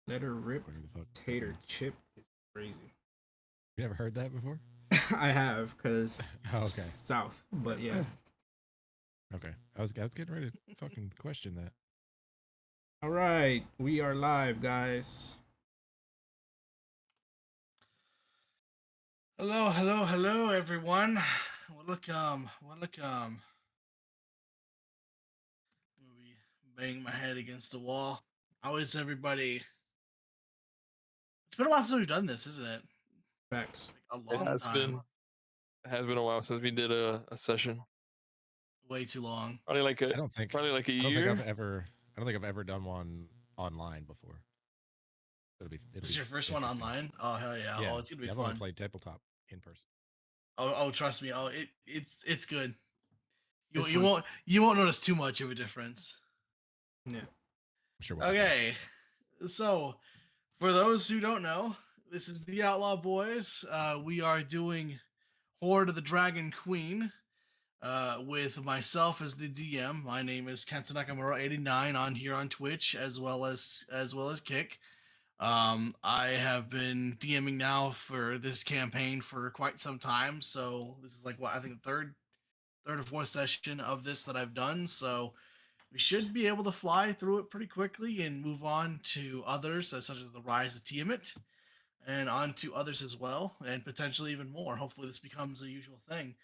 Let her rip. Whatever the fuck that Tater means. chip is crazy. You never heard that before? I have, cause Oh, okay. South, but yeah. Okay. I was getting ready to fucking question that. All right, we are live, guys. Hello, hello, hello, everyone. Welcome. I'll be banging my head against the wall. How is everybody? It's been a while since we've done this, isn't it? Facts. Like a It long has time. been it has been a while since we did a session. Way too long. Probably like a I don't think probably like a I don't think I've year. ever I don't think I've ever done one online before. It'll This is be your first one interesting. online? Oh hell yeah. Yeah. Oh, it's gonna be Yeah, I've only fun. played tabletop in person. Oh, trust me. Oh, it's good. You It's you fun. won't you won't notice too much of a difference. Yeah. I'm sure we'll be fine. Okay. So for those who don't know, this is the Outlaw Boys. We are doing Hoard of the Dragon Queen with myself as the DM. My name is Kenta Nakamura 89 on here on Twitch as well as Kick. I have been DMing now for this campaign for quite some time, so this is like what I think the third or fourth session of this that I've done. So we should be able to fly through it pretty quickly and move on to others, such as the Rise of Tiamat, and on to others as well, and potentially even more. Hopefully, this becomes a usual thing.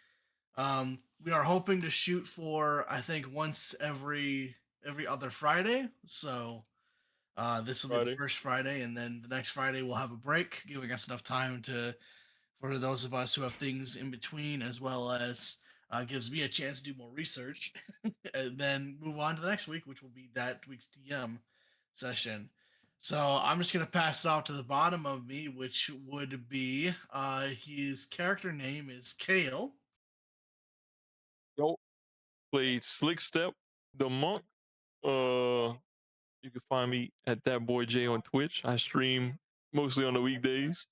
We are hoping to shoot for I think once every other Friday. So this will be the Friday. first Friday, and then the next Friday we'll have a break, giving us enough time to for those of us who have things in between, as well as gives me a chance to do more research, and then move on to the next week, which will be that week's DM session. So I'm just gonna pass it off to the bottom of me, which would be his character name is Kale. Yo, played Slick Step, the monk. Uh, you can find me at that boy J on Twitch. I stream mostly on the weekdays,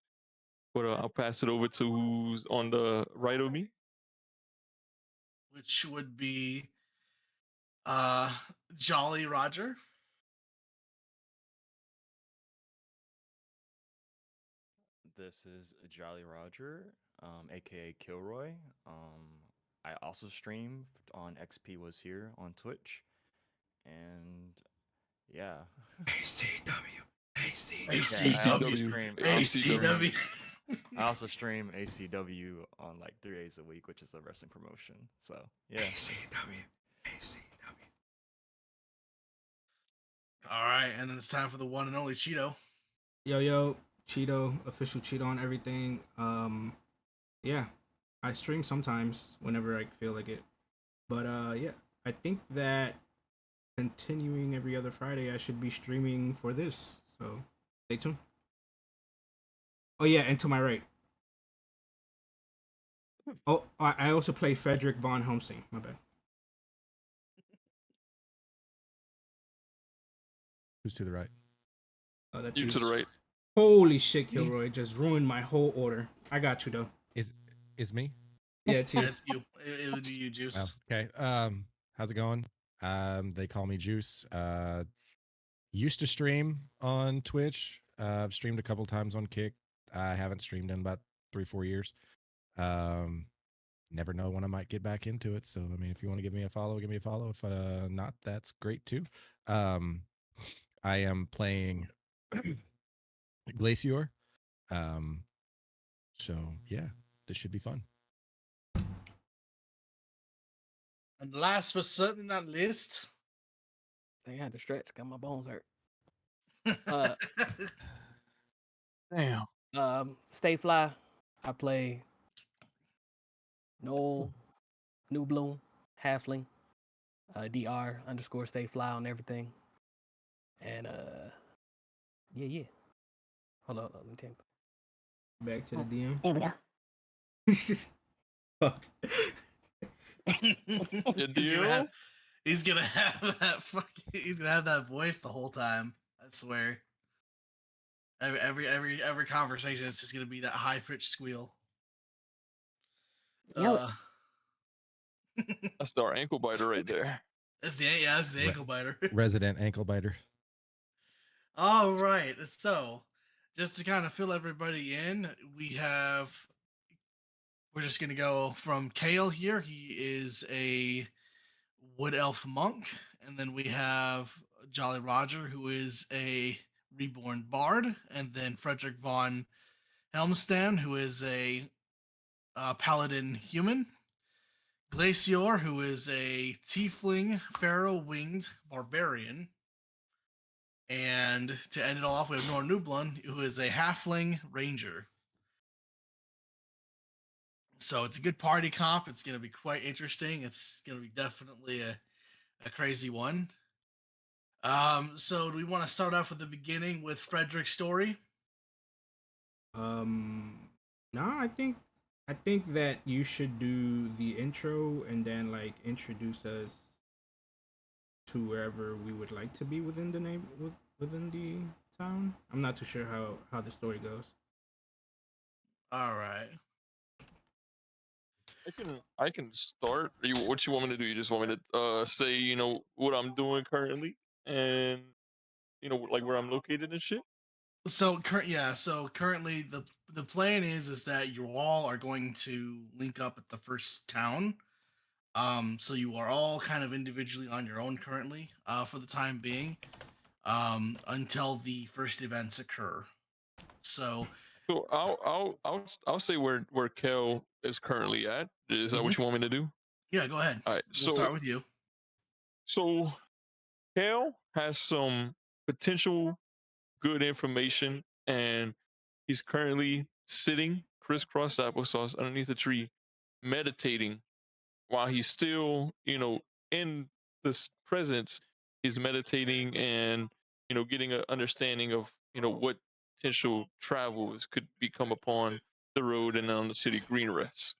but I'll pass it over to who's on the right of me. Which would be uh Jolly Roger. This is Jolly Roger, aka Kilroy. I also stream on XP Was Here on Twitch, and yeah, ACW. yeah. I also ACW. ACW, stream. I also ACW. ACW. stream. I also stream ACW on like 3 days a week, which is a wrestling promotion. So yeah, ACW. ACW. All right, and then it's time for the one and only Cheeto. Yo, Cheeto, official Cheeto on everything. Yeah, I stream sometimes whenever I feel like it. But yeah, I think that continuing every other Friday, I should be streaming for this. So stay tuned. Oh yeah, and to my right. Oh, I also play Frederick von Homestein. My bad. Who's to the right? Oh, that's You you. to the right. Holy shit, Kilroy just ruined my whole order. I got you though. Is me? Yeah, it's Yeah, you. it's you. It would be you, Oh, Juice. okay. How's it going? They call me Juice. Used to stream on Twitch. I've streamed a couple times on Kick. I haven't streamed in about 3-4 years. Um, never know when I might get back into it. So I mean, if you want to give me a follow, give me a follow. If not, that's great too. Um, I am playing Glacier. Um, so yeah, this should be fun. And last but certainly not least, I had to stretch, got my bones hurt. Uh, Damn. Stay Fly. I play Noel, New Bloom, Halfling, DR underscore Stay Fly on everything. And yeah. Hold on, let me tell you. Back to the DM. There we go. Fuck. Your he's gonna have deal? he's gonna have that he's gonna have that voice the whole time. I swear. Every conversation is just gonna be that high pitched squeal. Yep. Uh, That's our ankle biter right there. that's the Re- ankle biter. Resident ankle biter. All right. So, just to kind of fill everybody in, we're just gonna go from Kale here. He is a wood elf monk, and then we have Jolly Roger, who is a reborn bard, and then Frederick von Helmstan, who is a paladin human. Glacior, who is a tiefling pharaoh winged barbarian. And to end it all off, we have Nor Nublun, who is a halfling ranger. So it's a good party comp. It's going to be quite interesting. It's going to be definitely a crazy one. So do we want to start off with the beginning with Frederick's story? No, I think that you should do the intro and then like introduce us to wherever we would like to be within the within the town. I'm not too sure how the story goes. All right. I can start. What you want me to do? You just want me to say what I'm doing currently, and like where I'm located and shit. So currently the plan is that you all are going to link up at the first town. So you are all kind of individually on your own currently, for the time being, until the first events occur. So, So I'll say where Kel is currently at. Is that mhm. what you want me to do? Yeah, go ahead. All right. We'll start with you. So Kel has some potential good information, and he's currently sitting crisscross applesauce underneath a tree, meditating while he's still, in this presence. He's meditating and getting an understanding of what potential travels could become upon the road and on the city green rest.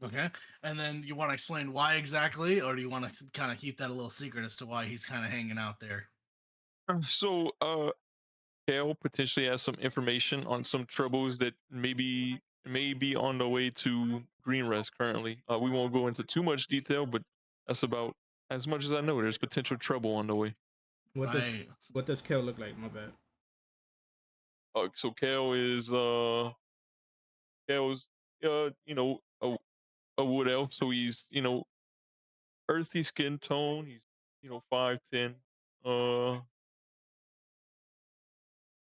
Okay. And then you want to explain why exactly, or do you want to kind of keep that a little secret as to why he's kind of hanging out there? So Kale potentially has some information on some troubles that may be on the way to green rest currently. We won't go into too much detail, but that's about as much as I know. There's potential trouble on the way. What does Right. what does Kel look like? My bad. So Kale's a wood elf, so he's earthy skin tone. He's 5'10", uh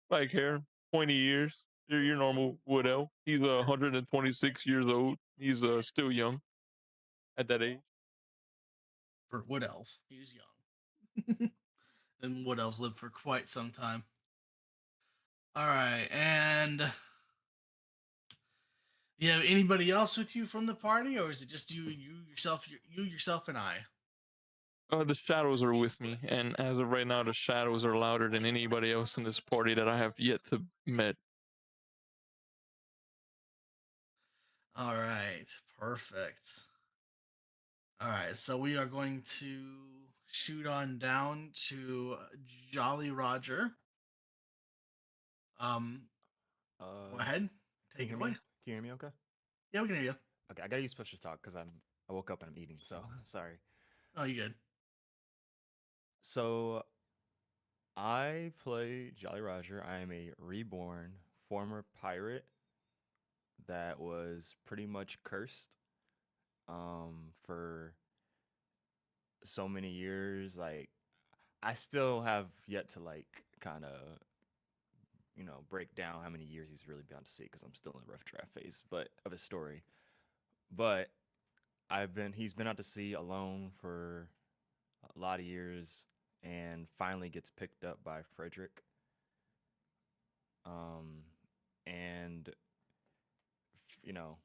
black hair, pointy ears. Your normal wood elf. He's 126 years old. He's still young at that age. For Wood Elf, he's young. And Wood Elves live for quite some time. All right. And you have anybody else with you from the party, or is it just you yourself, and I? The shadows are with me, and as of right now, the shadows are louder than anybody else in this party that I have yet to met. All right. Perfect. All right. So we are going to shoot on down to Jolly Roger. Um, go ahead. Can you Take it hear away. me? Can you hear me? Okay. Yeah, we can hear you. Okay, I gotta use push to talk because I woke up and I'm eating, so sorry. Oh, you good? So I play Jolly Roger. I am a reborn former pirate that was pretty much cursed for so many years. Like I still have yet to like kind of break down how many years he's really been to sea because I'm still in the rough draft phase, but of his story. But he's been out to sea alone for a lot of years, and finally gets picked up by Frederick. Um, and you know,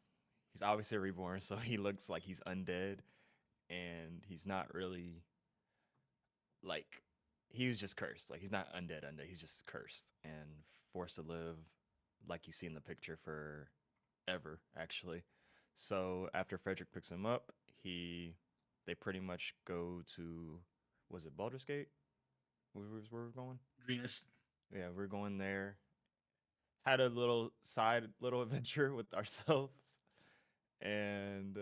he's obviously a reborn, so he looks like he's undead, and he's not really like he was just cursed. Like he's not undead. He's just cursed and forced to live like you see in the picture for ever, actually. So after Frederick picks him up, they pretty much go to, was it Baldur's Gate? Where we're going? Greenest. Yeah, we're going there. Had a little adventure with ourselves, and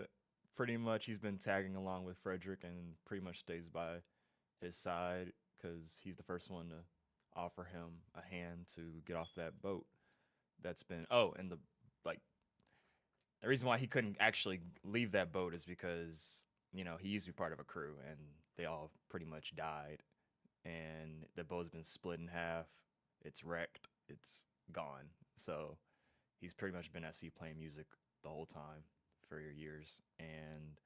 pretty much he's been tagging along with Frederick and pretty much stays by his side because he's the first one to offer him a hand to get off that boat. That's been and like the reason why he couldn't actually leave that boat is because he used to be part of a crew and they all pretty much died, and the boat's been split in half. It's wrecked. It's gone. So he's pretty much been at sea playing music the whole time for years. And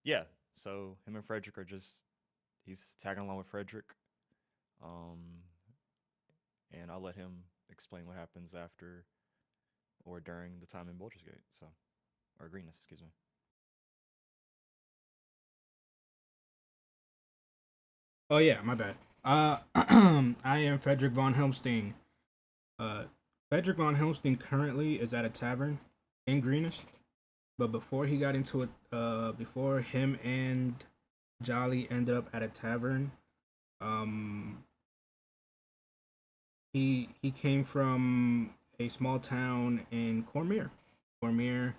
yeah, so him and Frederick are just he's tagging along with Frederick. Um, and I'll let him explain what happens after or during the time in Baldur's Gate. So, or Greenness, excuse me. Oh yeah, my bad. I am Frederick von Helmstein. Uh, Frederick von Helmstein currently is at a tavern in Greenest, but before he got into it, before him and Jolly ended up at a tavern, um, he came from a small town in Cormier. Cormier,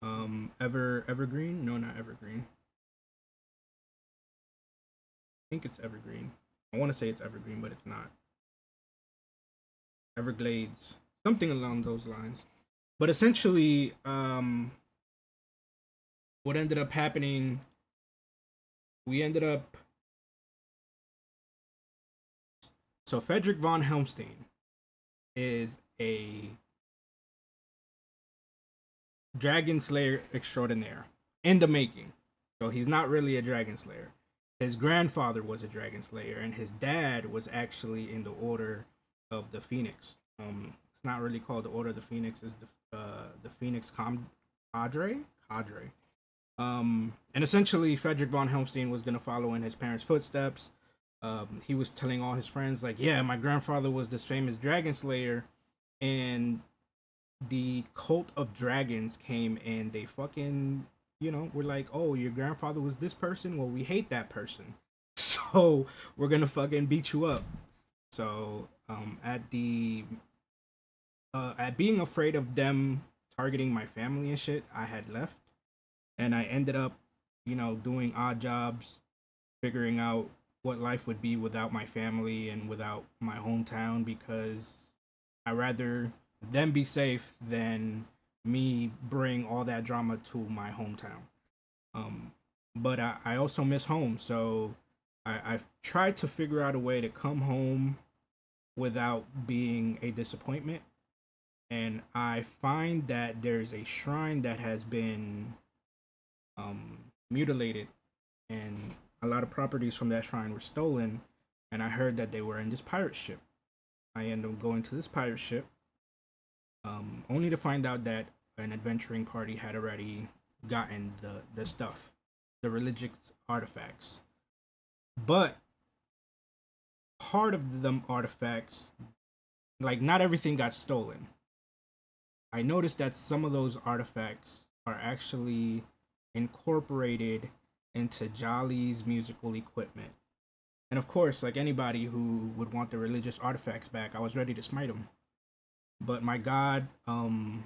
Evergreen? No, not Evergreen. I think it's Evergreen. I want to say it's Evergreen, but it's not. Everglades, something along those lines. But essentially, what ended up happening, we ended up. So Frederick von Helmstein is a dragon slayer extraordinaire in the making. So he's not really a dragon slayer. His grandfather was a dragon slayer, and his dad was actually in the Order of the Phoenix. It's not really called the Order of the Phoenix. It's the Phoenix Cadre. And essentially, Frederick von Helmstein was gonna follow in his parents' footsteps. He was telling all his friends, like, yeah, my grandfather was this famous dragon slayer, and the cult of dragons came and they fucking, were like, oh, your grandfather was this person? Well, we hate that person. So we're gonna fucking beat you up. So at being afraid of them targeting my family and shit, I had left. And I ended up, doing odd jobs, figuring out what life would be without my family and without my hometown, because I rather them be safe than me bring all that drama to my hometown. But I also miss home, so I've tried to figure out a way to come home without being a disappointment. And I find that there's a shrine that has been mutilated, and a lot of properties from that shrine were stolen. And I heard that they were in this pirate ship. I ended up going to this pirate ship, only to find out that an adventuring party had already gotten the stuff, the religious artifacts. But part of them artifacts, like not everything got stolen. I noticed that some of those artifacts are actually incorporated into Jolly's musical equipment. And of course, like anybody who would want the religious artifacts back, I was ready to smite them. But my god, Bahamut,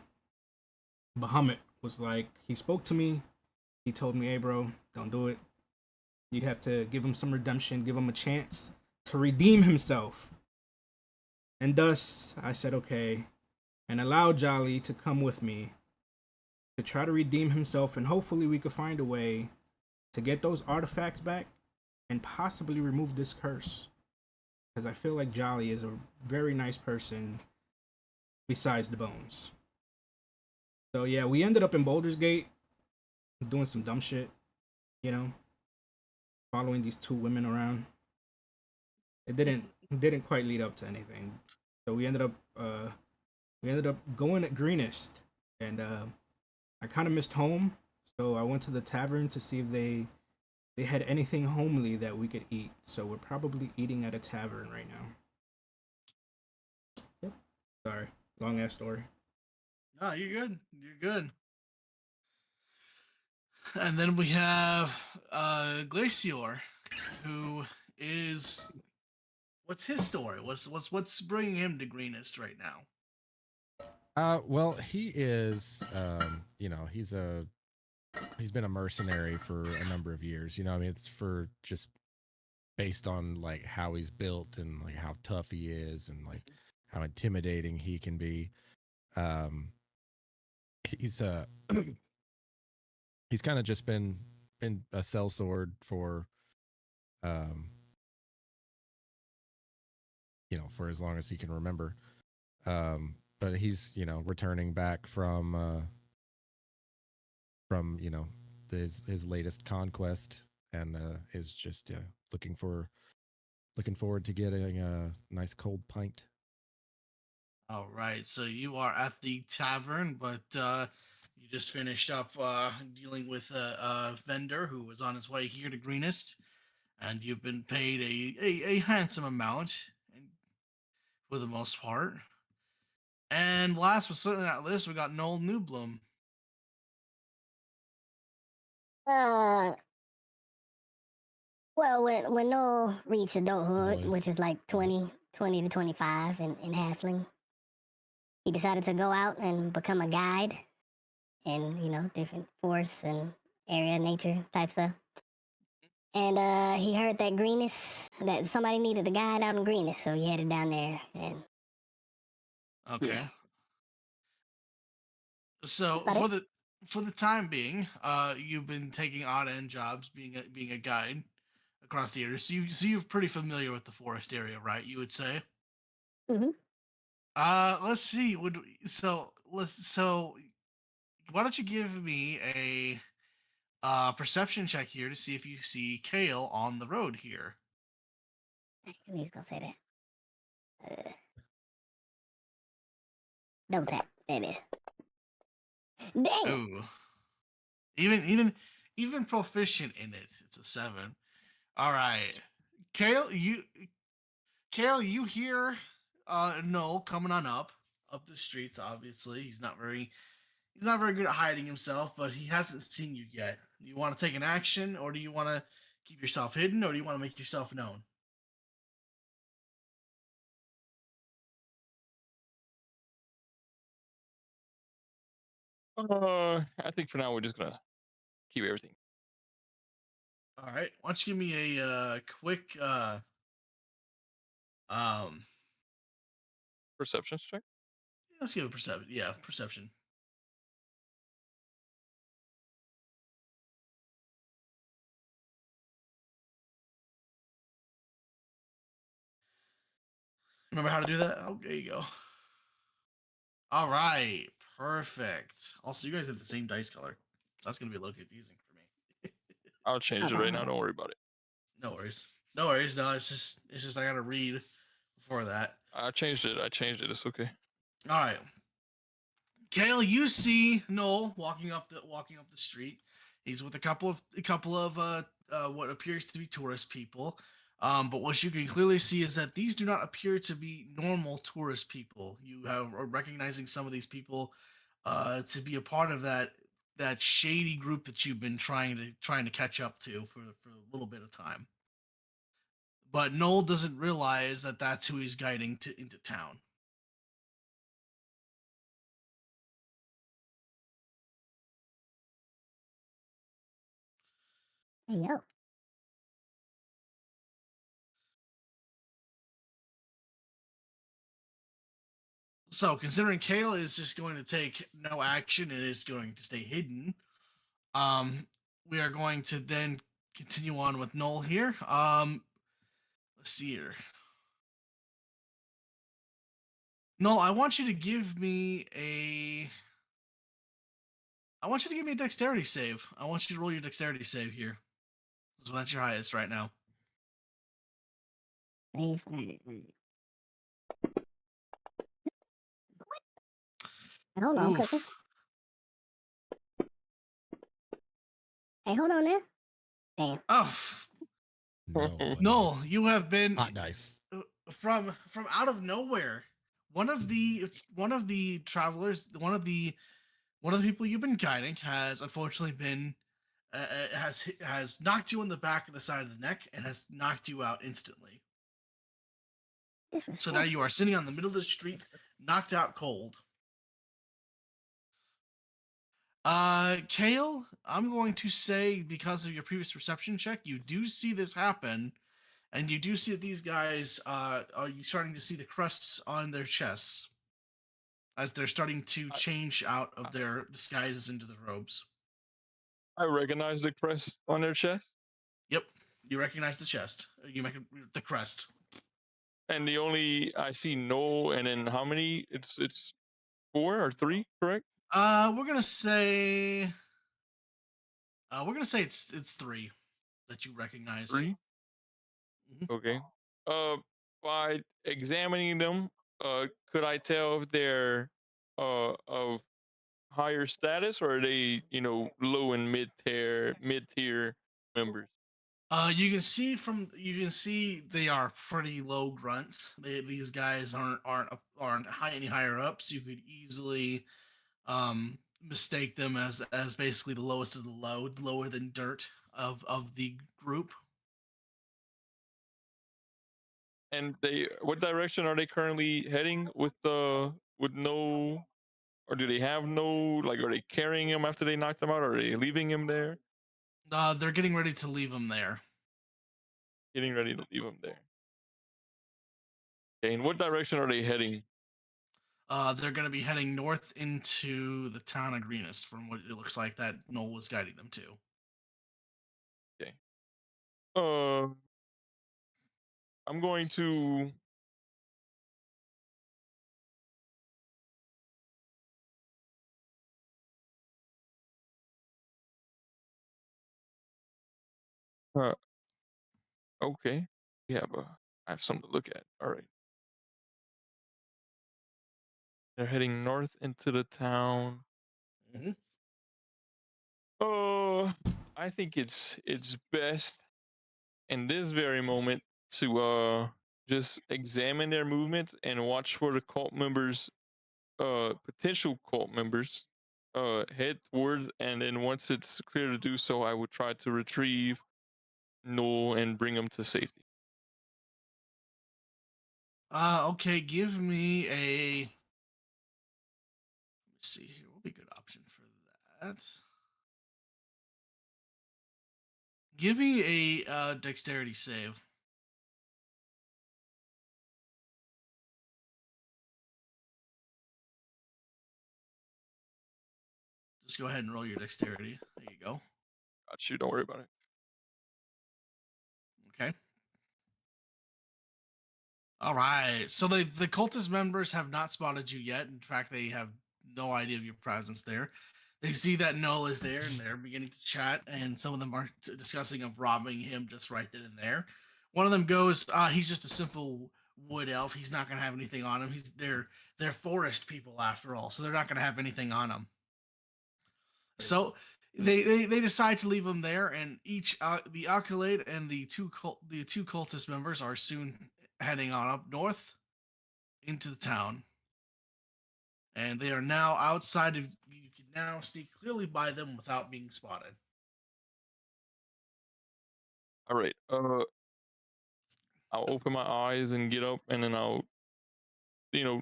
was like, he spoke to me. He told me, hey, bro, don't do it. You have to give him some redemption, give him a chance to redeem himself. And thus, I said, okay, and allowed Jolly to come with me to try to redeem himself, and hopefully we could find a way to get those artifacts back and possibly remove this curse. Because I feel like Jolly is a very nice person besides the bones. So yeah, we ended up in Baldur's Gate doing some dumb shit, following these two women around. It didn't quite lead up to anything. So we ended up going at Greenest, and I kind of missed home, so I went to the tavern to see if they had anything homely that we could eat. So we're probably eating at a tavern right now. Yep. Sorry, long ass story. No, you're good. You're good. And then we have Glacior, who is what's his story? What's bringing him to Greenest right now? Well, he is, he's been a mercenary for a number of years. I mean, it's for just based on like how he's built and like how tough he is and like how intimidating he can be. Um, he's he's kind of just been a sellsword for um for as long as he can remember. But he's returning back from his latest conquest, and is just looking forward to getting a nice cold pint. All right, so you are at the tavern, but you just finished up dealing with a vendor who was on his way here to Greenest, and you've been paid a handsome amount, for the most part. And last but certainly not least, we got Noel Newblum. Uh, well, when Noel reached adulthood, Voice. which is like 20 to 25 in Halfling, he decided to go out and become a guide in, different forest and area nature type stuff. And he heard that somebody needed a guide out in Greenest, so he headed down there and Okay. yeah. So That's about for the time being, you've been taking odd end jobs, being a guide across the area. So you're pretty familiar with the forest area, right? You would say. Mm-hmm. Let's see. So why don't you give me a perception check here to see if you see Kale on the road here. He's gonna say that. Double tap. There it is. Dang it! Ooh. Even proficient in it, it's a 7. All right. Kale, you hear Noel coming on up the streets, obviously. He's not very good at hiding himself, but he hasn't seen you yet. Do you want to take an action, or do you want to keep yourself hidden, or do you want to make yourself known? I think for now we're just gonna keep everything. All right. Why don't you give me a quick um Perception check. let's give a perception. Yeah, perception. Remember how to do that? Oh, there you go. All right, perfect. Also, you guys have the same dice color. That's gonna be a little confusing for me. I'll change it right now. Don't worry about it. No worries. No worries. No, it's just I gotta read before that. I changed it. It's okay. All right, Kale, you see Noel walking up the street. He's with a couple of what appears to be tourist people. But what you can clearly see is that these do not appear to be normal tourist people. You are recognizing some of these people to be a part of that shady group that you've been trying to catch up to for a little bit of time. But Noel doesn't realize that that's who he's guiding into town. Hey, yo. So, considering Kale is just going to take no action and is going to stay hidden, we are going to then continue on with Noel here. Let's see here. Noel, I want you to give me a dexterity save. I want you to roll your dexterity save here. So that's your highest right now. Hey, hold on, cookie. Oof. Hey, hold on there. Damn. Oh, No, buddy. Noel, you have been Hot dice. from out of nowhere. One of the travelers, one of the people you've been guiding has unfortunately been has knocked you in the back of the side of the neck and has knocked you out instantly. So now you are sitting on the middle of the street, knocked out cold. Kale, I'm going to say because of your previous perception check, you do see this happen, and you do see that these guys are you starting to see the crusts on their chests as they're starting to I, change out of I their disguises into the robes. I recognize the crest on their chest, Yep, you recognize the chest. You make the crest. and the only I see no, and then how many? It's four or three, correct? We're gonna say it's three that you recognize. Three. Mhm. Okay. Uh, by examining them, could I tell if they're of higher status, or are they, low and mid tier members? You can see they are pretty low grunts. These guys aren't any higher ups. You could easily mistake them as basically the lowest of the low, lower than dirt of the group. And what direction are they currently heading with no, or do they have no, like, are they carrying him after they knocked him out, or are they leaving him there? They're getting ready to leave them there. Getting ready to leave him there. Okay, in what direction are they heading? They're going to be heading north into the town of Greenest, from what it looks like that Noel was guiding them to. Okay. Uh, I'm going to. Uh, okay. I have something to look at. All right. They're heading north into the town. Mm-hmm. Oh, I think it's best in this very moment to just examine their movements and watch for the cult members, potential cult members, head toward, and then once it's clear to do so, I would try to retrieve Noel and bring him to safety. Okay, give me a. Let me see here. What would be a good option for that? Give me a dexterity save. Just go ahead and roll your dexterity. There you go. Got you. Don't worry about it. Okay. All right. So the cultist members have not spotted you yet. In fact, they have no idea of your presence there. They see that Noel is there, and they're beginning to chat. And some of them are discussing of robbing him just right then and there. One of them goes, "He's just a simple wood elf. He's not going to have anything on him. They're forest people after all, so they're not going to have anything on him." So they decide to leave him there, and each the Alkalade and the two cultist members are soon heading on up north into the town, and they are now outside of. You can now see clearly by them without being spotted. All right. I'll open my eyes and get up, and then I'll, you know,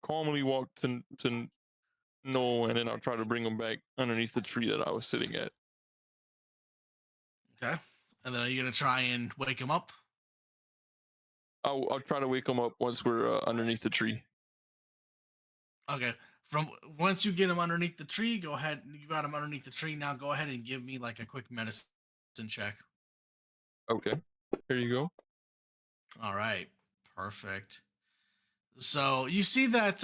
calmly walk to Noel, and then I'll try to bring him back underneath the tree that I was sitting at. Okay, and then are you gonna try and wake him up? I'll try to wake him up once we're underneath the tree. Okay, from once you get him underneath the tree, go ahead. You got him underneath the tree. Now go ahead and give me like a quick medicine check. Okay. Here you go. All right, perfect. So you see that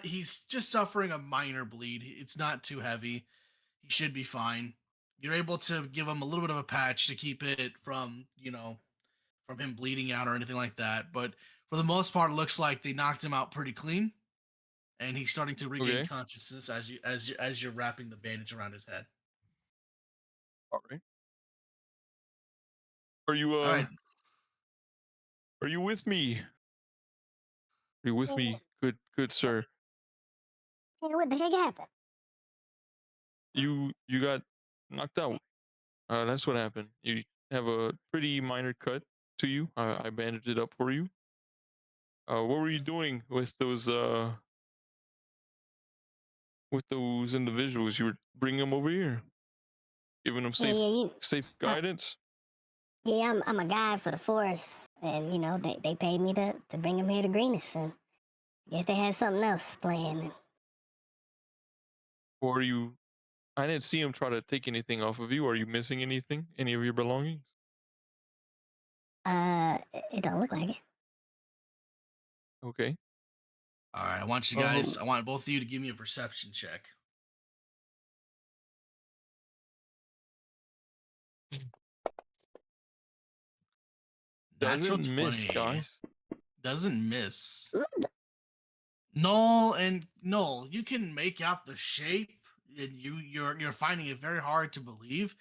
he's just suffering a minor bleed. It's not too heavy. He should be fine. You're able to give him a little bit of a patch to keep it from, from him bleeding out or anything like that. But for the most part, it looks like they knocked him out pretty clean, and he's starting to regain Okay. consciousness as you're wrapping the bandage around his head. All right. Are you All right. are you with me? Are you with me? Good sir. Hey, what the heck happened? You got knocked out. That's what happened. You have a pretty minor cut to you. I bandaged it up for you. What were you doing with those individuals? You were bringing them over here, giving them Yeah, safe yeah, safe uh, guidance. Yeah, I'm a guide for the forest, and they paid me to bring him here to Greenest, and guess they had something else planned. Or are you? I didn't see him try to take anything off of you. Are you missing anything? Any of your belongings? It don't look like it. Okay. All right, I want you guys. I want both of you to give me a perception check. Natural Doesn't miss, 20 guys. doesn't miss. Mm, Noel, you can make out the shape, and you're finding it very hard to believe.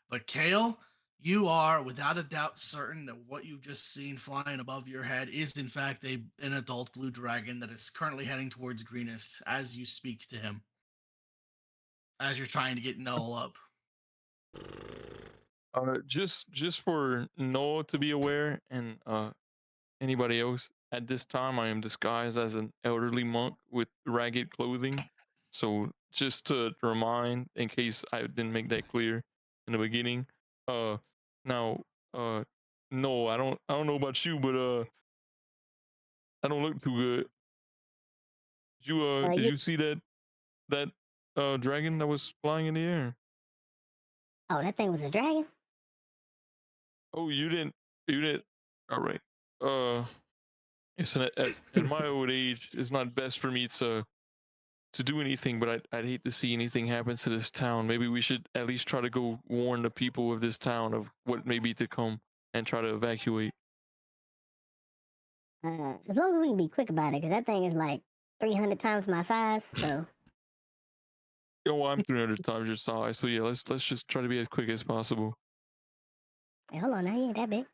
But Kale, you are without a doubt certain that what you've just seen flying above your head is in fact an adult blue dragon that is currently heading towards Greenest as you speak to him. As you're trying to get Noel up. Just for Noah to be aware, and anybody else, at this time I am disguised as an elderly monk with ragged clothing. So just to remind, in case I didn't make that clear in the beginning, uh, now, no, I don't know about you, but I don't look too good. Did you, you see that dragon that was flying in the air? oh, that thing was a dragon. Oh, you didn't. All right. Listen, at my old age, it's not best for me to do anything, but I'd hate to see anything happen to this town. Maybe we should at least try to go warn the people of this town of what may be to come and try to evacuate. As long as we can be quick about it, because that thing is like 300 times my size. So Oh, I'm 300 times your size, so yeah, let's just try to be as quick as possible. hey, hold on, now he ain't that big.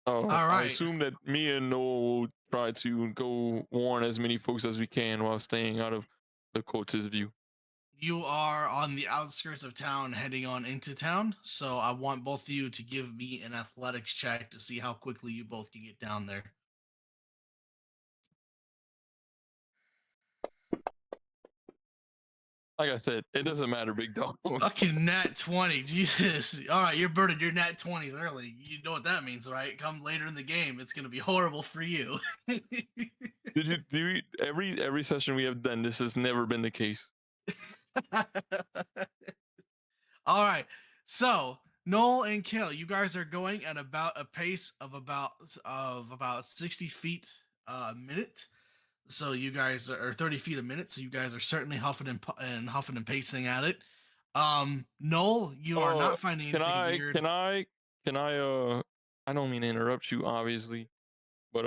All I right. assume that me and Noah will try to go warn as many folks as we can while staying out of the cultist view. You are on the outskirts of town heading on into town, so I want both of you to give me an athletics check to see how quickly you both can get down there. Like I said, it doesn't matter, big dog. Fucking nat 20, Jesus. All right, you're burning your nat 20s early. You know what that means, right? Come later in the game, it's going to be horrible for you. Every session we have done, this has never been the case. All right. So Noel and Kale, you guys are going at about a pace of about 60 feet a minute. So you guys are 30 feet a minute. So you guys are certainly huffing and pacing at it. Noel, you are not finding Can anything I weird. I don't mean to interrupt you, obviously, but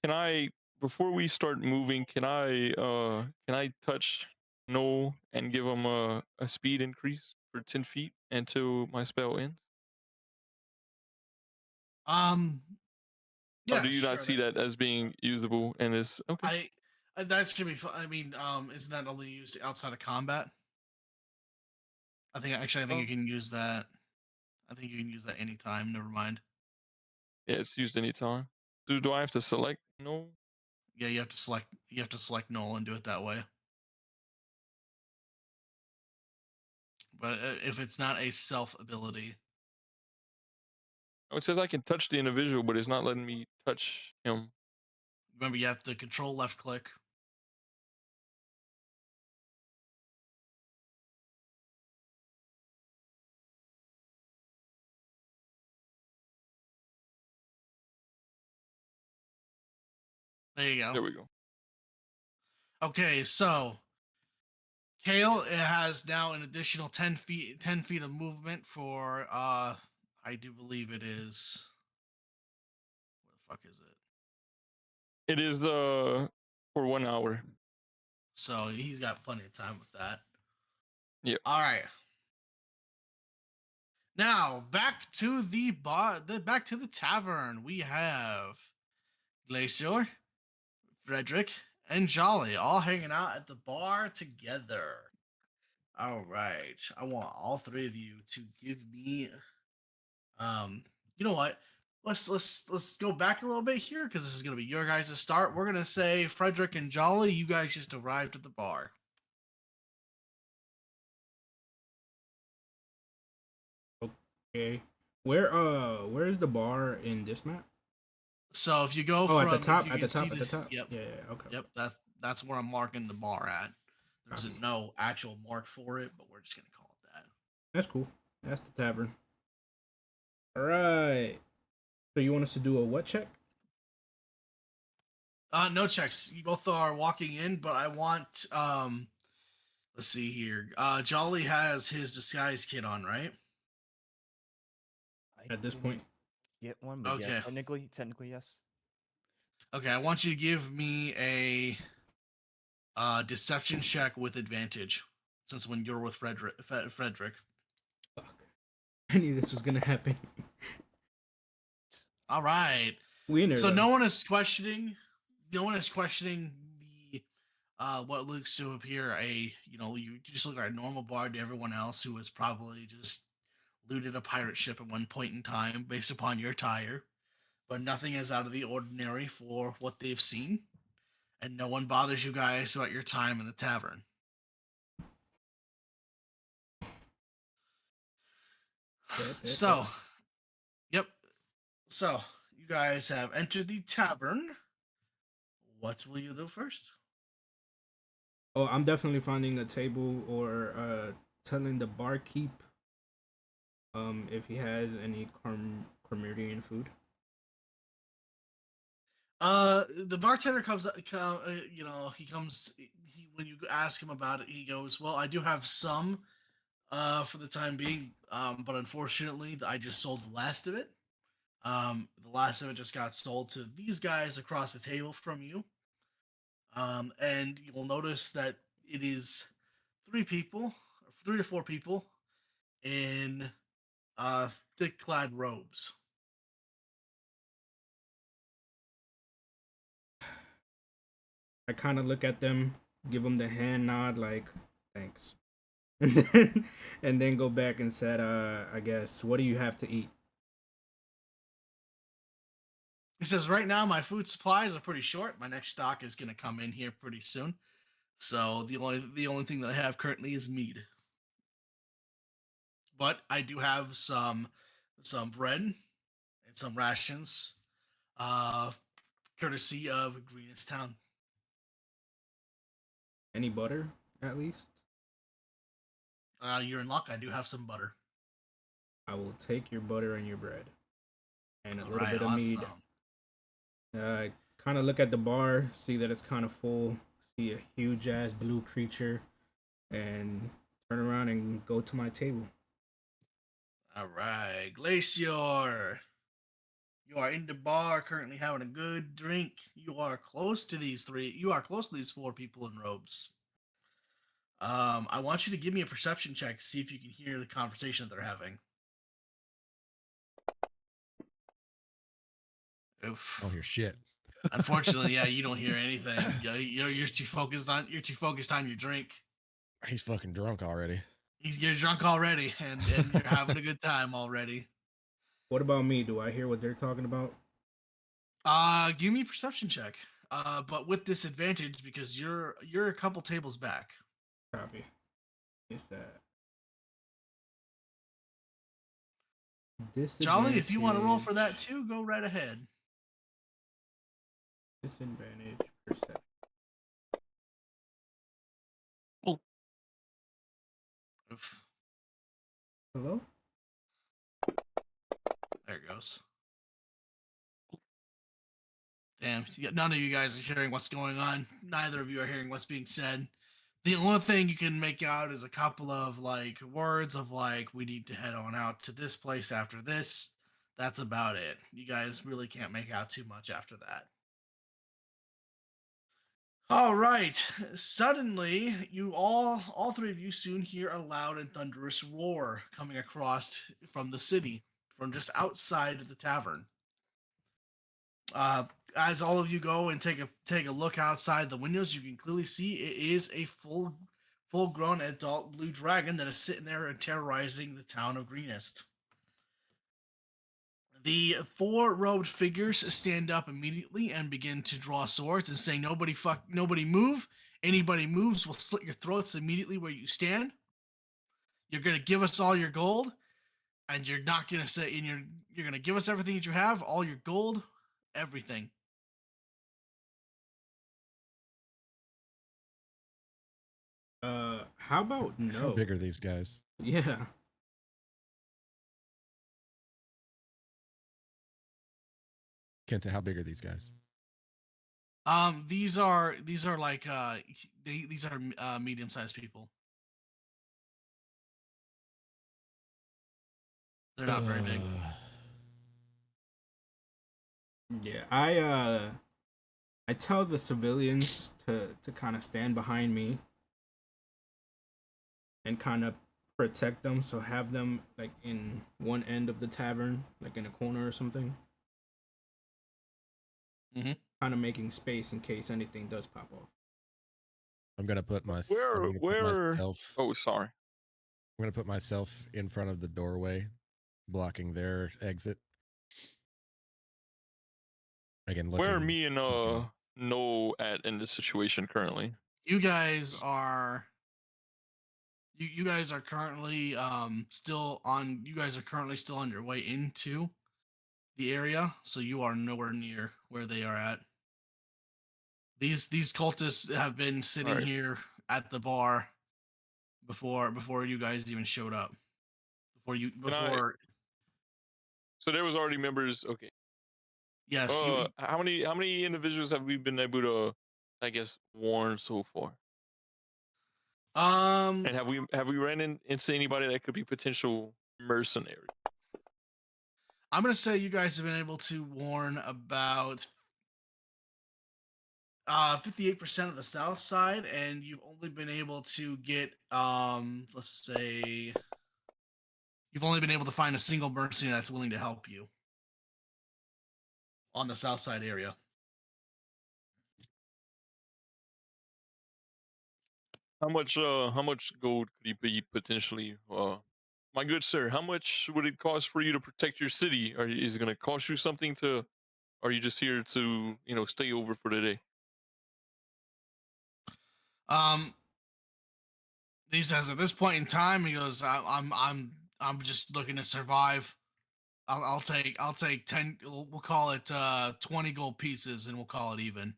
can I, before we start moving, can I touch Noel and give him a speed increase for 10 feet until my spell ends? Um, Or yeah, do you not sure. see that as being usable in this? Okay. That should be fun. I mean, isn't that only used outside of combat? I think Oh, you can use that. I think you can use that anytime. Never mind. yeah, it's used anytime. Do I have to select no? Yeah, you have to select null and do it that way. But if it's not a self ability, Oh, it says I can touch the individual, but it's not letting me touch him. remember you have to control left click. There you go. There we go. Okay, so Kale it has now an additional 10 feet of movement for I do believe it is where the fuck is it? It is for 1 hour. So he's got plenty of time with that. Yep. All right. Now back to back to the tavern. We have Glacier, Frederick, and Jolly all hanging out at the bar together. All right. I want all three of you to give me you know what? Let's go back a little bit here because this is gonna be your guys' start. We're gonna say Frederick and Jolly, you guys just arrived at the bar. Okay. Where is the bar in this map? So if you go Oh, at the from, if top, you at the can see top, at the this, top. yep, Yeah, yeah, okay. yep, that's where I'm marking the bar at. There's Copy. no actual mark for it, but we're just gonna call it that. That's cool. That's the tavern. All right. So you want us to do a what check? No checks. You both are walking in, but I want let's see here. Jolly has his disguise kit on, right? I At this didn't point, get one, but Okay. yes, technically yes. Okay, I want you to give me a deception check with advantage, since when you're with Frederick. fuck. I knew this was gonna happen. All right. We in there So though. no one is questioning. No one is questioning the what looks to appear you just look like a normal bard to everyone else who has probably just looted a pirate ship at one point in time based upon your attire, but nothing is out of the ordinary for what they've seen, and no one bothers you guys throughout your time in the tavern. So, yep. So you guys have entered the tavern. What will you do first? Oh, I'm definitely finding a table or telling the barkeep if he has any Carmerian food. The bartender comes, he comes. When you ask him about it, he goes, "Well, I do have some, for the time being, but unfortunately, I just sold the last of it. The last of it just got sold to these guys across the table from you. And you will notice that it is 3 to 4 people in thick clad robes." I kind of look at them, give them the hand nod, like thanks, and then go back and said, I guess, what do you have to eat? He says, "Right now, my food supplies are pretty short. My next stock is going to come in here pretty soon. So the only thing that I have currently is mead. But I do have some bread and some rations, uh, courtesy of Greenest Town." Any butter, at least? You're in luck. I do have some butter. I will take your butter and your bread and a All little right, bit of mead. awesome. Kind of look at the bar, see that it's kind of full, see a huge ass blue creature, and turn around and go to my table. All right, Glacier. You are in the bar currently having a good drink. You are close to these three. You are close to these 4 people in robes. I want you to give me a perception check to see if you can hear the conversation that they're having. Oof. I don't hear shit. Unfortunately, yeah, you don't hear anything. Yeah, you're too focused on your drink. He's fucking drunk already. You're drunk already, and you're having a good time already. What about me? Do I hear what they're talking about? Give me a perception check. But with disadvantage because you're a couple tables back. Copy. It's that. Jolly, if you want to roll for that too, go right ahead. Disadvantage perception. Oof. Hello? There it goes. Damn, none of you guys are hearing what's going on. Neither of you are hearing what's being said. The only thing you can make out is a couple of words of we need to head on out to this place after this. That's about it. You guys really can't make out too much after that. All right. Suddenly, you all 3 of you soon hear a loud and thunderous roar coming across from the city, from just outside of the tavern. As all of you go and take a look outside the windows, you can clearly see it is a full grown adult blue dragon that is sitting there and terrorizing the town of Greenest. The 4 robed figures stand up immediately and begin to draw swords and say, nobody move. Anybody moves, we'll slit your throats immediately where you stand. You're gonna give us all your gold, And you're not gonna say, and you're gonna give us everything that you have, all your gold, everything. How about no? How big are these guys? Yeah. Kenta, how big are these guys? These are like these are medium sized people. They're not very big. Yeah, I tell the civilians to kind of stand behind me and kind of protect them. So have them like in one end of the tavern, like in a corner or something. Mhm. Kind of making space in case anything does pop off. I'm gonna put Where? myself. Oh, sorry. I'm gonna put myself in front of the doorway, blocking their exit. Again, Where are looking. me and No at in this situation currently? You guys are you guys are currently still on you guys are currently still on your way into the area, so you are nowhere near where they are at. These cultists have been sitting Right. here at the bar before you guys even showed up. Before So there was already members. Okay. yes, you How many individuals have we been able to, I guess, warn so far? um And have we ran into anybody that could be potential mercenary? I'm gonna say you guys have been able to warn about 58% of the south side, and you've only been able to get let's say you've only been able to find a single mercenary that's willing to help you on the south side area. How much gold could you be potentially? My good sir, how much would it cost for you to protect your city? Is it going to cost you something to? Or are you just here to stay over for the day? Um, he says at this point in time, he goes, I'm just looking to survive. I'll take 10. We'll call it 20 gold pieces, and we'll call it even.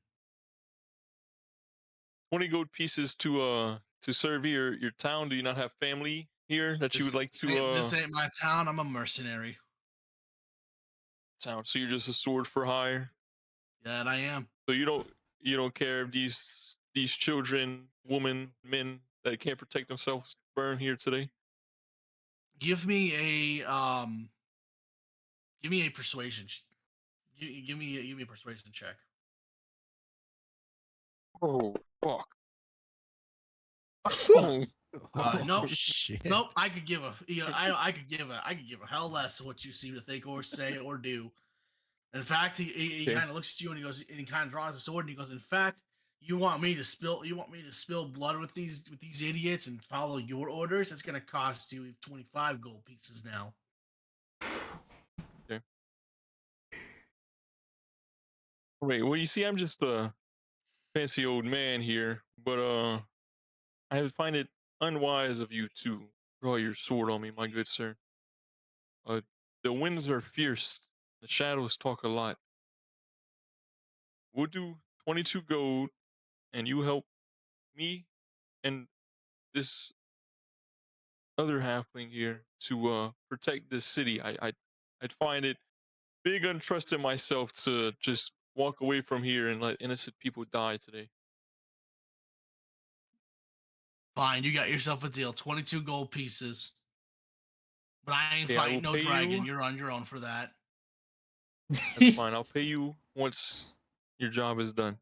20 gold pieces to serve your town. Do you not have family here that you would like to This ain't my town. I'm a mercenary. town? So you're just a sword for hire. That I am. So you don't care if these children, women, men that can't protect themselves burn here today. Give me a persuasion. Give me a persuasion check. Oh fuck! Oh, Nope. shit. Nope. I could give a I could give a hell less of what you seem to think or say or do. In fact, he Okay. kind of looks at you and he goes and he kind of draws a sword and he goes, in fact, you want me to spill blood with these idiots and follow your orders? It's gonna cost you 25 gold pieces now. Okay. Wait. Well, you see, I'm just a fancy old man here, but I find it unwise of you to draw your sword on me, my good sir. Uh, the winds are fierce. The shadows talk a lot. We'll do 22 gold, and you help me and this other halfling here to protect this city. I'd find it big untrust in myself to just walk away from here and let innocent people die today. Fine, you got yourself a deal. 22 gold pieces. But I ain't Okay, I fighting will no pay dragon. you. You're on your own for that. That's fine. I'll pay you once your job is done.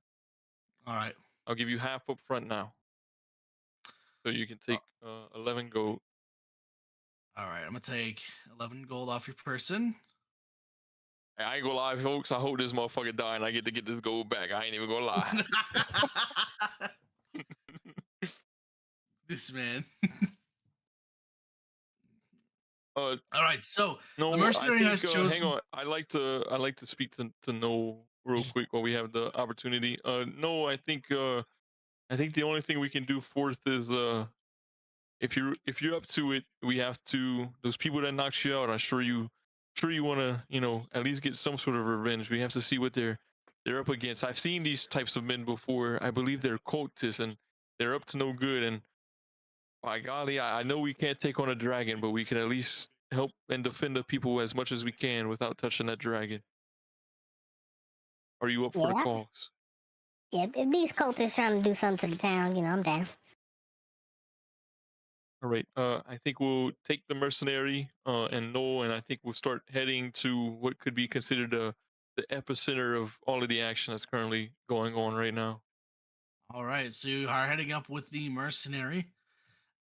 All right. I'll give you half up front now, so you can Uh, take 11 gold. all right. I'm gonna take 11 gold off your person. I ain't gonna lie, folks. I hope this motherfucker die and I get to get this gold back. I ain't even gonna lie. This man. uh, All right. So the no, I mercenary has think. Hang chosen. on. I like to speak to No real quick while we have the opportunity. No, I think the only thing we can do fourth is if you're up to it, we have to. Those people that knocked you out, I'm sure you want to, at least get some sort of revenge. We have to see what they're up against. I've seen these types of men before. I believe they're cultists and they're up to no good. And by golly, I know we can't take on a dragon, but we can at least help and defend the people as much as we can without touching that dragon. Are you up for the Yeah. cause? Yeah, if these cultists trying to do something to the town, I'm down. All right. I think we'll take the mercenary and Noel, and I think we'll start heading to what could be considered the epicenter of all of the action that's currently going on right now. All right, so you are heading up with the mercenary.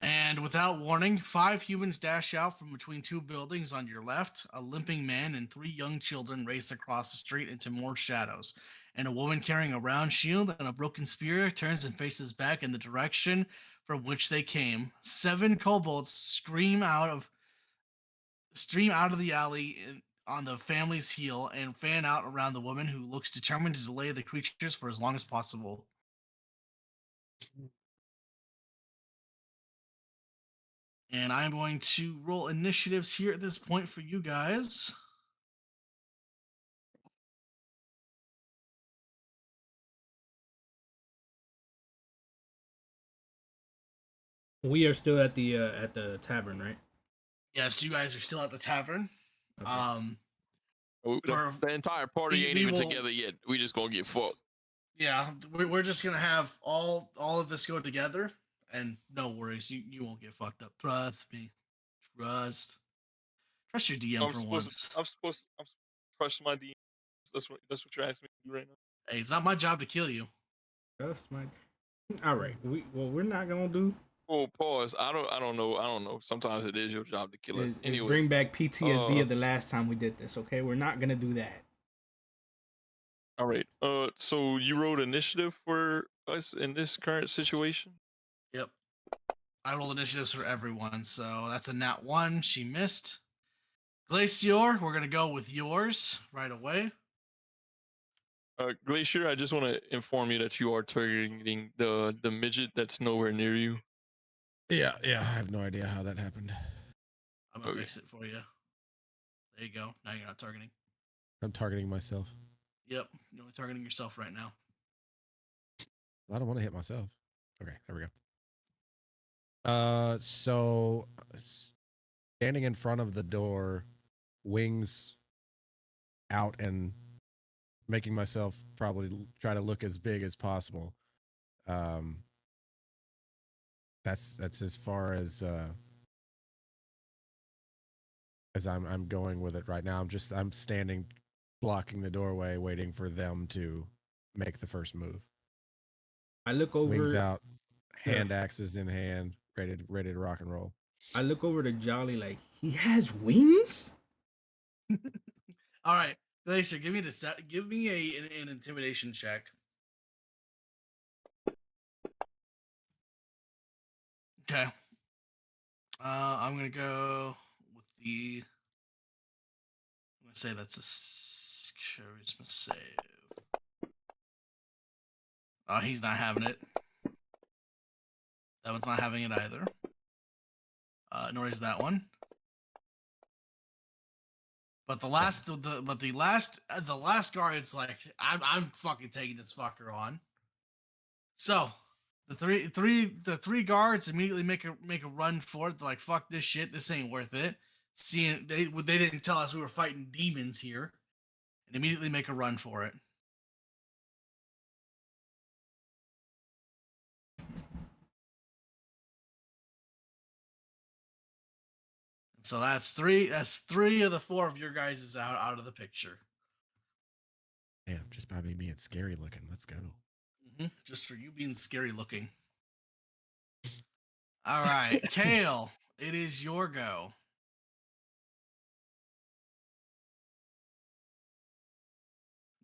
And without warning, 5 humans dash out from between 2 buildings on your left. A limping man and 3 young children race across the street into more shadows. And a woman carrying a round shield and a broken spear turns and faces back in the direction from which they came. 7 kobolds stream out of the alley on the family's heel and fan out around the woman, who looks determined to delay the creatures for as long as possible. And I'm going to roll initiatives here at this point for you guys. We are still at the tavern, right? Yes, you guys are still at the tavern. Okay. The entire party ain't we even will- together yet. We just gonna get fucked. Yeah, we're just gonna have all of this go together, and no worries, you won't get fucked up. Trust me. Trust your DM for once. I'm supposed to trust my DM. That's what you're asking me to do right now. Hey, it's not my job to kill you. That's my. All right. We're not gonna do Oh, pause. I don't know. Sometimes it is your job to kill us. is Anyway, bring back PTSD uh, of the last time we did this. Okay, we're not gonna do that. all right. So you wrote initiative for us in this current situation? Yep. I roll initiatives for everyone, so that's a nat 1. She missed. Glacier, we're gonna go with yours right away. Glacier, I just want to inform you that you are targeting the midget that's nowhere near you. Yeah, I have no idea how that happened. I'm gonna Okay. fix it for you. There you go. Now you're not targeting. I'm targeting myself. Yep, you're only targeting yourself right now. I don't want to hit myself. Okay, there we go. So standing in front of the door, wings out and making myself probably try to look as big as possible. That's as far as I'm going with it right now. I'm standing blocking the doorway waiting for them to make the first move. I look over. Wings out, hand axes in hand, ready to rock and roll. I look over to Jolly like he has wings. All right, Glacier, give me an intimidation check. Okay. I'm gonna go with the. I'm gonna say that's a charisma save. Oh, he's not having it. That one's not having it either. Nor is that one. But the last guard's like, I'm fucking taking this fucker on. So the three guards immediately make a run for it. They're like, fuck this shit, this ain't worth it. Seeing they didn't tell us we were fighting demons here, and immediately make a run for it. So that's three of the 4 of your guys is out of the picture. Damn, just by me being scary looking. Let's go. Just for you being scary looking. All right, Kale, it is your go.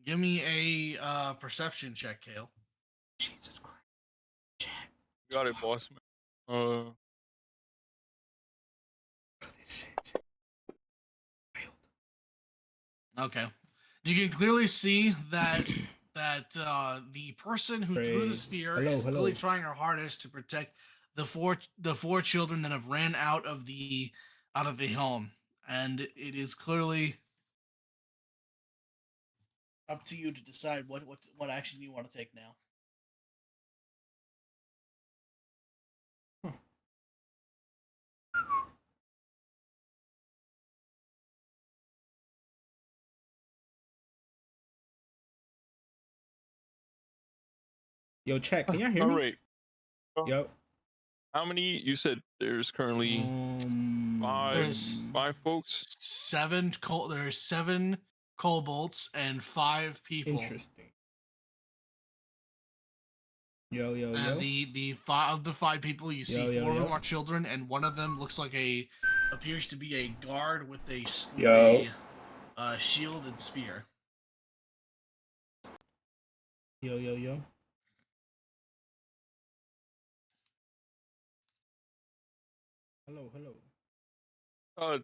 Give me a perception check, Kale. Jesus Christ. Chat. Got it, boss man. Okay. You can clearly see that the person who threw the Praise. spear Hello, is hello. really trying her hardest to protect the four children that have ran out of the home, and it is clearly up to you to decide what action you want to take now. Yo, chat. Can y'all hear All me? right. Yo. How many? You said there's currently There's five folks. there's 7 kobolds and 5 people. Interesting. Yo, yo, And yo. the 5 people you see, Yo, yo, 4 of them yo. are children, and one of them looks like appears to be a guard with Yo. a shield and spear. Yo, yo, yo. Hello, hello.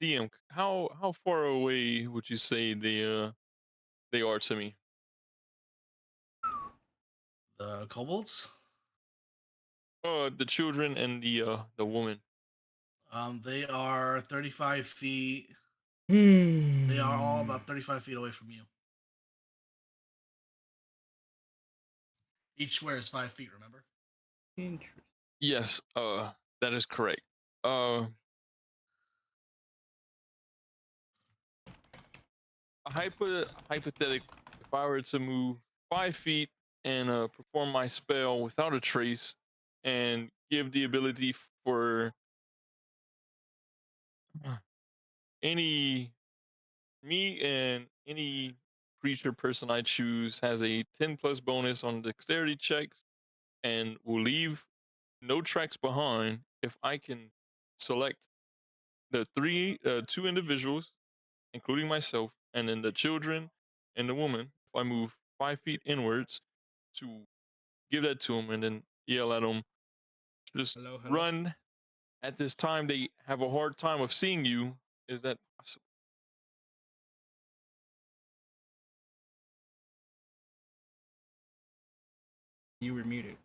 DM, how far away would you say they are to me? The kobolds, The children and the woman. they are 35 feet. They are all about 35 feet away from you. Each square is 5 feet. Remember? Interesting. Yes, that is correct. Hypothetic, if I were to move 5 feet and perform my spell without a trace and give the ability for any me and any creature person I choose has a 10 plus bonus on dexterity checks and will leave no tracks behind if I can select the two individuals, including myself, and then the children and the woman. If I move 5 feet inwards to give that to them and then yell at them, just Hello, hello. run. At this time, they have a hard time of seeing you. Is that possible? You were muted.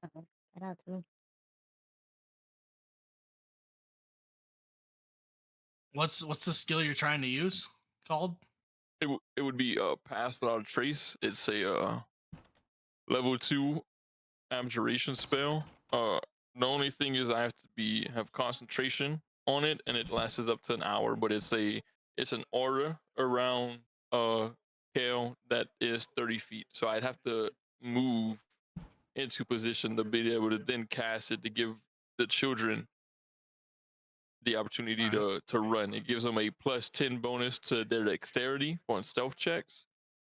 Shout out to me. What's the skill you're trying to use called? It would be pass without a trace. It's a level 2 abjuration spell. The only thing is I have to have concentration on it, and it lasts up to an hour. But it's an aura around Kale that is 30 feet. So I'd have to move into position to be able to then cast it to give the children the opportunity to run. It gives them a plus 10 bonus to their dexterity on stealth checks,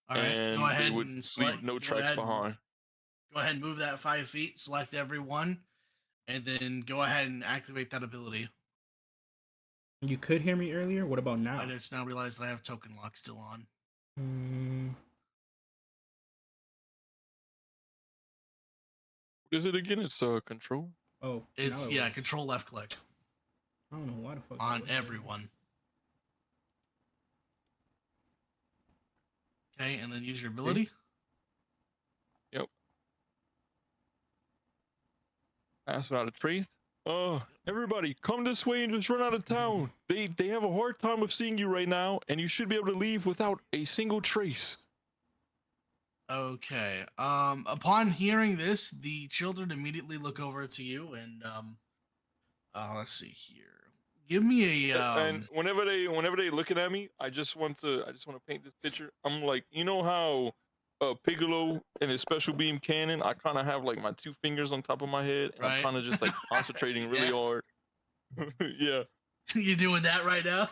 All right, go and they ahead would and leave no tracks behind. Go ahead and move that 5 feet. Select everyone, and then go ahead and activate that ability. You could hear me earlier. What about now? I just now realized that I have token lock still on. What is it again? It's control. Oh, It's control left click I don't know why the fuck. on everyone. Okay, and then use your ability. Yep. Pass without a trace. Everybody, come this way and just run out of town. They have a hard time of seeing you right now, and you should be able to leave without a single trace. Okay. Upon hearing this, the children immediately look over to you and let's see here. Give me a And whenever they looking at me, I just want to paint this picture. I'm like, you know how Piccolo and his special beam cannon, I kind of have like my 2 fingers on top of my head, and I'm Right. kind of just like concentrating really hard. Yeah. You're doing that right now?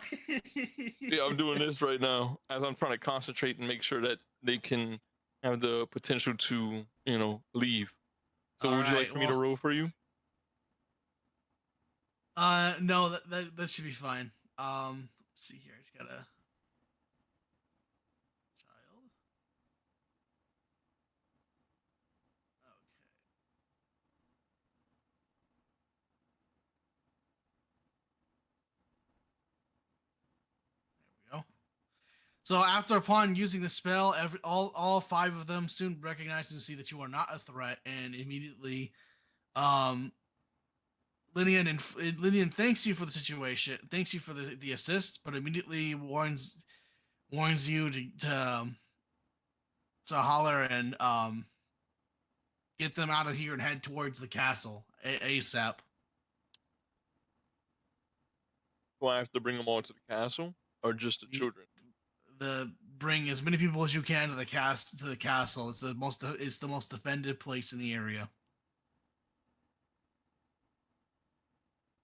Yeah, I'm doing this right now as I'm trying to concentrate and make sure that they can have the potential to, leave. So All would you like right, for me to roll for you? no, that should be fine. Let's see here. I just gotta child. Okay. There we go. So after upon using the spell, all 5 of them soon recognize and see that you are not a threat, and immediately, Linian thanks you for the situation, thanks you for the assist, but immediately warns you to holler and get them out of here and head towards the castle ASAP. Do I have to bring them all to the castle, or just the children? Bring as many people as you can to the castle. It's the most defended place in the area.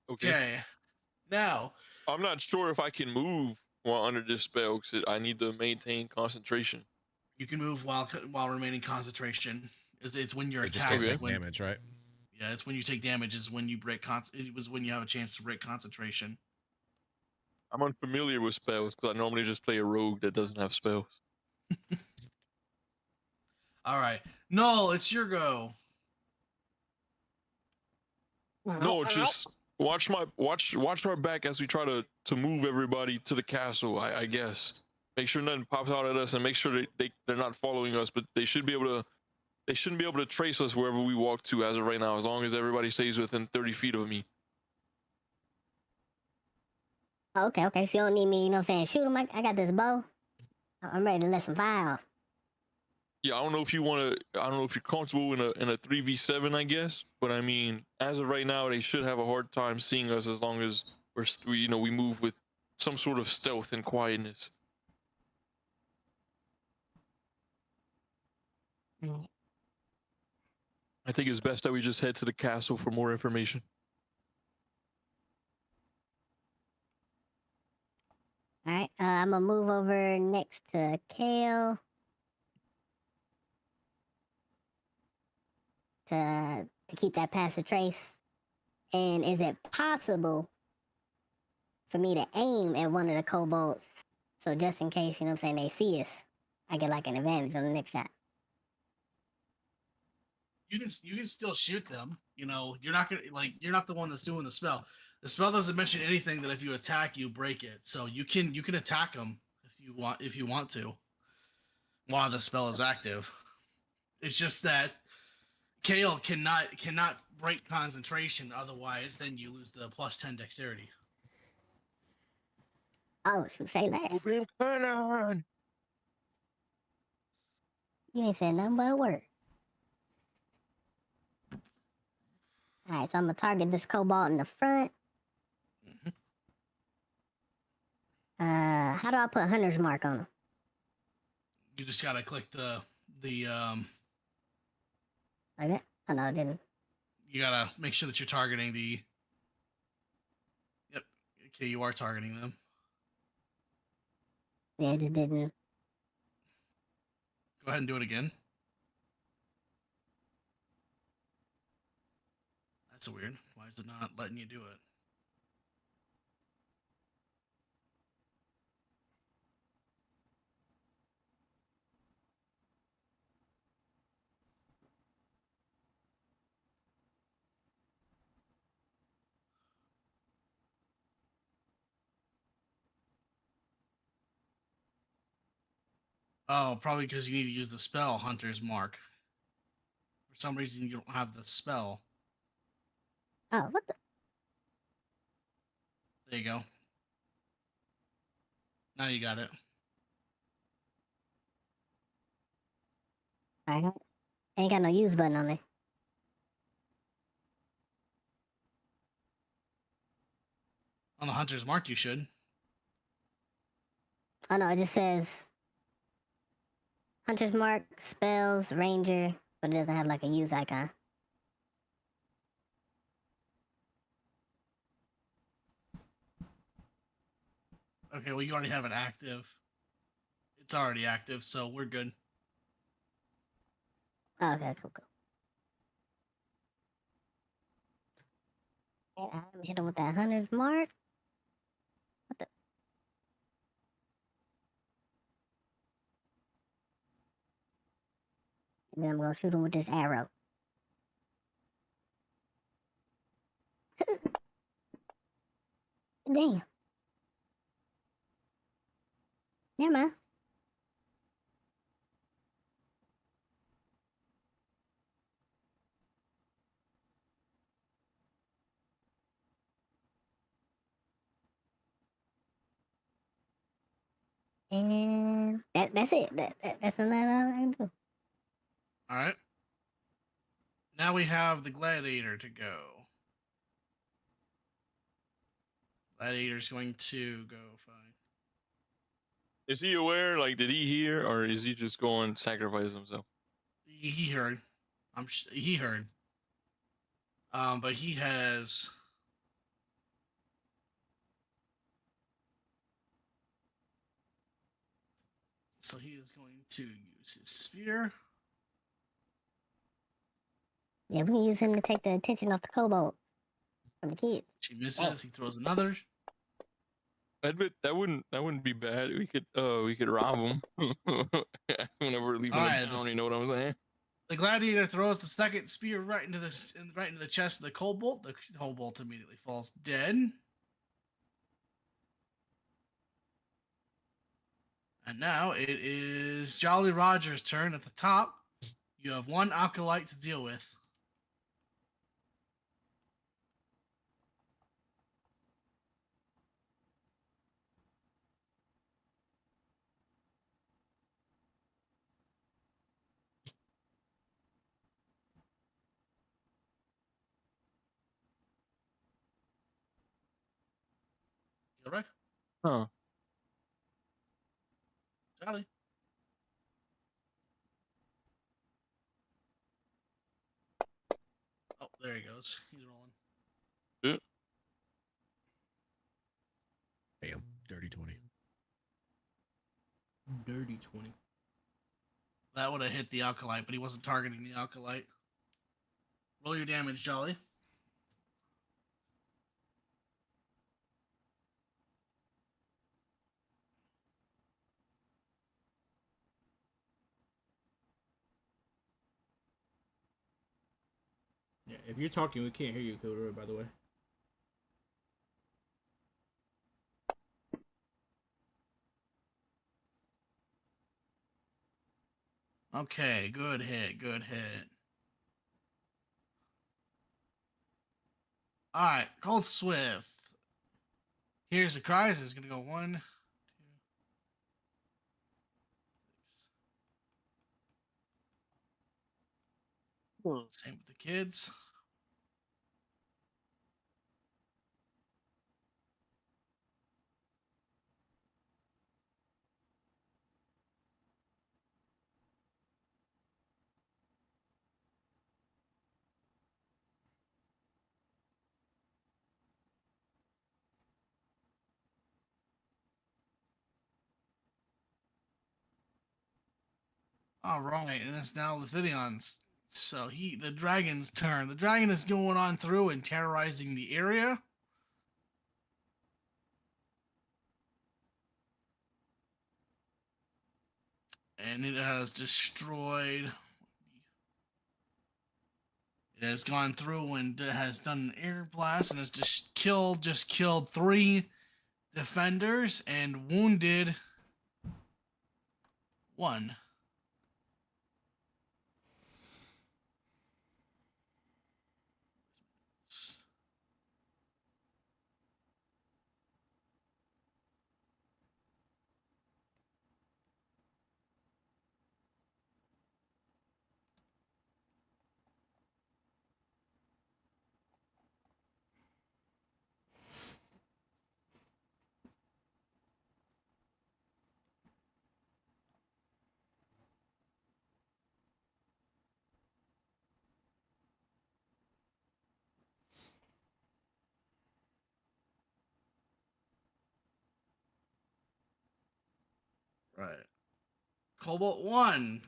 Okay. Now, I'm not sure if I can move while under this spell because I need to maintain concentration. you can move while remaining concentration. It's when you're It just attacked. takes Okay. less damage, right? Yeah, it's when you take damage. Is when you break It was when you have a chance to break concentration. I'm unfamiliar with spells because I normally just play a rogue that doesn't have spells. All right, Null, it's your go. No, just watch our back as we try to move everybody to the castle. I guess make sure nothing pops out at us, and make sure they're not following us. But they shouldn't be able to trace us wherever we walk to as of right now, as long as everybody stays within 30 feet of me. Okay. So you don't need me, you know what I'm saying? Shoot him. I got this bow. I'm ready to let some fire off. Yeah, I don't know if you're comfortable in a 3v7, I guess, but I mean, as of right now, they should have a hard time seeing us as long as we move with some sort of stealth and quietness. I think it's best that we just head to the castle for more information. All right. I'm gonna move over next to Kale to keep that passive trace. And is it possible for me to aim at one of the kobolds, so just in case, you know what I'm saying, they see us, I get like an advantage on the next shot? You can still shoot them. You know, you're not the one that's doing the spell. The spell doesn't mention anything that if you attack, you break it. So you can attack them if you want to while the spell is active. It's just that Kale cannot break concentration. Otherwise, then you lose the +10 dexterity. Oh, shoot, say less. You ain't said nothing but a word. All right, so I'm gonna target this kobold in the front. How do I put hunter's mark on him? You just gotta click the Like that? Oh no, it didn't. You gotta make sure that you're targeting the. Yep. Okay, you are targeting them. Yeah, it just didn't. Go ahead and do it again. That's weird. Why is it not letting you do it? Oh, probably because you need to use the spell Hunter's Mark. For some reason, you don't have the spell. Oh, what the? There you go. Now you got it. All right. Ain't got no use button on there. On the Hunter's Mark, you should. Oh no, it just says Hunter's Mark, spells, ranger, but it doesn't have like a use icon. Okay, well, you already have it active. It's already active, so we're good. Oh, okay, cool. And I'm hitting with that Hunter's Mark. What the? And then I'm gonna shoot him with this arrow. Damn. Never mind. And that's it. That's all I can do. All right. Now we have the gladiator to go. Gladiator's going to go fine. Is he aware? Like, did he hear, or is he just going to sacrifice himself? He heard. He heard. But he has. So he is going to use his spear. Yeah, we can use him to take the attention off the kobold from the kids. She misses. He throws another. That wouldn't be bad. We could rob him whenever we're leaving Alright. the town. You know what I'm saying? The gladiator throws the second spear right into the chest of the kobold. The kobold immediately falls dead. And now it is Jolly Roger's turn at the top. You have one acolyte to deal with. Gilroy? Huh? Jolly? Oh, there he goes. He's rolling. Yeah. Damn, dirty 20. Dirty 20. That would have hit the acolyte, but he wasn't targeting the acolyte. Roll your damage, Jolly. Yeah, if you're talking, we can't hear you, Kilroy, by the way. Okay, good hit, good hit. All right, Cold Swift. Here's the cries. It's gonna go 1, 2, same with the kids. All right, and it's now Lithidion's. So the dragon's turn. The dragon is going on through and terrorizing the area. And it has destroyed. It has gone through and has done an air blast and has just killed 3 defenders and wounded 1. Right. Cobalt 1.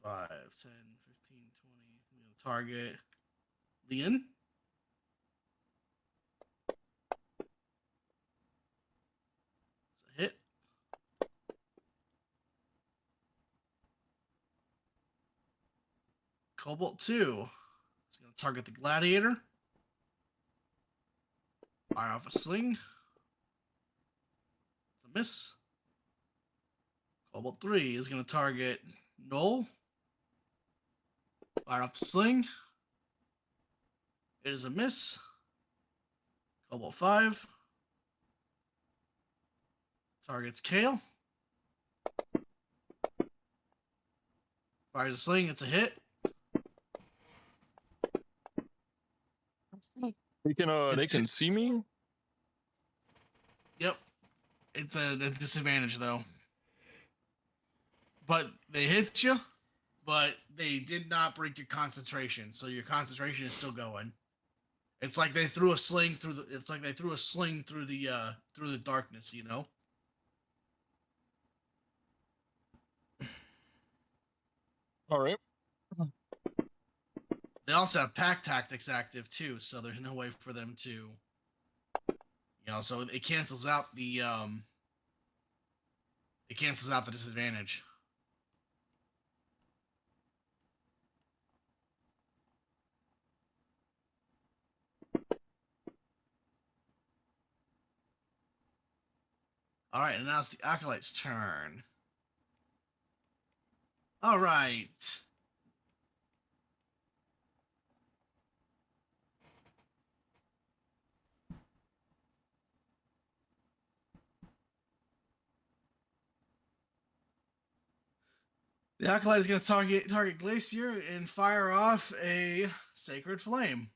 5, 10, 15, 20. Target Leon. It's a hit. Cobalt 2. It's going to target the gladiator. Fire off a sling. It's a miss. Cobalt 3 is going to target Noel. Fire off a sling. It is a miss. Cobalt 5. Targets Kale. Fires a sling. It's a hit. They can see me. Yep. It's a disadvantage, though. But they hit you, but they did not break your concentration, so your concentration is still going. It's like they threw a sling through the. It's like they threw a sling through the darkness. You know. All right. They also have pack tactics active too, so there's no way for them to. So it cancels out the It cancels out the disadvantage. All right, and now it's the Acolyte's turn. All right. The Acolyte is going to target Glacier and fire off a Sacred Flame.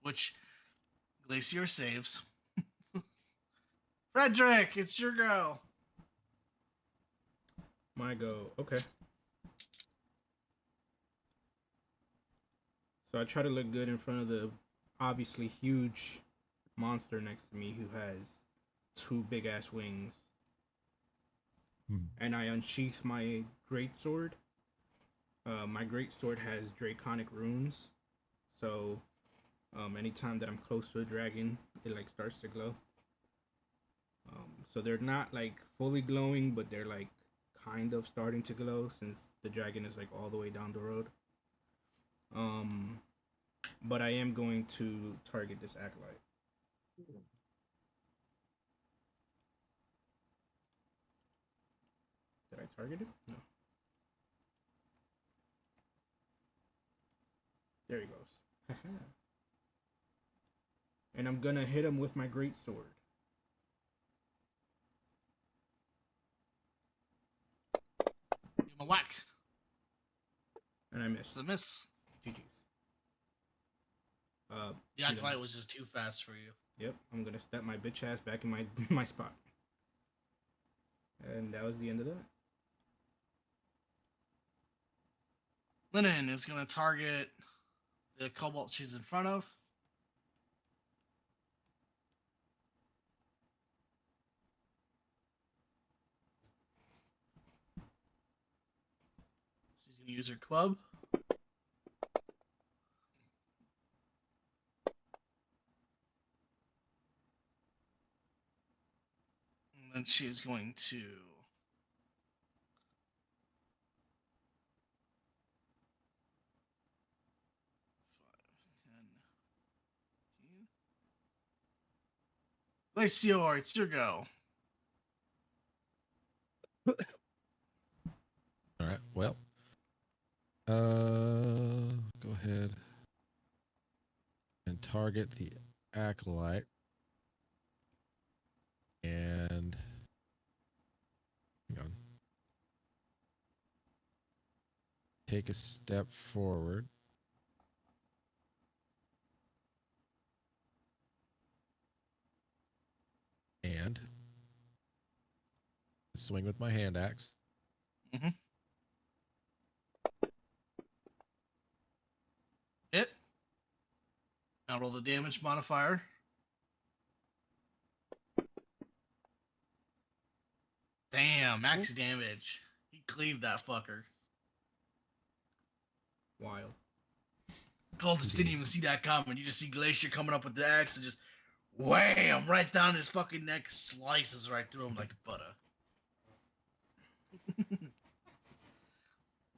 Which Glacier saves. Frederick, it's your go. My go. Okay. So I try to look good in front of the obviously huge monster next to me who has 2 big ass wings. And I unsheath my greatsword. My greatsword has draconic runes, so anytime that I'm close to a dragon, it like starts to glow. So they're not like fully glowing, but they're like kind of starting to glow since the dragon is like all the way down the road. But I am going to target this acolyte. Did I target it? No. There he goes. And I'm gonna hit him with my great sword. Give him a whack. And I missed. It's a miss. GG's. The Acolyte was just too fast for you. Yep, I'm gonna step my bitch ass back in my my spot. And that was the end of that. Linen is going to target the Cobalt she's in front of. She's going to use her club. And then she is going to... 5, 10, 15. Glacior, it's your go. All right. Well, go ahead and target the acolyte, and hang on. Take a step forward. And swing with my hand axe. Mm-hmm. Hit. Now roll the damage modifier. Damn, max damage. He cleaved that fucker. Wild. Cultist didn't even see that coming. You just see Glacier coming up with the axe and just wham right down his fucking neck, slices right through him like butter.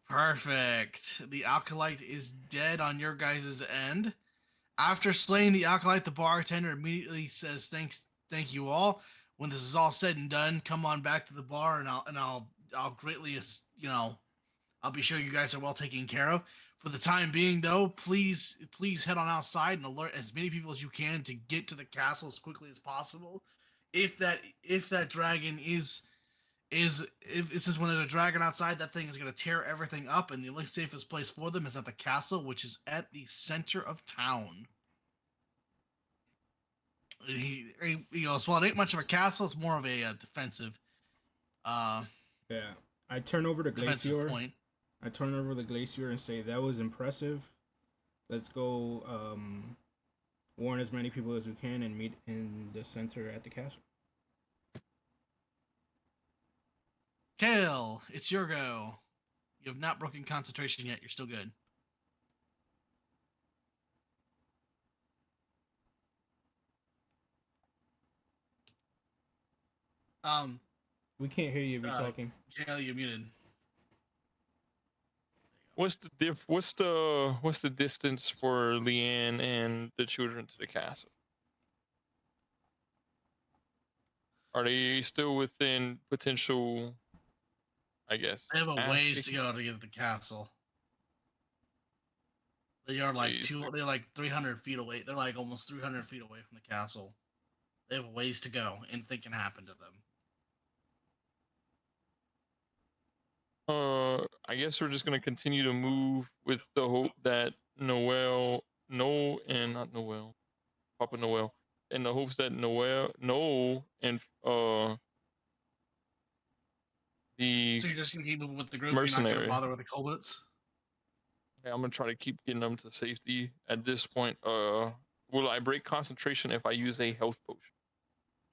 Perfect. The Acolyte is dead on your guys' end. After slaying the Acolyte, the bartender immediately says, thank you all. When this is all said and done, come on back to the bar and I'll greatly, I'll be sure you guys are well taken care of. For the time being, though, please head on outside and alert as many people as you can to get to the castle as quickly as possible. If that dragon if it says when there's a dragon outside, that thing is going to tear everything up, and the only safest place for them is at the castle, which is at the center of town. He goes, well, it ain't much of a castle; it's more of a defensive, Yeah. I turn over the defensive glacier. point. I turn over the glacier and say that was impressive. Let's go warn as many people as we can and meet in the center at the castle. Kale, it's your go. You have not broken concentration yet. You're still good. We can't hear you if you're talking. Kale, you're muted. What's the distance for Leanne and the children to the castle? Are they still within potential, I guess? They have a path ways they to go to get to the castle. They are like Ways to- they're like 300 feet away. They're like almost 300 feet away from the castle. They have a ways to go, and anything can happen to them. I guess we're just gonna continue to move with the hope that not Noel, Papa Noel, in the hopes that Noel, and the So you're just gonna keep moving with the group. You're not mercenary. gonna bother with the kobolds. I'm gonna try to keep getting them to safety at this point. Will I break concentration if I use a health potion?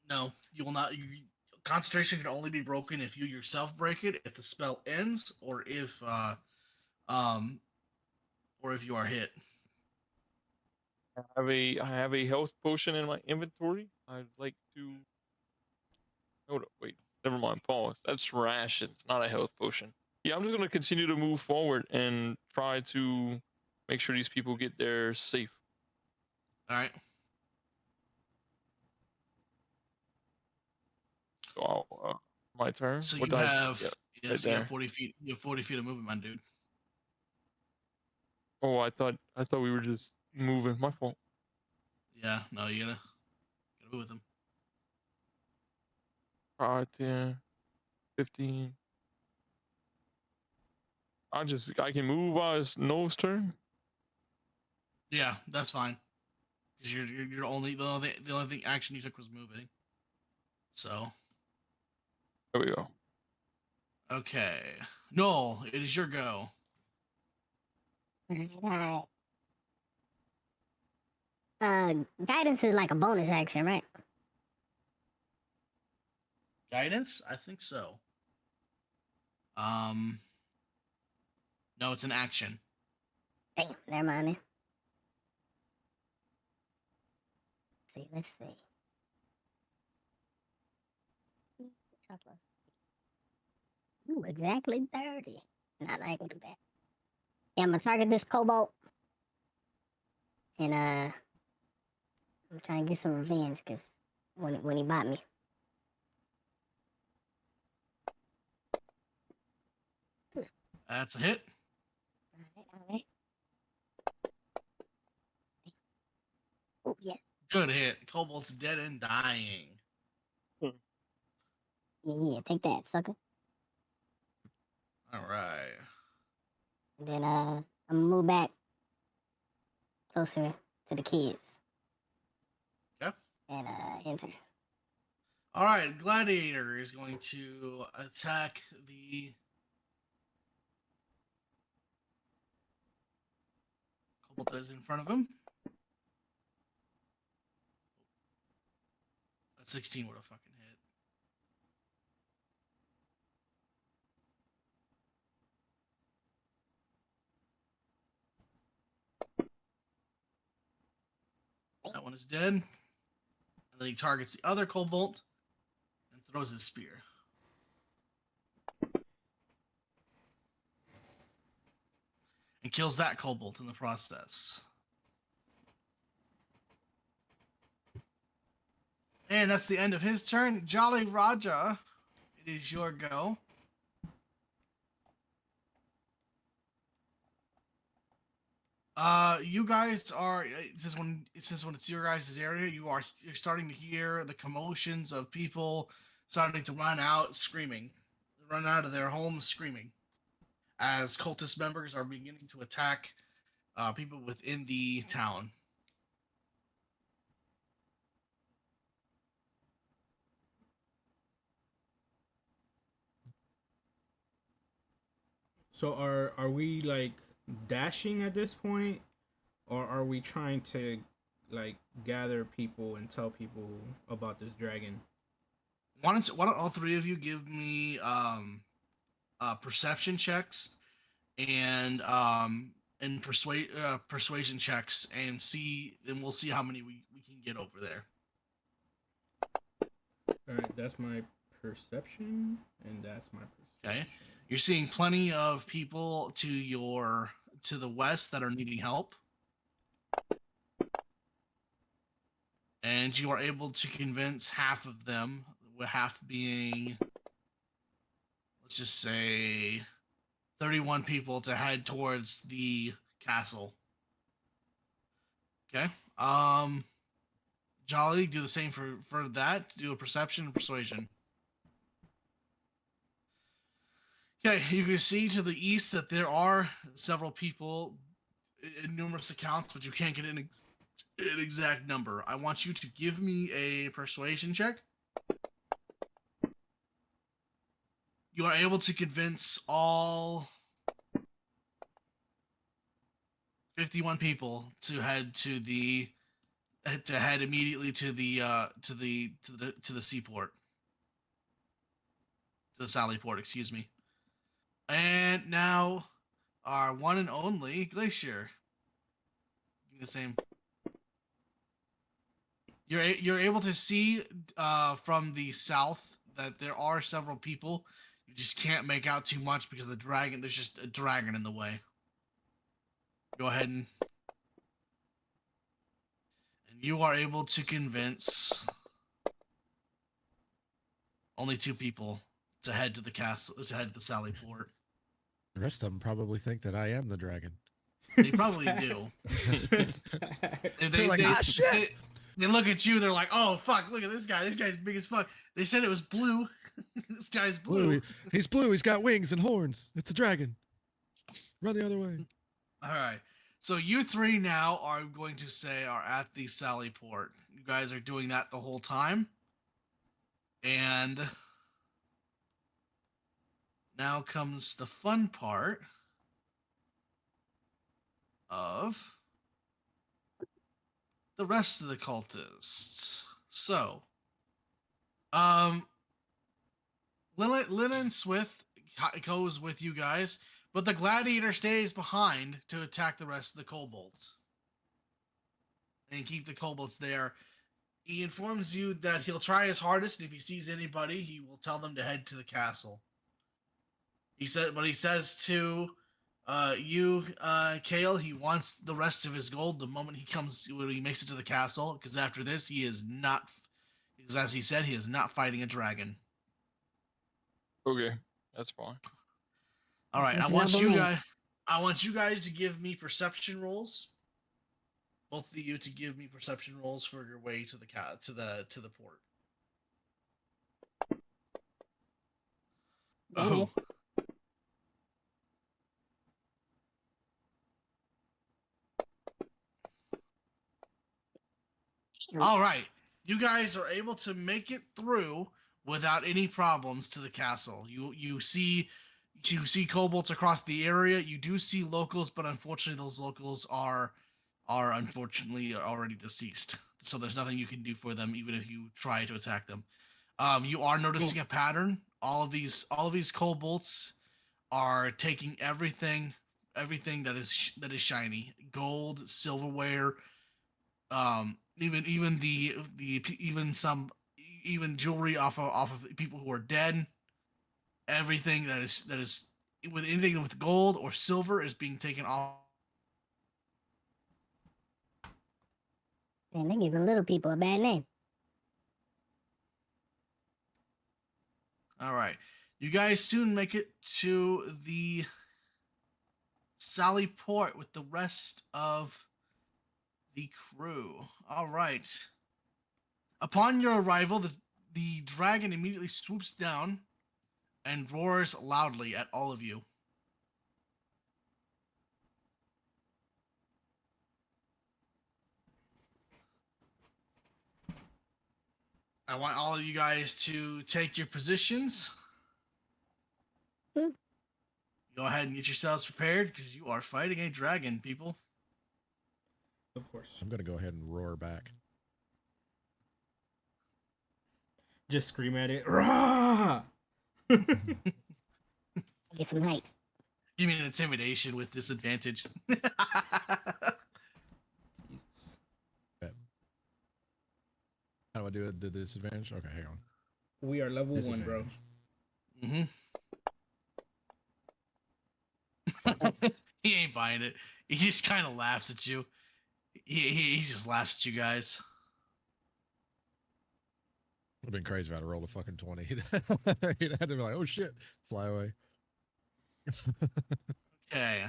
No, you will not. Concentration can only be broken if you yourself break it, if the spell ends, um, or if you are hit. I have a health potion in my inventory. I'd like to. Hold up, wait. Never mind. Pause. That's rations, not a health potion. Yeah, I'm just gonna continue to move forward and try to make sure these people get there safe. All right. So my turn. So What you did have right yes, you have there. 40 feet. You have 40 feet of movement, my dude. Oh, I thought we were just moving. My fault. Yeah, no, you gotta move with them. 5, 10, 15. I can move while it's Noah's turn. Yeah, that's fine. Because you're only the only thing action you took was moving. So There we go. okay, Noel, it is your go. Right. Guidance is like a bonus action, right? Guidance, I think so. No, it's an action. Damn, never mind then. Let's see. Ooh, exactly 30. Nah, I ain't gonna do that. Yeah, I'm gonna target this cobalt. And I'm trying to get some revenge because when he bought me. That's a hit. Alright. Oh yeah. Good hit. Cobalt's dead and dying. Yeah, take that, sucker. All right. And then I'm gonna move back closer to the kids. Okay. And enter. All right. Gladiator is going to attack the cobalt that is in front of him. That 16 would have fucking hit. That one is dead. And then he targets the other cobalt and throws his spear. And kills that cobalt in the process. And that's the end of his turn. Jolly Raja, it is your go. You guys are. It says when it's your guys' area, you're starting to hear the commotions of people starting to run out of their homes screaming, as cultist members are beginning to attack people within the town. So are we like dashing at this point, or are we trying to like gather people and tell people about this dragon? Why don't all three of you give me perception checks and persuasion checks and we'll see how many we can get over there. All right, that's my perception, and that's my perception. Okay. You're seeing plenty of people to the west that are needing help. And you are able to convince half of them, with half being, let's just say, 31 people to head towards the castle. Okay. Jolly, do the same for that. Do a perception and persuasion. Okay, you can see to the east that there are several people in numerous accounts, but you can't get an exact number. I want you to give me a persuasion check. You are able to convince all 51 people to head immediately to the seaport, to the Sally port, excuse me. And now our one and only Glacier. The same. You're able to see from the south that there are several people. You just can't make out too much because there's just a dragon in the way. Go ahead and you are able to convince only 2 people to head to the castle, to head to the Sally port. The rest of them probably think that I am the dragon. They probably do. They're like, shit! They look at you, they're like, oh, fuck, look at this guy. This guy's big as fuck. They said it was blue. This guy's blue. He's blue. He's got wings and horns. It's a dragon. Run the other way. All right. So you 3 now are going to say are at the Sally port. You guys are doing that the whole time. And now comes the fun part of the rest of the cultists. So, Lynn and Swift goes with you guys, but the gladiator stays behind to attack the rest of the kobolds and keep the kobolds there. He informs you that he'll try his hardest, and if he sees anybody, he will tell them to head to the castle. He says to you, Kale, he wants the rest of his gold the moment when he makes it to the castle, because after this, he is not, because as he said, he is not fighting a dragon. Okay, that's fine. All right, That's I want noble you guys to give me perception rolls. Both of you to give me perception rolls for your way to the port. Oh. Yes. All right. You guys are able to make it through without any problems to the castle. You see kobolds across the area. You do see locals, but unfortunately those locals are unfortunately already deceased. So there's nothing you can do for them even if you try to attack them. You are noticing a pattern. All of these kobolds are taking everything that is shiny. Gold, silverware, even jewelry off of people who are dead. Everything that is with anything with gold or silver is being taken off. And they're giving little people a bad name. All right, you guys soon make it to the Sally Port with the rest of the crew. All right. Upon your arrival, the dragon immediately swoops down and roars loudly at all of you. I want all of you guys to take your positions. Hmm. Go ahead and get yourselves prepared because you are fighting a dragon, people. Of course. I'm gonna go ahead and roar back. Just scream at it. Rah! Get some height. Give me an intimidation with disadvantage. Jesus. How do I do it? The disadvantage? Okay, hang on. We are level 1, bro. He ain't buying it. He just kind of laughs at you. He just laughs at you guys. Would have been crazy if I'd rolled a fucking 20. He'd had to be like, oh shit, fly away. Okay.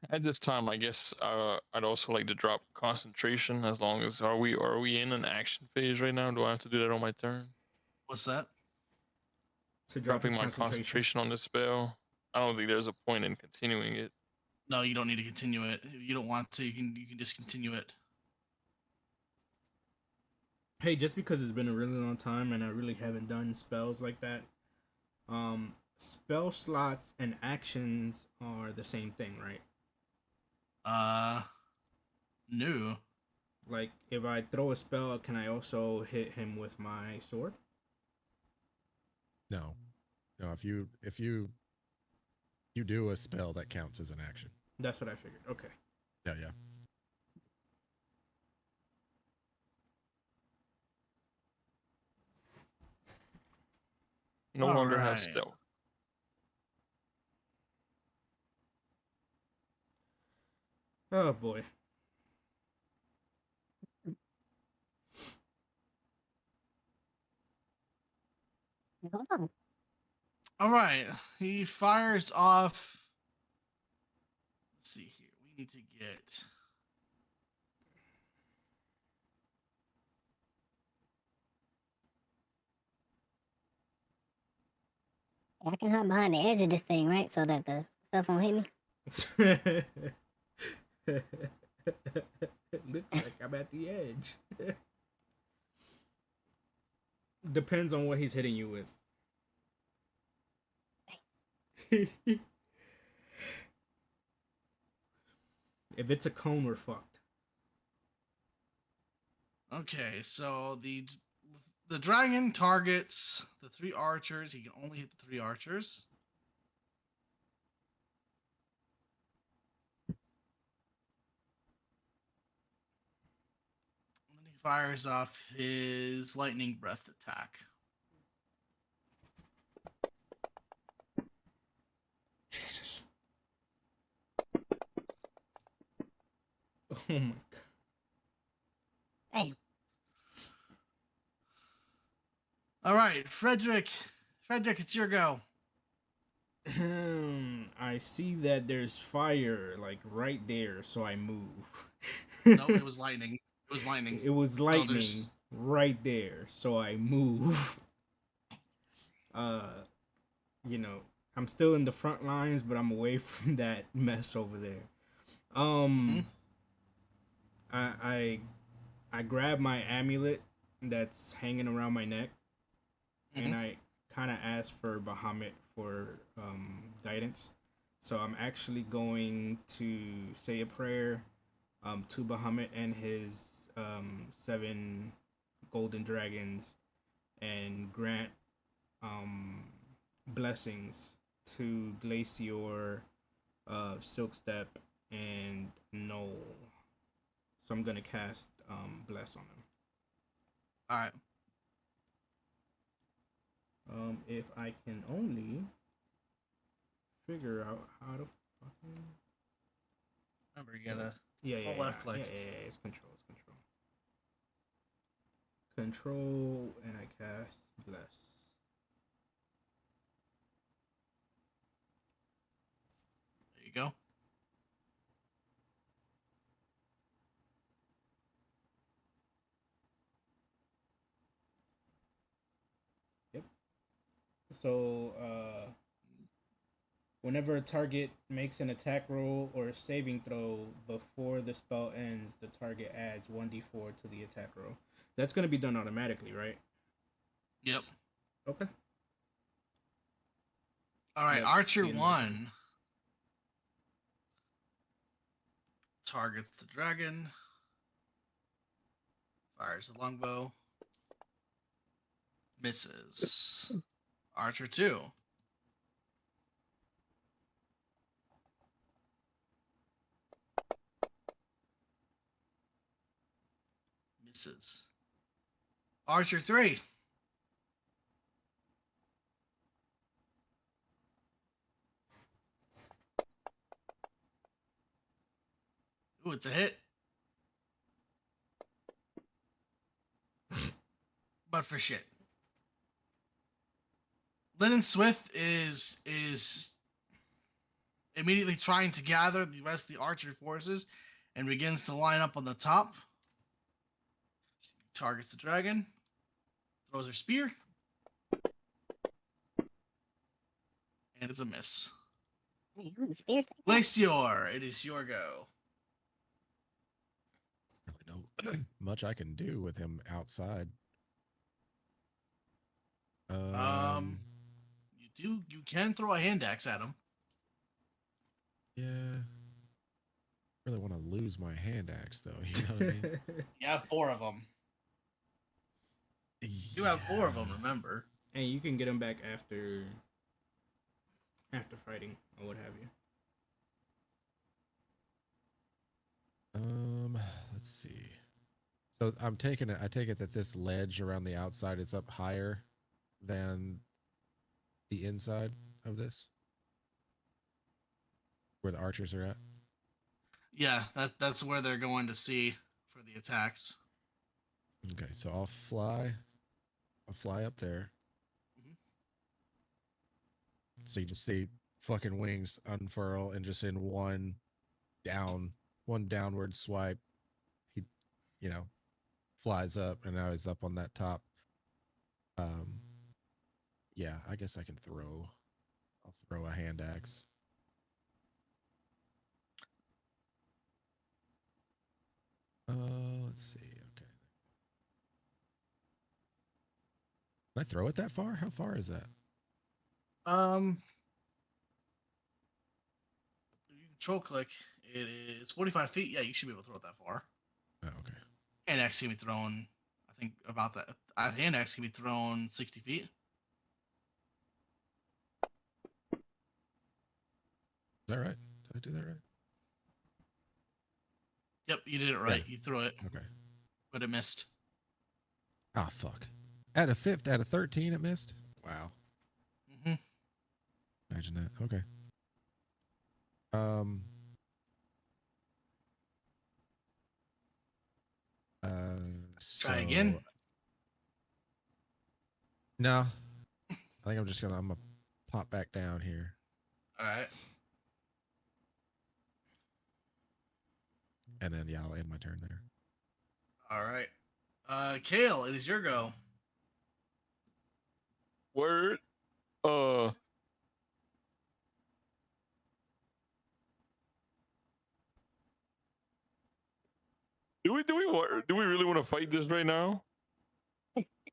At this time, I guess I'd also like to drop concentration. As long as are we in an action phase right now? Do I have to do that on my turn? What's that? To drop Dropping his my concentration. concentration on this spell. I don't think there's a point in continuing it. No, you don't need to continue it. If you don't want to, you can discontinue it. Hey, just because it's been a really long time and I really haven't done spells like that, spell slots and actions are the same thing, right? No. Like, if I throw a spell, can I also hit him with my sword? No. No, if you do a spell, that counts as an action. That's what I figured. Okay. Yeah, yeah. No longer have Alright. stealth. Oh boy. Hold on. All right. He fires off. Let's see here. We need to get. I can hide behind the edge of this thing, right? So that the stuff won't hit me. Looks like I'm at the edge. Depends on what he's hitting you with. If it's a cone, we're fucked. Okay, so the dragon targets the 3 archers. He can only hit the 3 archers. And then he fires off his lightning breath attack. Jesus. Oh my god. Hey, All right, Frederick. Frederick, it's your go. I see that there's fire like right there, so I move. No, it was lightning. It was lightning. It was No, lightning there's- right there, so I move. You know, I'm still in the front lines, but I'm away from that mess over there. I grab my amulet that's hanging around my neck, and I kind of ask for Bahamut for guidance. So I'm actually going to say a prayer to Bahamut and his 7 golden dragons, and grant blessings to Glacier, Silkstep, and Knoll. So I'm gonna cast bless on them. All right. If I can only figure out how to fucking Remember, you gotta. yeah, Control left click. yeah, it's control, control, and I cast bless. you go. Yep. So, whenever a target makes an attack roll or a saving throw before the spell ends, the target adds 1d4 to the attack roll. That's going to be done automatically, right? Yep. Okay. All right, Yep, Archer being my turn. 1 targets the dragon, fires the longbow, misses. Archer 2 misses. Archer 3 ooh, it's a hit. But for shit. Lennon Swift is immediately trying to gather the rest of the archer forces and begins to line up on the top. Targets the dragon. Throws her spear. And it's a miss. Spears. Glacior, it is your go. Really know much I can do with him outside. You can throw a hand axe at him. Yeah. Really want to lose my hand axe though. You know what I mean? You have 4 of them. You have 4 of them, remember? And you can get him back after fighting or what have you. Let's see. So I take it that this ledge around the outside is up higher than the inside of this, where the archers are at. Yeah, that's where they're going to see for the attacks. Okay, so I'll fly up there. Mhm. So you just see fucking wings unfurl and just in one downward swipe, he, flies up and now he's up on that top. Yeah, I guess I can throw. I'll throw a hand axe. Let's see. Okay. Can I throw it that far? How far is that? You control click. It is 45 feet. Yeah, you should be able to throw it that far. Oh, okay. Hand axe can be thrown, I think, about that. Hand axe can be thrown 60 feet. Is that right? Did I do that right? Yep, you did it right. Yeah. You threw it, Okay. but it missed. Ah, fuck. Out of 13, it missed. Wow. Mm-hmm. Imagine that. Okay. Try again. No. I think I'm gonna pop back down here. All right. And then I'll end my turn there. All right. Kale, it is your go. Word. Do we really want to fight this right now?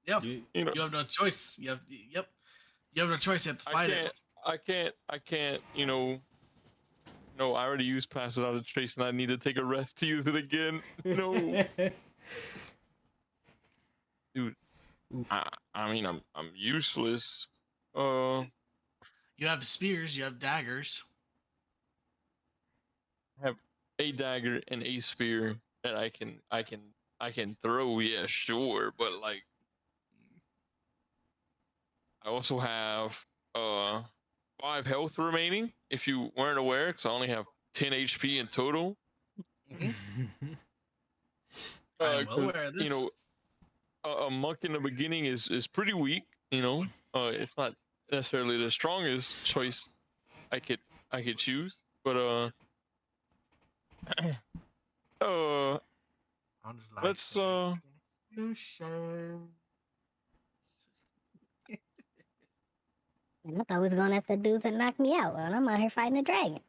Yep. You- You know, You have no choice. You have no choice. You have to fight it. I can't. No, I already used Pass Without a Trace, and I need to take a rest to use it again. No, dude. Oof. I mean, I'm useless. You have spears. You have daggers. I have a dagger and a spear that I can throw. Yeah, sure, but like, I also have 5 health remaining. If you weren't aware, because I only have 10 HP in total. I'm well 'Cause, aware of this. A monk in the beginning is pretty weak. It's not necessarily the strongest choice I could choose. But uh, I'm just like, let's you should. And I thought we was going after dudes that knocked me out, and I'm out here fighting a dragon.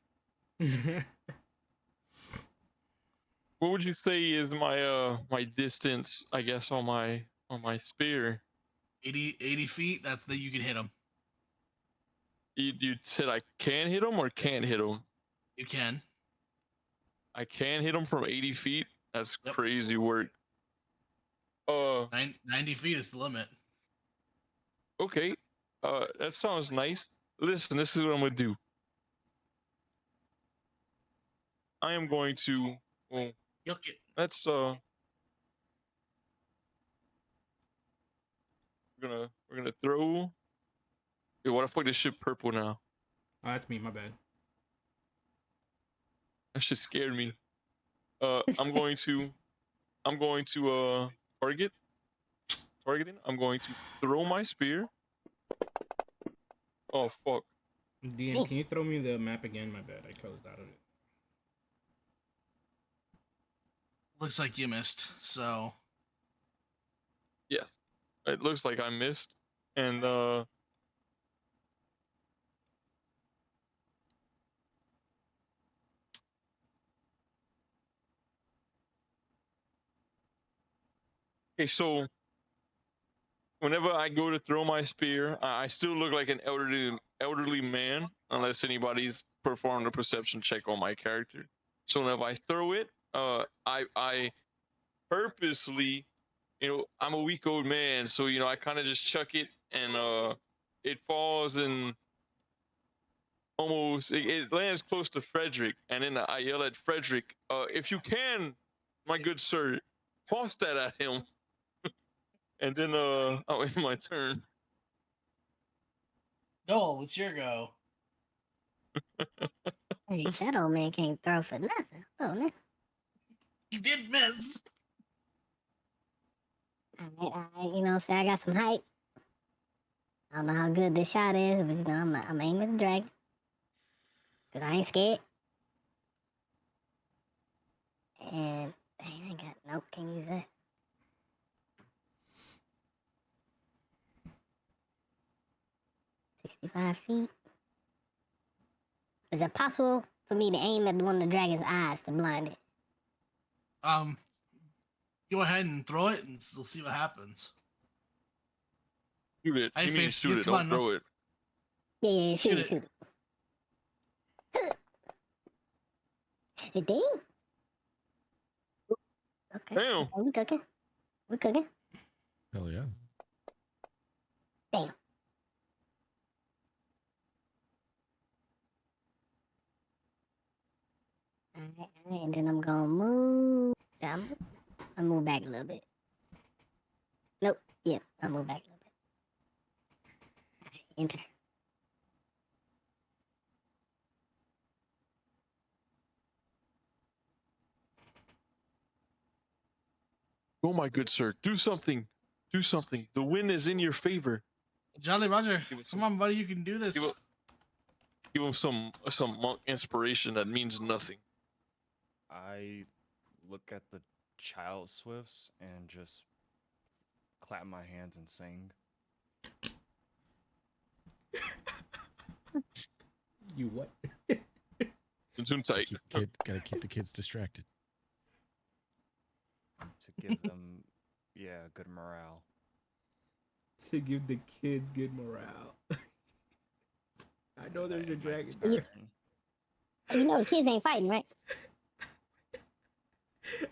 what would you say is my distance? I guess on my spear. 80 feet. That's that you can hit him. You said I can hit him or can't hit him? You can. I can hit him from 80 feet. That's Yep. crazy work. 90 feet is the limit. Okay. That sounds nice. Listen, this is what I'm gonna do. I am going to. Well, Yuck it. let's we're gonna throw. Yo, what the fuck? This shit purple now. Oh, that's me. My bad. That shit scared me. I'm going to targeting. I'm going to throw my spear. Oh fuck. DM, can you throw me the map again? My bad. I closed out of it. Looks like you missed. So Yeah. It looks like I missed. And okay, so whenever I go to throw my spear, I still look like an elderly man, unless anybody's performed a perception check on my character. So whenever I throw it, I purposely, I'm a weak old man, so I kind of just chuck it, and it falls and almost it lands close to Frederick, and then I yell at Frederick, "If you can, my good sir, toss that at him." And then oh, it's my turn. no, it's your go. Hey, that old man can't throw for nothing. Oh, man. You did miss. You know what I'm saying? I got some height. I don't know how good this shot is, but I'm aiming at the dragon. Because I ain't scared. And dang, I ain't got nope, can't use that. "65 feet. Is it possible for me to aim at one of the dragon's eyes to blind it?" Go ahead and throw it, and we'll see what happens. Shoot it. I You mean faith- shoot it? come Don't on, throw it. Yeah, shoot Shoot it, it. shoot it. It did? Okay. Damn. Okay, we cooking. We cooking. Hell yeah. Damn. Alright, and then I'm gonna move. I move back a little bit. Nope. Yep, I move back a little bit. Alright, enter. Oh my good sir, do something. Do something. The wind is in your favor. Jolly Roger, Give it come some- on, buddy, you can do this. Give him some monk inspiration that means nothing. I look at the child swifts and just clap my hands and sing. You what? Tune tight. Gotta keep the kids distracted. To give them, yeah, good morale. To give the kids good morale. I know there's a And my dragon. inspiration. You know the kids ain't fighting, right?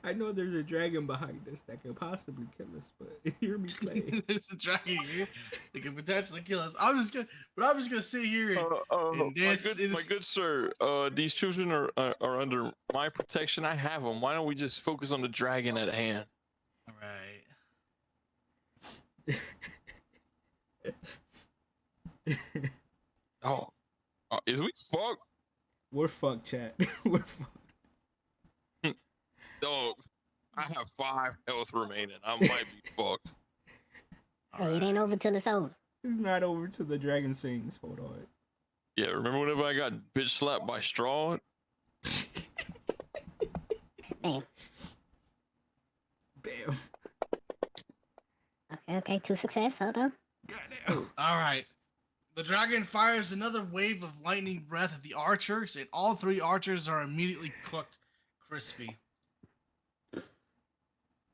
I know there's a dragon behind us that could possibly kill us, but hear me play. There's a dragon here that can potentially kill us. I'm just gonna sit here and, and dance. My good sir, these children are under my protection. I have them. Why don't we just focus on the dragon at hand? All right. Oh, is we fucked? We're fucked, chat. We're fucked. Dog, I have 5 health remaining. I might be fucked. Oh, it ain't over till it's over. It's not over till the dragon sings. Hold on. Yeah, remember whenever I got bitch slapped by Straw? Damn. Damn. Okay, 2 success. Hold on. Goddamn. All right. The dragon fires another wave of lightning breath at the archers, and all 3 archers are immediately cooked crispy.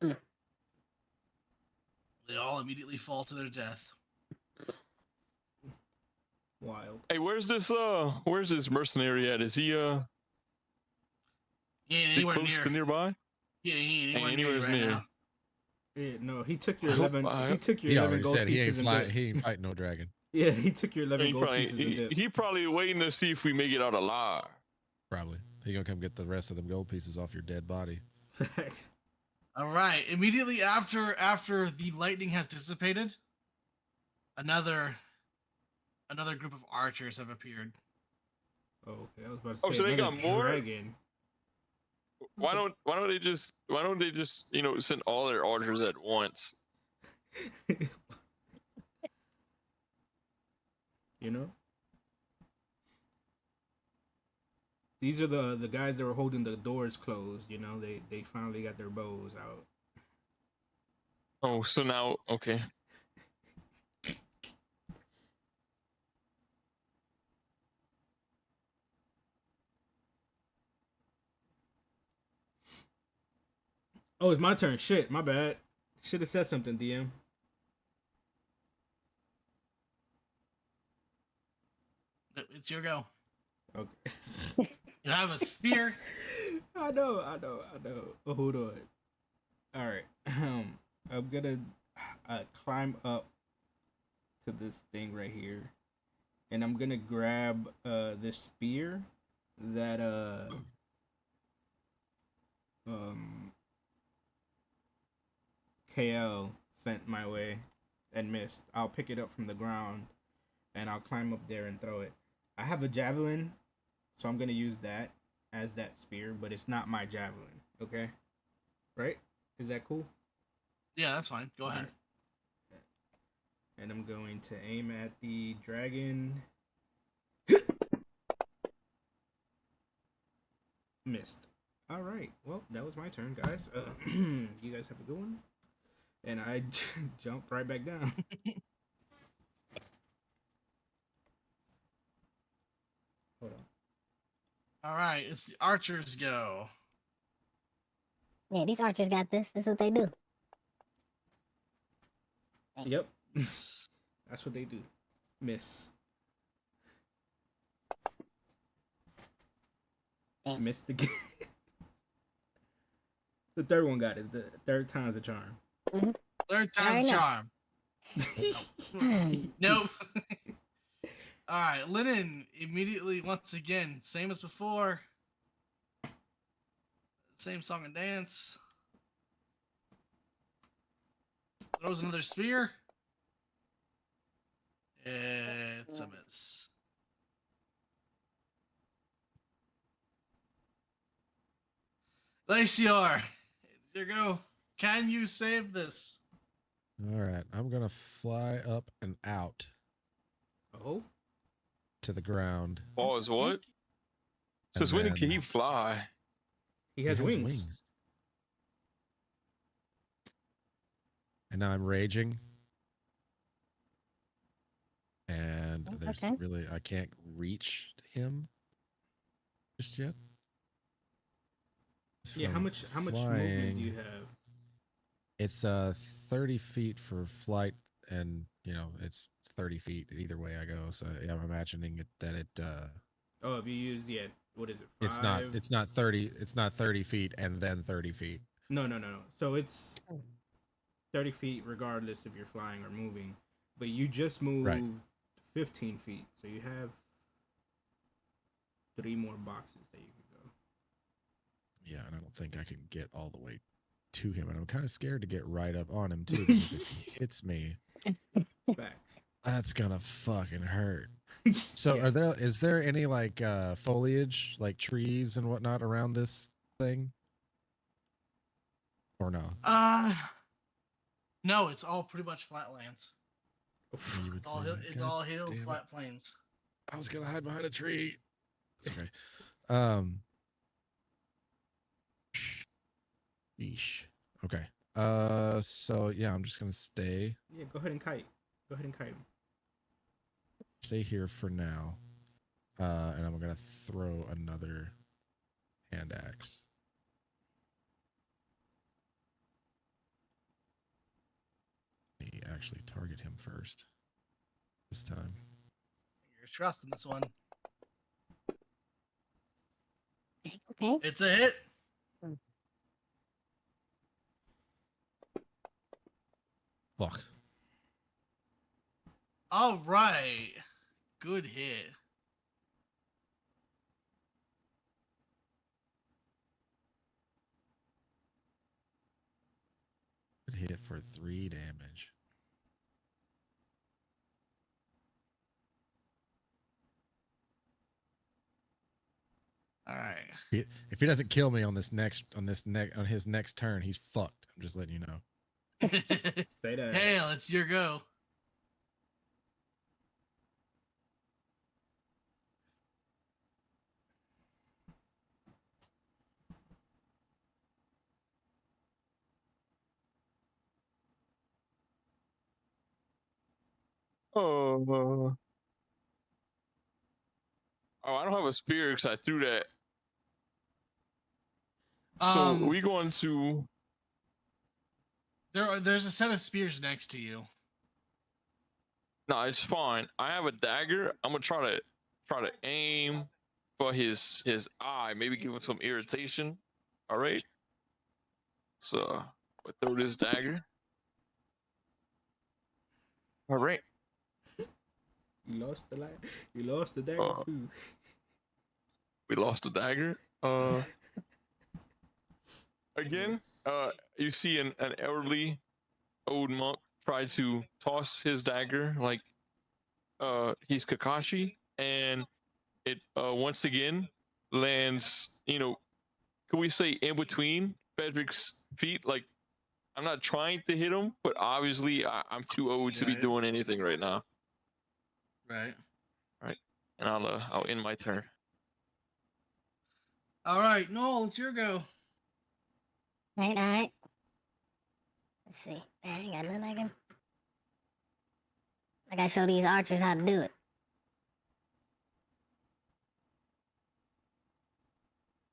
Mm. They all immediately fall to their death. Wild. Hey, where's this mercenary at? Is he He ain't anywhere close near. to nearby? Yeah, he ain't Ain't anywhere near anywhere you right near. now. Yeah, no, he took your I hope- 11. I- He took your He 11 already gold said he pieces ain't and dipped. he ain't fighting no dragon. Yeah, he took your 11 He gold probably pieces and dipped. he probably waiting to see if we make it out alive. Probably. He gonna come get the rest of them gold pieces off your dead body. Facts. All right. Immediately after the lightning has dissipated, another group of archers have appeared. Oh, okay. I was about to Oh, say so they another got more? dragon. Why don't they just send all their archers at once? You know? These are the guys that were holding the doors closed, you know? They finally got their bows out. Oh, so now okay. Oh, it's my turn. Shit, my bad. Should have said something, DM. It's your go. Okay. You have a spear. I know. Oh, hold on. All right. I'm gonna climb up to this thing right here, and I'm gonna grab this spear that KL sent my way and missed. I'll pick it up from the ground, and I'll climb up there and throw it. I have a javelin, so I'm gonna use that as that spear, but it's not my javelin. Okay, right? Is that cool? Yeah, that's fine. Go ahead. Alright. And I'm going to aim at the dragon. Missed. All right. Well, that was my turn, guys. You guys have a good one. And I jumped right back down. Hold on. All right, it's the archers' go. Yeah, these archers got this. This is what they do. Yep. That's what they do. Miss. Damn. Missed again. The third one got it. The third time's a charm. Third I time's a know. charm. Nope. All right, Linen immediately, once again, same as before. Same song and dance. Throws another spear. It's a miss. Glacier, here you go. Can you save this? All right, I'm gonna fly up and out Oh, to the ground. Pause. What? Since And when can he then- fly? he has wings. And now I'm raging. And Oh, there's okay. really I can't reach him just yet. Yeah, how From much movement do flying, you have? It's 30 feet for flight, and it's 30 feet either way I go. So yeah, I'm imagining that it Oh, if you use what is it? it's 5? not 30 feet and then 30 feet. No. So it's 30 feet regardless if you're flying or moving. But you just moved Right. 15 feet, so you have 3 more boxes that you can go. Yeah, and I don't think I can get all the way to him, and I'm kind of scared to get right up on him too, because if he hits me, Facts. that's gonna fucking hurt. So Yes. is there any like foliage, like trees and whatnot around this thing? Or no? No, it's all pretty much flatlands. You would It's all say, hill, it's "God all hills, damn it, flat plains. I was gonna hide behind a tree. It's okay. Yeesh. Okay. So yeah, I'm just gonna stay Yeah, go ahead and kite. Go ahead and kite him. here for now. And I'm gonna throw another hand axe. Let me actually target him first. This time. You're trusting this one. Okay. It's a hit. Fuck. All right. Good hit. It hit for 3 damage. All right. If he doesn't kill me on his next turn, he's fucked. I'm just letting you know. Say that. Hale, it's your go. Oh, I don't have a spear because I threw that. So we going to. There's a set of spears next to you. No, it's fine. I have a dagger. I'm gonna try to aim for his eye. Maybe give him some irritation. All right. So I throw this dagger. All right. You lost the light. You lost the dagger too. We lost the dagger. Again, you see an elderly old monk try to toss his dagger like he's Kakashi, and it once again lands, can we say in between Frederick's feet? Like, I'm not trying to hit him, but obviously I'm too old to be Right. doing anything right now. Right. Right. And I'll end my turn. All right, Noel, it's your go. All right. Let's see. I ain't got nothing I can. I gotta show these archers how to do it.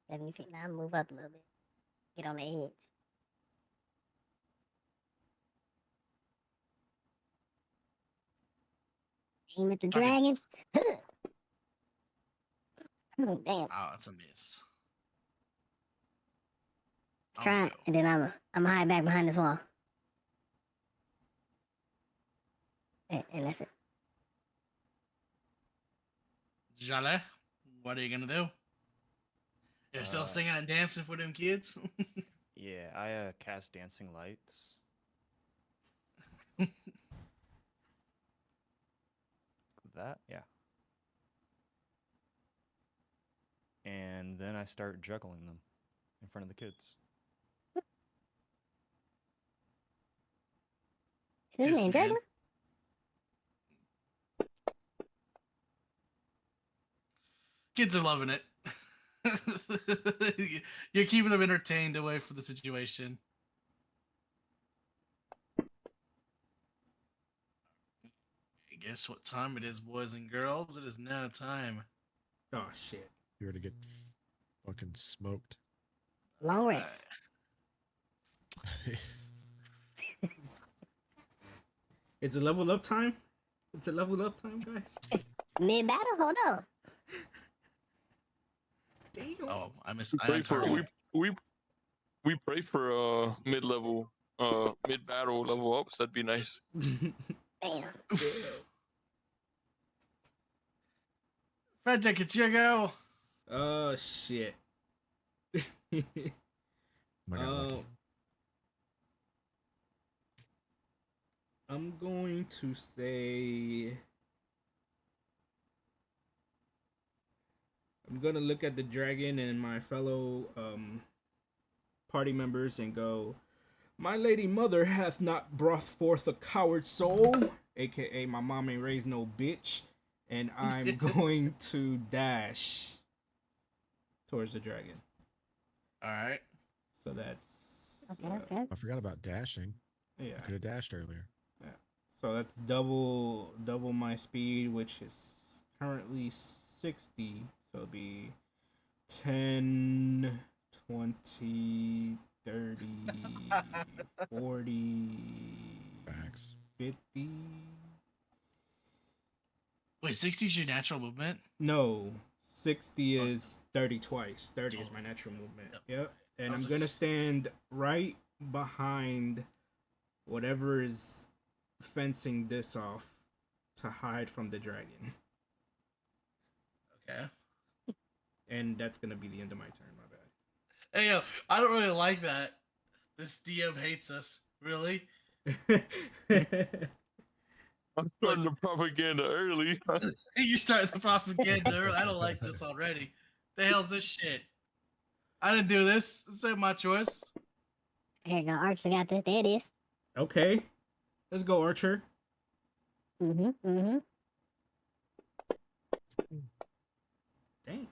70 feet. Now move up a little bit. Get on the edge. Aim at the dragon. Oh, damn. Oh, it's a miss. Try it, and then I'm hide back behind this wall. And that's it. Jale, what are you gonna do? You're still singing and dancing for them kids? Yeah, I cast Dancing Lights. That, yeah. And then I start juggling them in front of the kids. Is his name Dragon? Kids are loving it. You're keeping them entertained away from the situation. Guess what time it is, boys and girls? It is now time. Oh shit. You're to get fucking smoked. Long rest. It's a level up time? It's a level up time, guys? Mid battle? Hold on. Damn. Oh, I missed. We pray for mid level mid battle level ups. That'd be nice. Damn. Frederick, it's your go. Oh shit. I got lucky. I'm going to say I'm gonna look at the dragon and my fellow party members and go, "My lady mother hath not brought forth a coward soul, aka my mom ain't raised no bitch," and I'm going to dash towards the dragon. All right. So that's Okay. I forgot about dashing. Yeah. I could have dashed earlier. Yeah. So that's double my speed, which is currently 60. So it'll be 10, 20, 30, 40, Facts. 50. Wait, 60 is your natural movement? No, 60 Oh, is 30 twice. 30 is total. my natural movement. Yep. Yep. And I I'm was going to like, stand right behind whatever is fencing this off to hide from the dragon. Okay. And that's going to be the end of my turn, my bad. Hey, yo, I don't really like that. This DM hates us. Really? I'm starting the propaganda early. You started the propaganda early. I don't like this already. The hell's this shit? I didn't do this. This ain't my choice. Here you go. Archer got this. There it is. Okay. Let's go, Archer. Mm-hmm. Dang.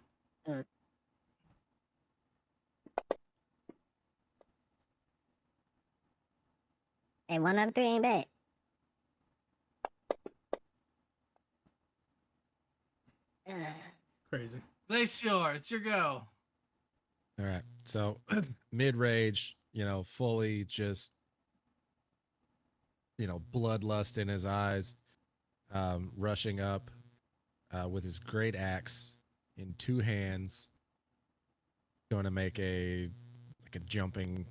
Hey, 1 out of 3 ain't bad. Crazy. Glacier, it's your go. All right. So mid rage, fully just, bloodlust in his eyes, rushing up with his great axe in 2 hands, going to make a jumping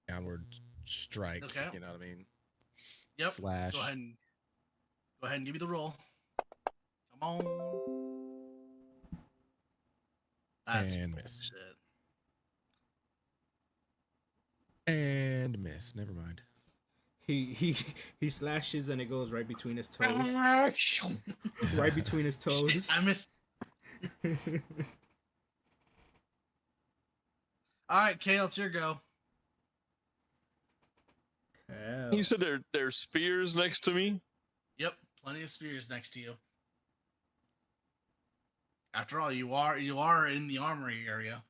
downward strike. Okay. You know what I mean? Yep. Slash. Go ahead and give me the roll. Come on. That's And miss. bullshit. And miss. Never mind. He slashes and it goes right between his toes. Right between his toes. Shit, I missed. All right, Kale, it's your go. You said there's spears next to me. Yep, plenty of spears next to you. After all, you are in the armory area.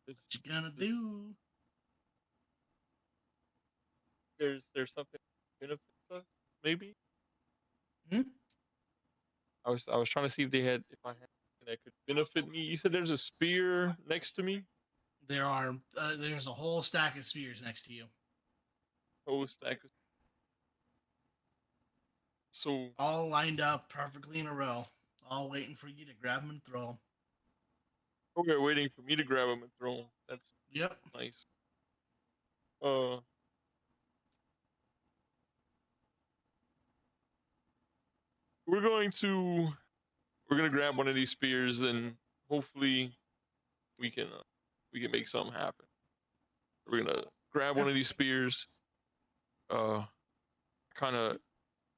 What you gonna do? There's something benefits us, maybe. Hmm? I was trying to see if I had something that could benefit me. You said there's a spear next to me. There's a whole stack of spears next to you, Oh, stack. So all lined up perfectly in a row, all waiting for you to grab them and throw them. we're waiting for me to grab them and throw them. That's Yep. nice. Uh, we're going to grab one of these spears and hopefully we can make something happen. We're gonna grab one of these spears. Kind of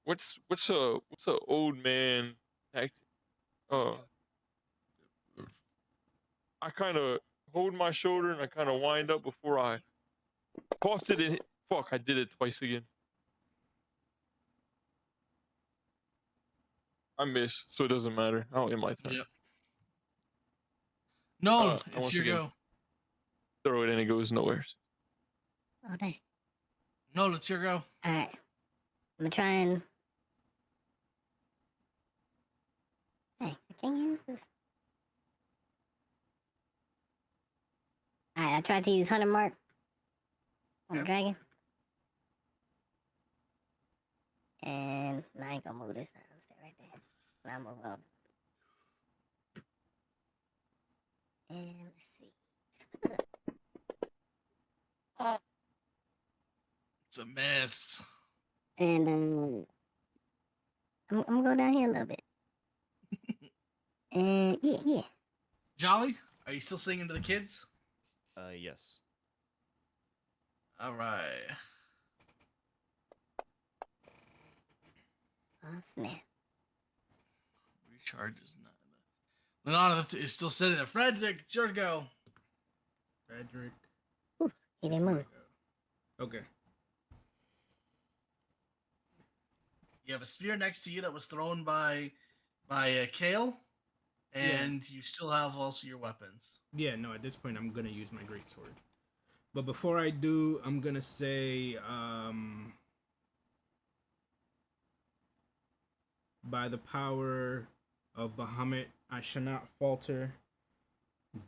what's a old man tactic? Uh, I kind of hold my shoulder and I kind of wind up before I tossed it in. Fuck! I did it twice again. I miss, so it doesn't matter. I'll end my turn. Yep. No, And it's once your again, go. throw it and it goes nowhere. Oh, dang. No, it's your go. All right. I'm gonna try and. Hey, I can't use this. All right, I tried to use Hunter Mark on the Okay. dragon. And I ain't gonna move this time. Stay right there. Now move up. And let's see. It's a mess. And I'm gonna go down here a little bit. And yeah. Jolly, are you still singing to the kids? Yes. All right. Oh, snap. Recharge is not. Lenana is still sitting there. Frederick, it's your go. Frederick. Whew, he it's didn't my move. go. Okay. You have a spear next to you that was thrown by Kale, and you still have also your weapons. Yeah, no, at this point I'm gonna use my great sword. But before I do, I'm gonna say, by the power of Bahamut, I shall not falter.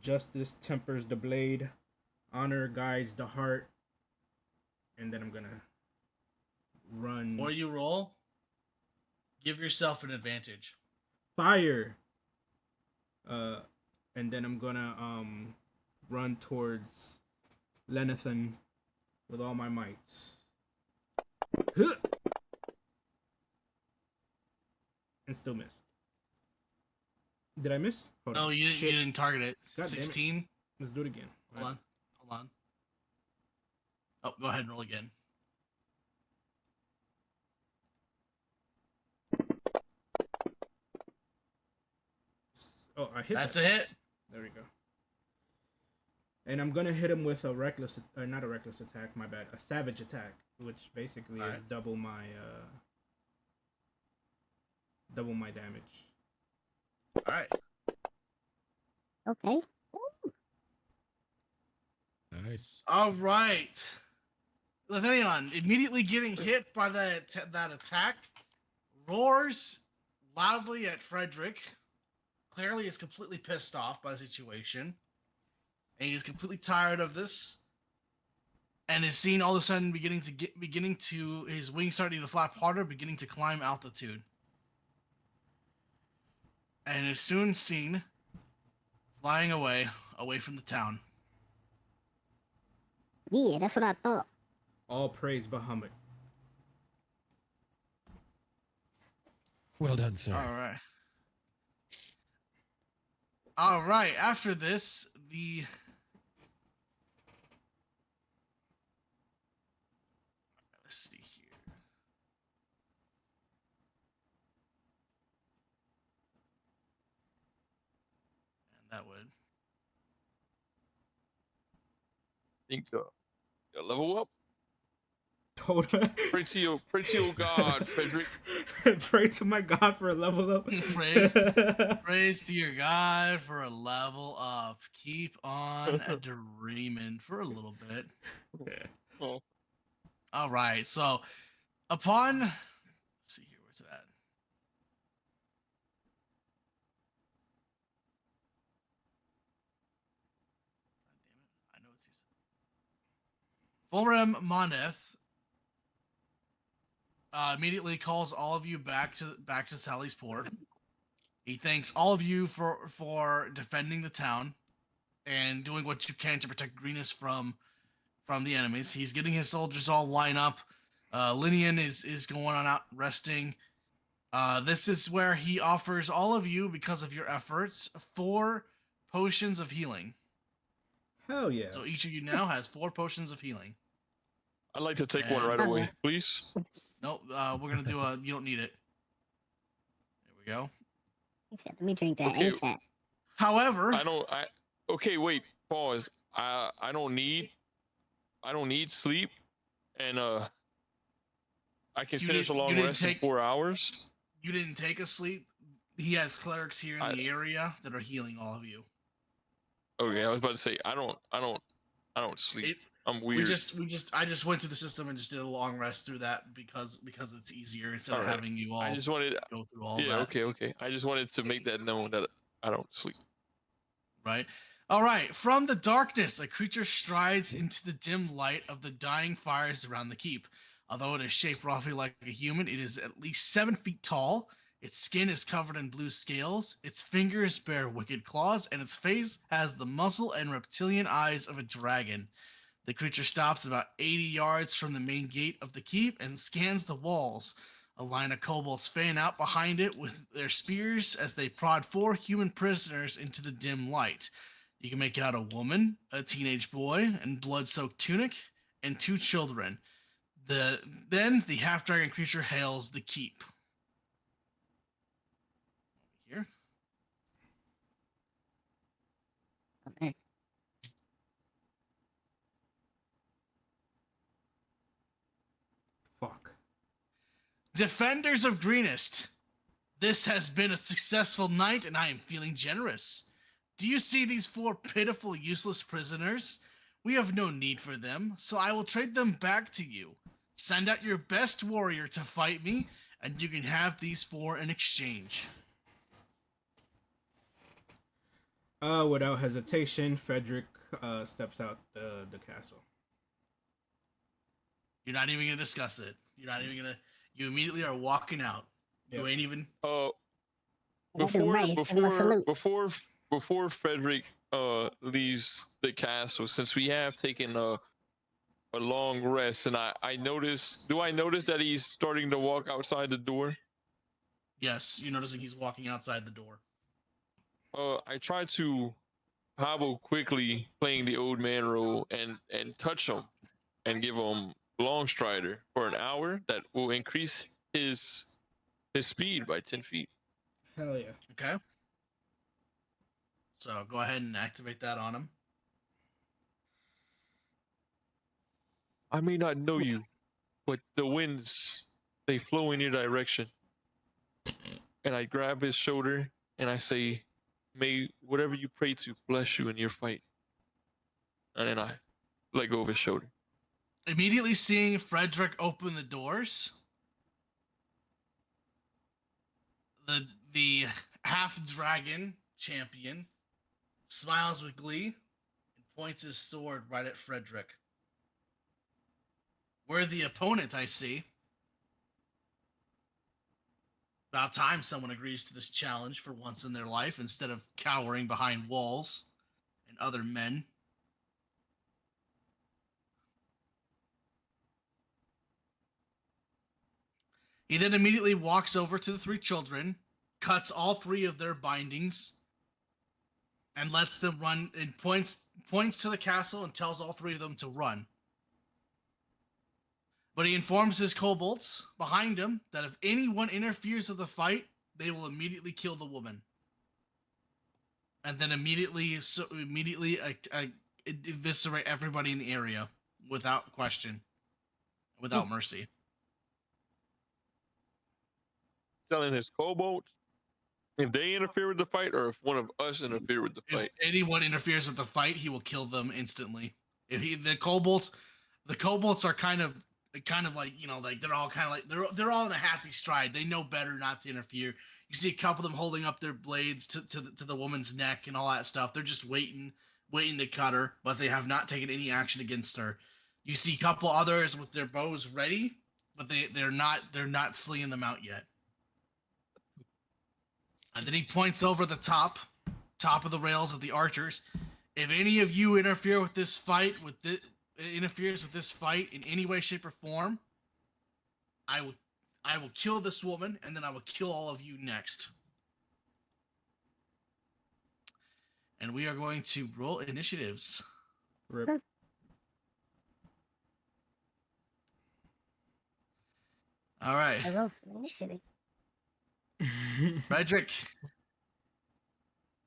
Justice tempers the blade, honor guides the heart, and then I'm gonna run. Before you roll, give yourself an advantage. Fire. And then I'm gonna run towards Lenathan with all my might. Huh! And still missed. Did I miss? Hold No, on. you Shit. didn't target it. God damn it. 16. Let's do it again. Hold on. Oh, go ahead and roll again. Oh, I hit That's that. a hit. There we go. And I'm gonna hit him with a reckless, not a reckless attack. My bad. A savage attack, which basically is Alright. double my damage. All right. Okay. Nice. All right. Lethanion, immediately getting hit by that attack, roars loudly at Frederick. Clearly is completely pissed off by the situation. And he's completely tired of this. And is seen all of a sudden beginning to his wings starting to flap harder, beginning to climb altitude. And is soon seen flying away from the town. Yeah, that's what I thought. All praise Bahamut. Well done, sir. All right. All right. After this, let's see here. And that would. Think level up. Hold on. Pray to your God, Frederick. Pray to my God for a level up. Praise to your God for a level up. Keep on dreaming for a little bit. Oh, All right. So, upon. Let's see here. Where's it at? God damn it. I know it's using. Fulrem Moneth immediately calls all of you back to Sally's Port. He thanks all of you for defending the town and doing what you can to protect Greenus from the enemies. He's getting his soldiers all line up. Linian is going on out resting. This is where he offers all of you, because of your efforts, 4 potions of healing. Hell yeah. So each of you now has 4 potions of healing. I'd like to take one right Okay. away, please. Nope, we're gonna do a. You don't need it. There we go. He said, let me drink that Okay. ASAP. However, Okay, wait. Pause. I don't need sleep, and I can You finish a didn't- you long didn't rest in take- 4 hours. you didn't take a sleep. He has clerics here in the area that are healing all of you. Okay, I was about to say I don't sleep. It, I'm weird. I just went through the system and just did a long rest through that because it's easier instead of Alright. having you all I just wanted. go through all Yeah. that. Okay. I just wanted to make that known that I don't sleep. Right? All right. From the darkness, a creature strides into the dim light of the dying fires around the keep. Although it is shaped roughly like a human, it is at least 7 feet tall. Its skin is covered in blue scales. Its fingers bear wicked claws, and its face has the muscle and reptilian eyes of a dragon. The creature stops about 80 yards from the main gate of the keep and scans the walls. A line of kobolds fan out behind it with their spears as they prod 4 human prisoners into the dim light. You can make out a woman, a teenage boy in blood-soaked tunic, and 2 children. Then the half-dragon creature hails the keep. Here. Okay. Fuck. Defenders of Greenest, this has been a successful night and I am feeling generous. Do you see these 4 pitiful, useless prisoners? We have no need for them, so I will trade them back to you. Send out your best warrior to fight me, and you can have these 4 in exchange. Without hesitation, Frederick steps out the castle. You're not even gonna discuss it. You're not even gonna. You immediately are walking out. You Yep. ain't even. Before Frederick leaves the castle, since we have taken a long rest, and I notice that he's starting to walk outside the door? Yes, you're noticing he's walking outside the door. I try to hobble quickly, playing the old man role, and touch him and give him long strider for an hour that will increase his speed by 10 feet. Hell yeah. Okay. So go ahead and activate that on him. I may not know you, but the winds, they flow in your direction. And I grab his shoulder and I say, may whatever you pray to bless you in your fight. And then I let go of his shoulder. Immediately seeing Frederick open the doors, the half dragon champion smiles with glee and points his sword right at Frederick. We're the opponent, I see. About time someone agrees to this challenge for once in their life instead of cowering behind walls and other men. He then immediately walks over to the 3 children, cuts all 3 of their bindings, and lets them run, and points to the castle and tells all 3 of them to run. But he informs his kobolds behind him that if anyone interferes with the fight, they will immediately kill the woman. And then immediately eviscerate everybody in the area without question, without mercy. Telling his kobolds if they interfere with the fight, or if one of us interfere with the fight. If anyone interferes with the fight, he will kill them instantly. The kobolds are kind of like, you know, like they're all kind of like they're all in a happy stride. They know better not to interfere. You see a couple of them holding up their blades to the woman's neck and all that stuff. They're just waiting to cut her, but they have not taken any action against her. You see a couple others with their bows ready, but they're not slinging them out yet. And then he points over the top of the rails of the archers. If any of you interfere with this fight, interferes with this fight in any way, shape, or form, I will kill this woman, and then I will kill all of you next. And we are going to roll initiatives. Rip. All right. I roll some initiatives. Frederick,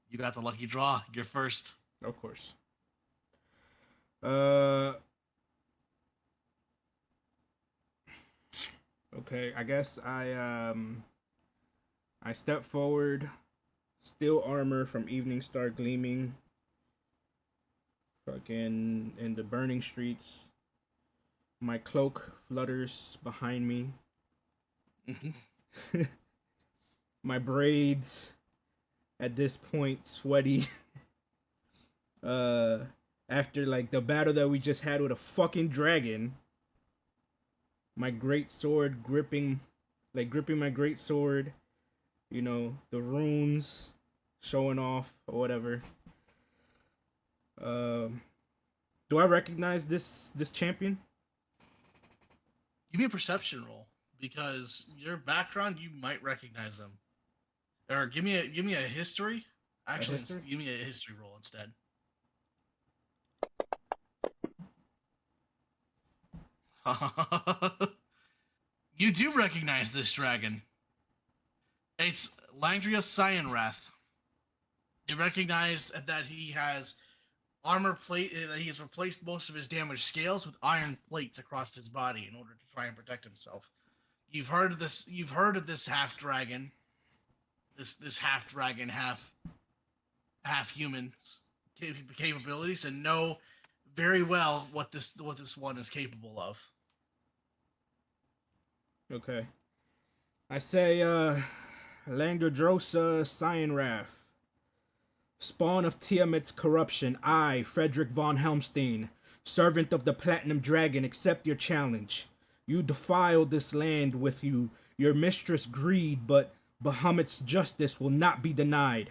you got the lucky draw. You're first. Of course. Okay, I guess I step forward, steel armor from Evening Star gleaming, fucking in the burning streets. My cloak flutters behind me. Mm-hmm. My braids at this point sweaty. After like the battle that we just had with a fucking dragon. My great sword gripping my great sword, you know, the runes showing off or whatever. Do I recognize this champion? Give me a perception roll, because your background, you might recognize him. Or give me a history. Actually, history? give me a history roll instead. You do recognize this dragon. It's Langria Cyanrath. You recognize that he has armor plate, that he has replaced most of his damaged scales with iron plates across his body in order to try and protect himself. You've heard of this. You've heard of this half dragon. This half dragon, half human capabilities, and know very well what this one is capable of. Okay. I say, Langdrodrosa Cyanrath, spawn of Tiamat's corruption, I, Frederick von Helmstein, servant of the Platinum Dragon, accept your challenge. You defiled this land with your mistress' greed, but Bahamut's justice will not be denied.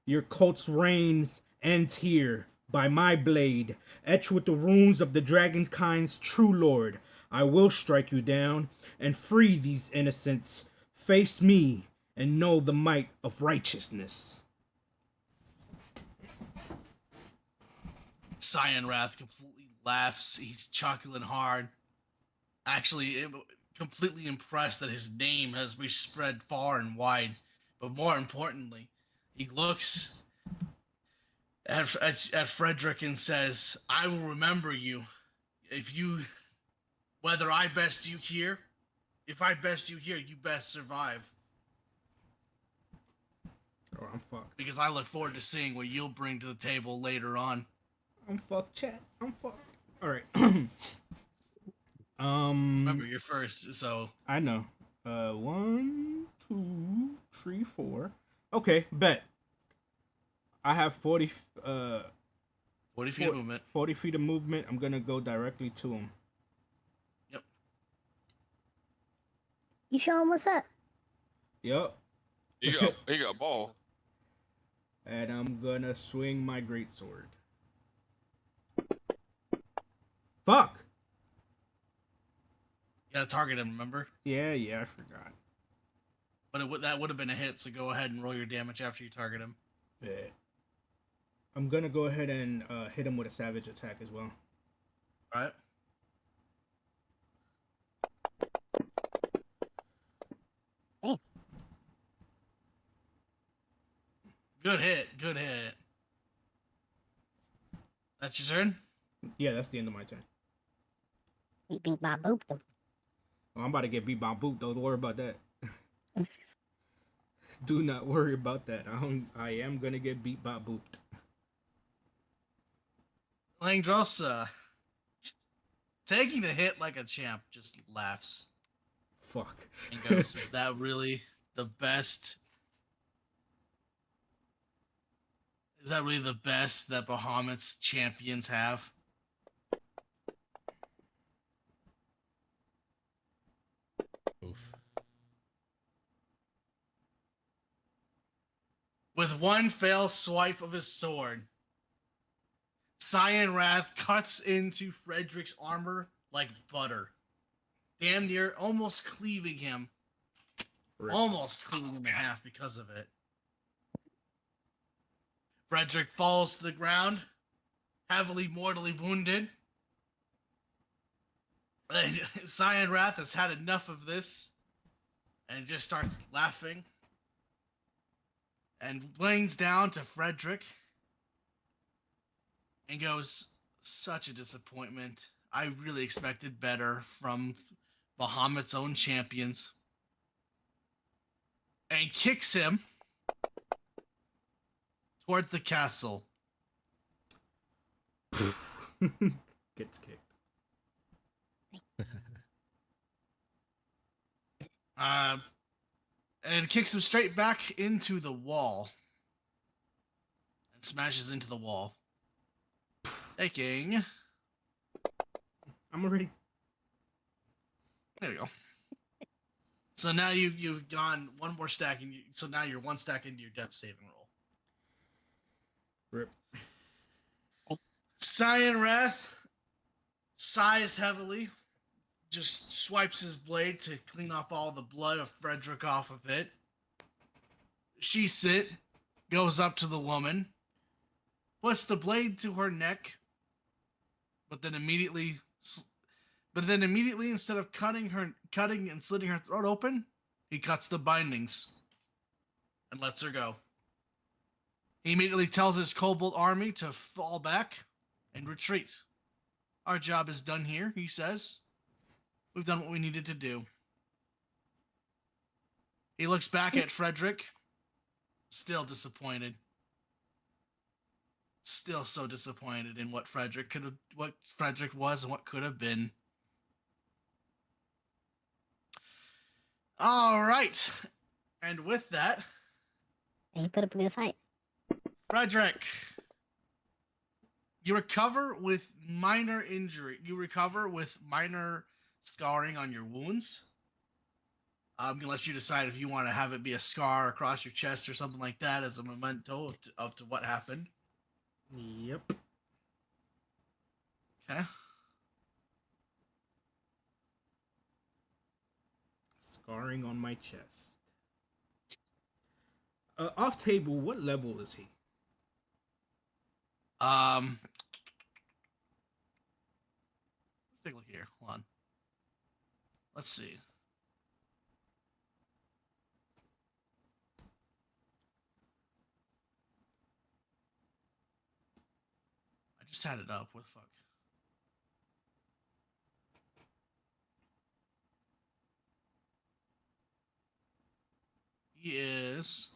Your cult's reign ends here, by my blade, etched with the runes of the dragonkind's true lord. I will strike you down and free these innocents. Face me and know the might of righteousness. Cyanrath completely laughs. He's chuckling hard. Actually, completely impressed that his name has been spread far and wide. But more importantly, he looks at Frederick and says, I will remember you. Whether I best you here, if I best you here, you best survive. Oh, I'm fucked. Because I look forward to seeing what you'll bring to the table later on. I'm fucked, chat. I'm fucked. Alright. Remember, you're first, so... I know. 1, 2, 3, 4. Okay, bet. I have 40 feet of movement. 40 feet of movement. I'm gonna go directly to him. Yep. You show him what's up. Yup. He got ball. And I'm gonna swing my greatsword. Fuck! You gotta target him, remember? Yeah, I forgot. But that would have been a hit, so go ahead and roll your damage after you target him. Yeah. I'm gonna go ahead and hit him with a savage attack as well. Alright. Hey. Good hit. That's your turn? Yeah, that's the end of my turn. You bing bop booped him. Oh, I'm about to get beat by boot. Don't worry about that. Do not worry about that. I am gonna get beat by boot. Langdrosa, taking the hit like a champ, just laughs Fuck. and goes, is that really the best? Is that really the best that Bahamut's champions have? Oof. With one fail swipe of his sword, Cyanrath cuts into Frederick's armor like butter, damn near almost cleaving him. Rip. Almost cleaving him in half because of it. Frederick falls to the ground, heavily mortally wounded. And Cyanrath has had enough of this and just starts laughing and leans down to Frederick and goes, such a disappointment. I really expected better from Bahamut's own champions. And kicks him towards the castle. Gets kicked. And kicks him straight back into the wall. And smashes into the wall. Taking... I'm already. There we go. So now you've gone one more stack, and so now you're one stack into your death saving roll. Rip. Cyanrath sighs heavily, just swipes his blade to clean off all the blood of Frederick off of it. She goes up to the woman, puts the blade to her neck, but then immediately But then immediately, instead of cutting and slitting her throat open, he cuts the bindings and lets her go. He immediately tells his kobold army to fall back and retreat. Our job is done here, he says. We've done what we needed to do. He looks back at Frederick, still disappointed. Still so disappointed in what Frederick was and what could have been. All right. And with that, He put up a good fight. Frederick, you recover with minor injury. You recover with minor scarring on your wounds. I'm gonna let you decide if you want to have it be a scar across your chest or something like that as a memento of to what happened. Yep. Okay. Scarring on my chest. Off table, what level is he? Take a look here. Hold on. Let's see. I just had it up. What the fuck? He is.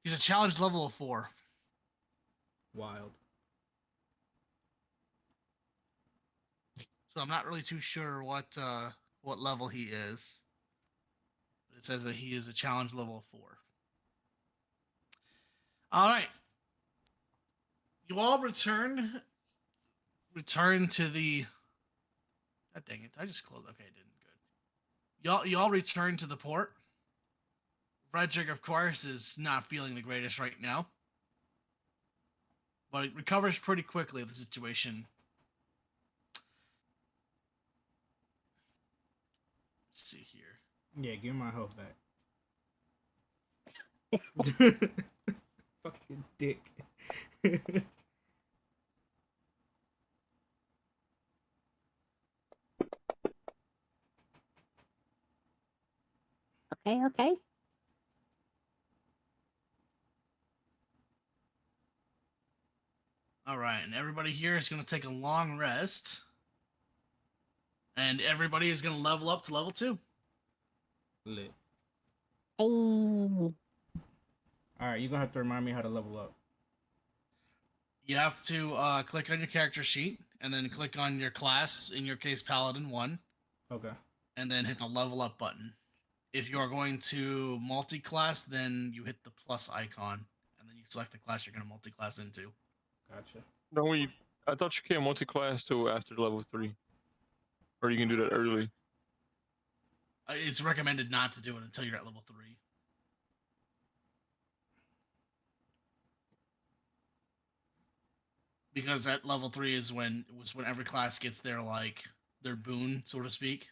He's a challenge level of 4. Wild. So I'm not really too sure what level he is. But it says that he is a challenge level of 4. All right. You all return to the. God dang it! I just closed. Okay, it didn't. Good. Y'all return to the port. Frederick, of course, is not feeling the greatest right now, but it recovers pretty quickly of the situation. Let's see here. Yeah, give me my health back. Fucking dick. Okay. All right, and everybody here is going to take a long rest, and everybody is going to level up to level 2. Lit. Hey. All right, you're gonna have to remind me how to level up. You have to click on your character sheet, and then click on your class, in your case, Paladin 1, Okay. and then hit the level up button. If you are going to multi-class, then you hit the plus icon, and then you select the class you're going to multi-class into. Gotcha. No, I thought you can't multi-class till after level 3, or you can do that early. It's recommended not to do it until you're at level 3. Because at level 3 is when every class gets their boon, so to speak.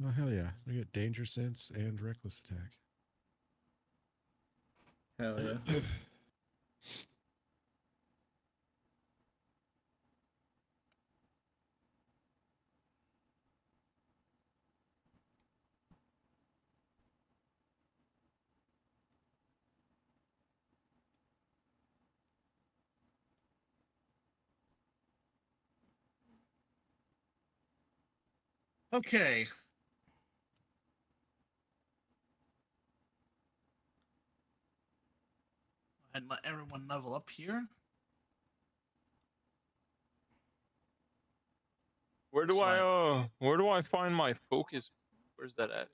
Oh hell yeah! We get danger sense and reckless attack. Hell yeah. Okay. And let everyone level up here. Where do I find my focus? Where's that at?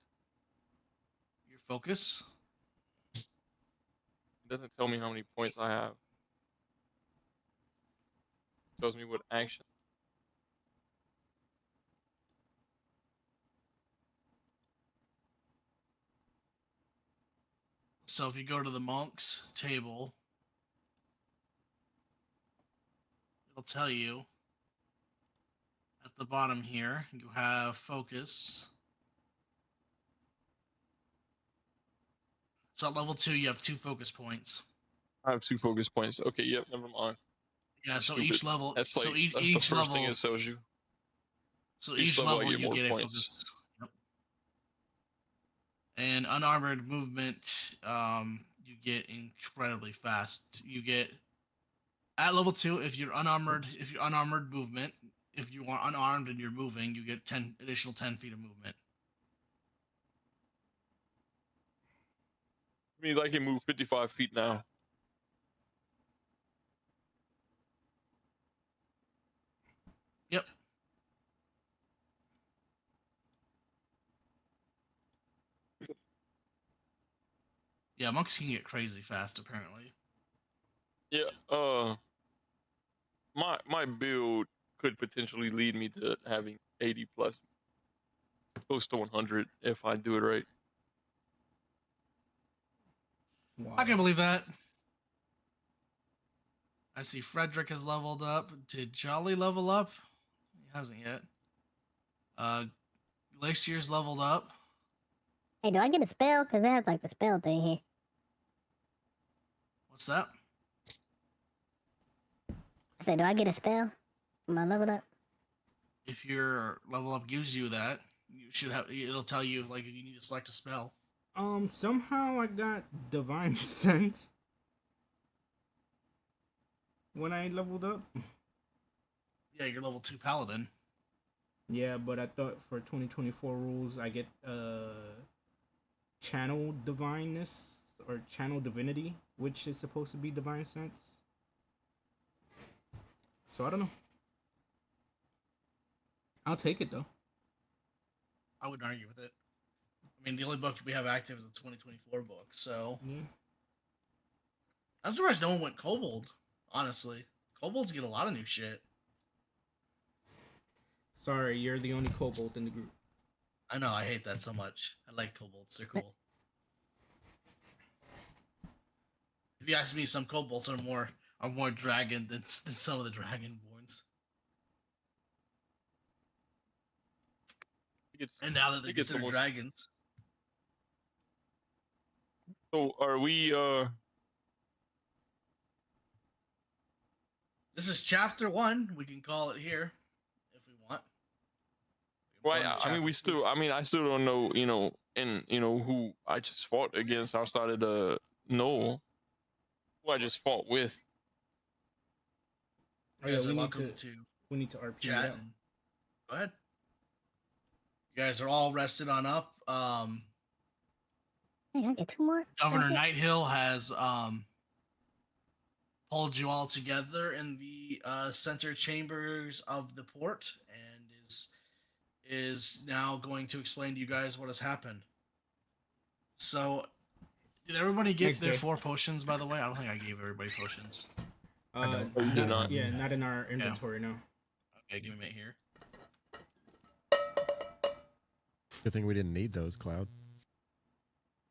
Your focus. It doesn't tell me how many points I have. It tells me what action. So if you go to the monks table, it'll tell you the bottom here, you have focus. So at level 2, you have 2 focus points. I have 2 focus points. Okay, yep, never mind. Yeah, That's so stupid. each level, That's like that's the each first thing level, it tells you. so Each each level I level get you more get a points. focus. Yep. And unarmored movement, you get incredibly fast. You get at level 2 if you're unarmored. If you're unarmored movement, if you are unarmed and you're moving, you get 10 additional 10 feet of movement. I mean, I can move 55 feet now. Yep. Yeah, monks can get crazy fast apparently. Yeah. My build could potentially lead me to having 80 plus, close to 100 if I do it right. Wow. I can believe that. I see Frederick has leveled up. Did Jolly level up? He hasn't yet. Glacier's leveled up. Hey, do I get a spell? Because it has like the spell thing here. What's that? I said, do I get a spell? Am I leveled up? If your level up gives you that, you should have. It'll tell you like if you need to select a spell. Somehow I got divine sense when I leveled up. Yeah, you're level 2 paladin. Yeah, but I thought for 2024 rules I get channel divineness or channel divinity, which is supposed to be divine sense. So I don't know. I'll take it though. I wouldn't argue with it. I mean, the only book we have active is the 2024 book, so Yeah. I'm surprised no one went kobold. Honestly, kobolds get a lot of new shit. Sorry, you're the only kobold in the group. I know, I hate that so much. I like kobolds; they're cool. If you ask me, some kobolds are more dragon than some of the dragonborns. And now that they're considered dragons. So are we? This is chapter 1. We can call it here if we want. Well, I mean, we still. I mean, I still don't know. And who I just fought against outside of the Noel, who I just fought with. You guys are welcome to we need to RP chat. it out. Go ahead. You guys are all rested on up. Hey, I get 2 more. Governor Nighthill has pulled you all together in the center chambers of the port and is now going to explain to you guys what has happened. So, did everybody get their 4 potions, by the way? I don't think I gave everybody potions. Not in our inventory, no. Okay, give me a minute here. Good thing we didn't need those, Cloud.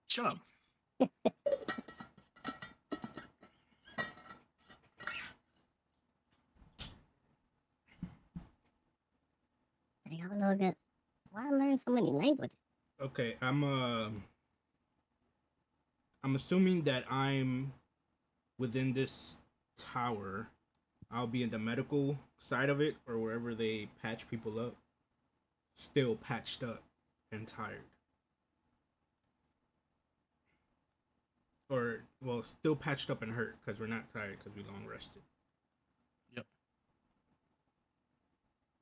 Shut up. I don't know that. Why I learn so many languages? Okay, I'm assuming that I'm within this tower. I'll be in the medical side of it or wherever they patch people up. Still patched up and tired. Or, well, still patched up and hurt because we're not tired because we long rested. Yep.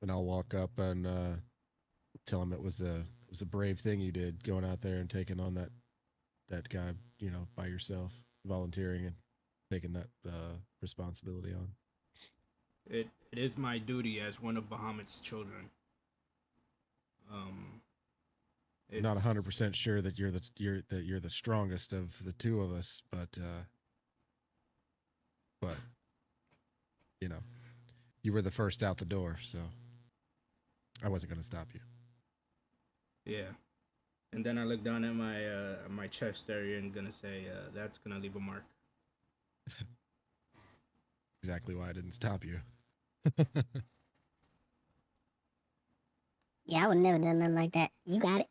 And I'll walk up and tell him it was a brave thing you did going out there and taking on that guy, by yourself, volunteering and taking that responsibility on. It is my duty as one of Bahamut's children. I'm not 100% sure that you're the strongest of the two of us, but you were the first out the door, so I wasn't going to stop you. Yeah. And then I look down at my chest area and gonna say, that's gonna leave a mark. Exactly why I didn't stop you. Yeah, I would never done nothing like that. You got it.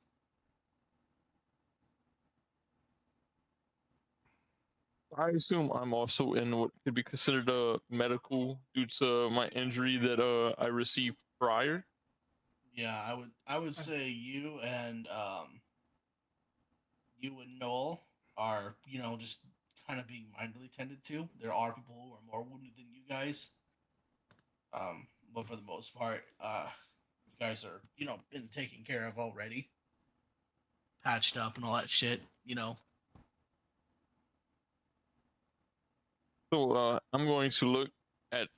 I assume I'm also in what could be considered a medical due to my injury that I received prior. Yeah, I would say you and Noel are, just kind of being minorly tended to. There are people who are more wounded than you guys. But for the most part, you guys are, been taken care of already, patched up and all that shit. So I'm going to look at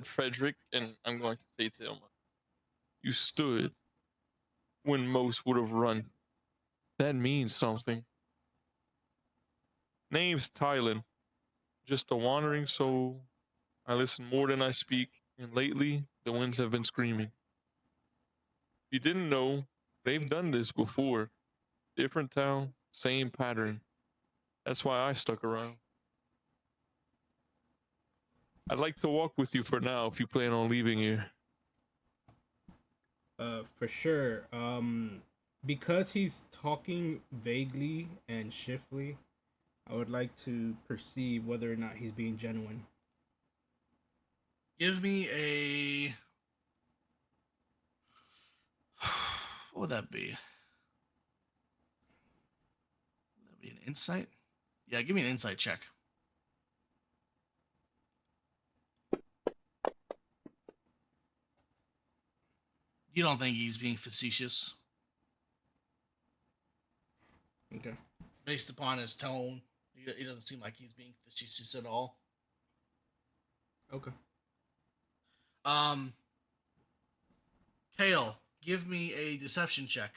Frederick and I'm going to say to him, "You stood when most would have run. That means something. Name's Tylen, just a wandering soul. I listen more than I speak, and lately the winds have been screaming. If you didn't know, they've done this before. Different town, same pattern. That's why I stuck around. I'd like to walk with you for now if you plan on leaving here." For sure. Because he's talking vaguely and shiftly, I would like to perceive whether or not he's being genuine. Give me a. What would that be? Would that be an insight? Yeah, give me an insight check. You don't think he's being facetious Okay. based upon his tone? He doesn't seem like he's being facetious at all. Okay. Kale, give me a deception check.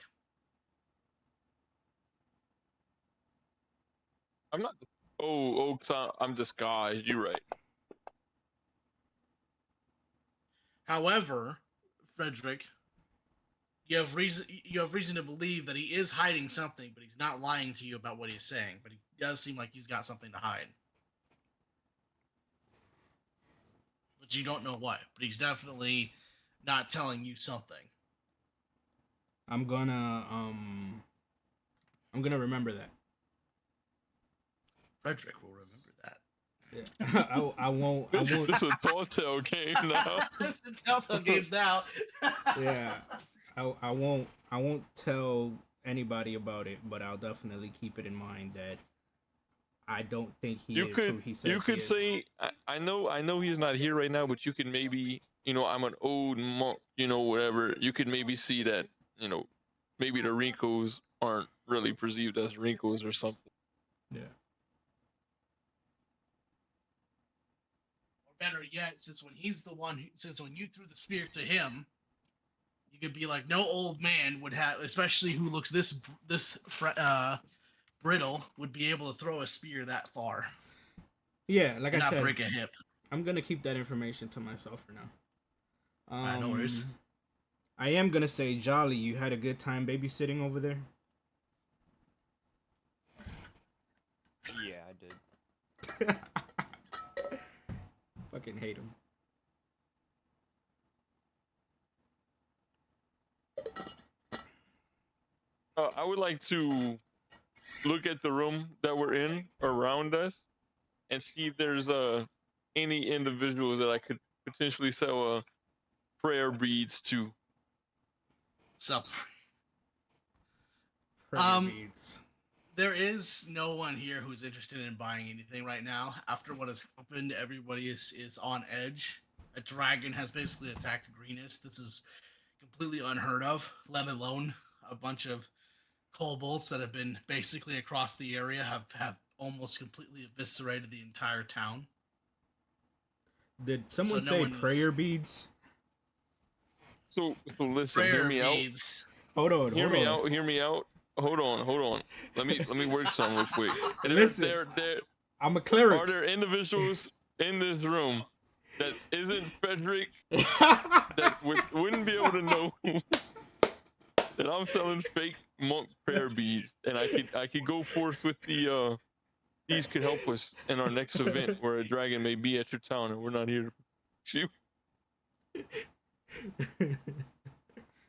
I'm not. Oh, cause I'm disguised. You're right. However, Frederick, you have reason to believe that he is hiding something, but he's not lying to you about what he's saying. But he does seem like he's got something to hide. But you don't know what. But he's definitely not telling you something. I'm gonna remember that. Frederick will remember that. Yeah. I won't. I won't. It's a tall tale game now. It's the Telltale games now. Yeah. I won't. I won't tell anybody about it, but I'll definitely keep it in mind that I don't think he You is could who he says you could he is. say I know he's not here right now, but you could maybe I'm an old monk, whatever. You could maybe see that maybe the wrinkles aren't really perceived as wrinkles or something. Yeah. Or better yet, since when you threw the spear to him, you could be like, no old man would have, especially who looks brittle, would be able to throw a spear that far Yeah. Like and I not said, break a hip. I'm gonna keep that information to myself for now. No worries. I am gonna say, Jolly, you had a good time babysitting over there. Yeah, I did. Fucking hate him. I would like to look at the room that we're in around us and see if there's any individuals that I could potentially sell prayer beads to. So, Prayer beads. there is no one here who's interested in buying anything right now. After what has happened, everybody is on edge. A dragon has basically attacked Greenest. This is completely unheard of, let alone a bunch of kobolds that have been basically across the area have almost completely eviscerated the entire town. Did someone no say one is- prayer beads? So listen, hear Prayer me beads. Hold on. Hear me hold on. out. Hear me out. Hold on. Let me work something real quick. Listen, There I'm a cleric. are there individuals in this room that isn't Frederick that wouldn't be able to know that I'm selling fake monk prayer beads, and I could go forth with the these could help us in our next event where a dragon may be at your town and we're not here to shoot.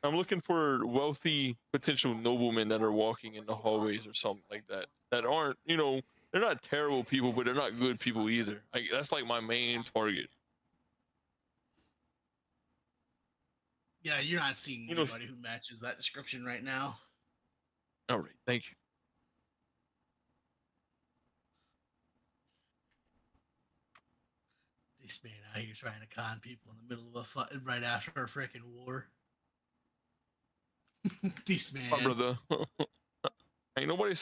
I'm looking for wealthy potential noblemen that are walking in the hallways or something like that. That aren't, they're not terrible people, but they're not good people either. That's like my main target. Yeah, you're not seeing You know. anybody who matches that description right now. All right, thank you. This man out here trying to con people in the middle of a fight right after a freaking war. This My man. brother. Ain't nobody.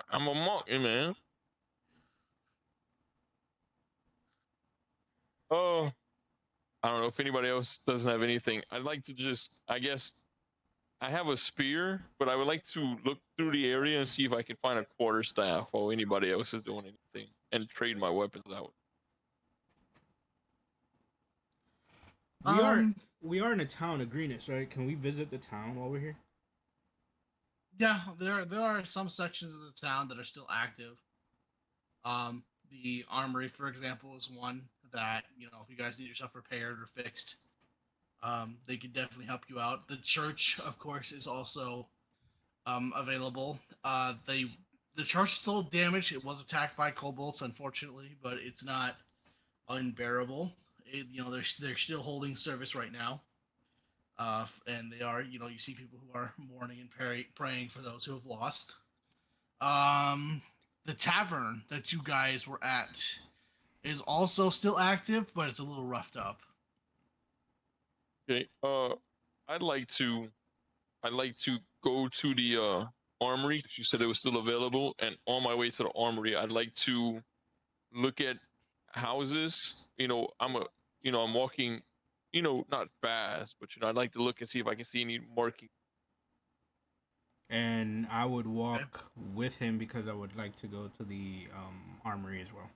I'm a monk, man. Oh, I don't know if anybody else doesn't have anything. I'd like to just, I guess, I have a spear, but I would like to look through the area and see if I can find a quarterstaff while anybody else is doing anything, and trade my weapons out. We are in a town of Greenwich, right? Can we visit the town while we're here? Yeah, there are some sections of the town that are still active. The armory, for example, is one that, if you guys need your stuff repaired or fixed, they can definitely help you out. The church, of course, is also available. The church is still damaged. It was attacked by kobolds, unfortunately, but it's not unbearable. They're still holding service right now. And they are, you see people who are mourning and praying for those who have lost. The tavern that you guys were at is also still active, but it's a little roughed up. Okay. I'd like to go to the armory because you said it was still available, and on my way to the armory, I'd like to look at houses. I'm walking, not fast, but I'd like to look and see if I can see any marking. And I would Okay. walk with him because I would like to go to the armory as well.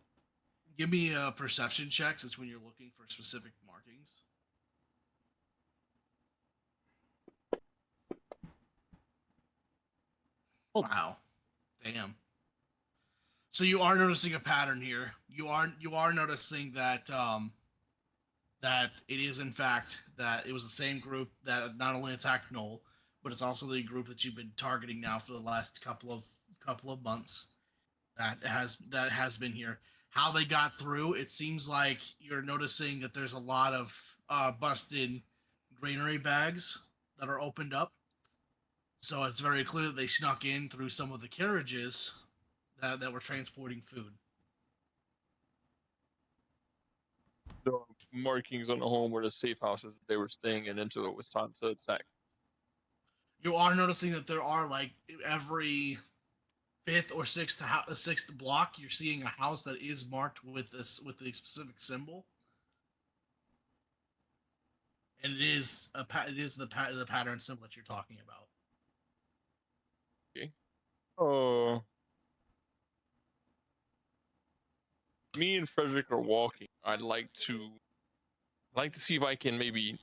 Give me a perception check since when you're looking for specific markings. Wow. Damn. So you are noticing a pattern here. You are noticing that that it is in fact that it was the same group that not only attacked Noel, but it's also the group that you've been targeting now for the last couple of months. That has been here. How they got through, it seems like you're noticing that there's a lot of busted granary bags that are opened up. So it's very clear that they snuck in through some of the carriages that were transporting food. The markings on the home were the safe houses that they were staying in until it was time to attack. You are noticing that there are like every fifth or sixth block, you're seeing a house that is marked with the specific symbol, and it is the pattern symbol that you're talking about. Okay. Me and Frederick are walking. I'd like to see if I can maybe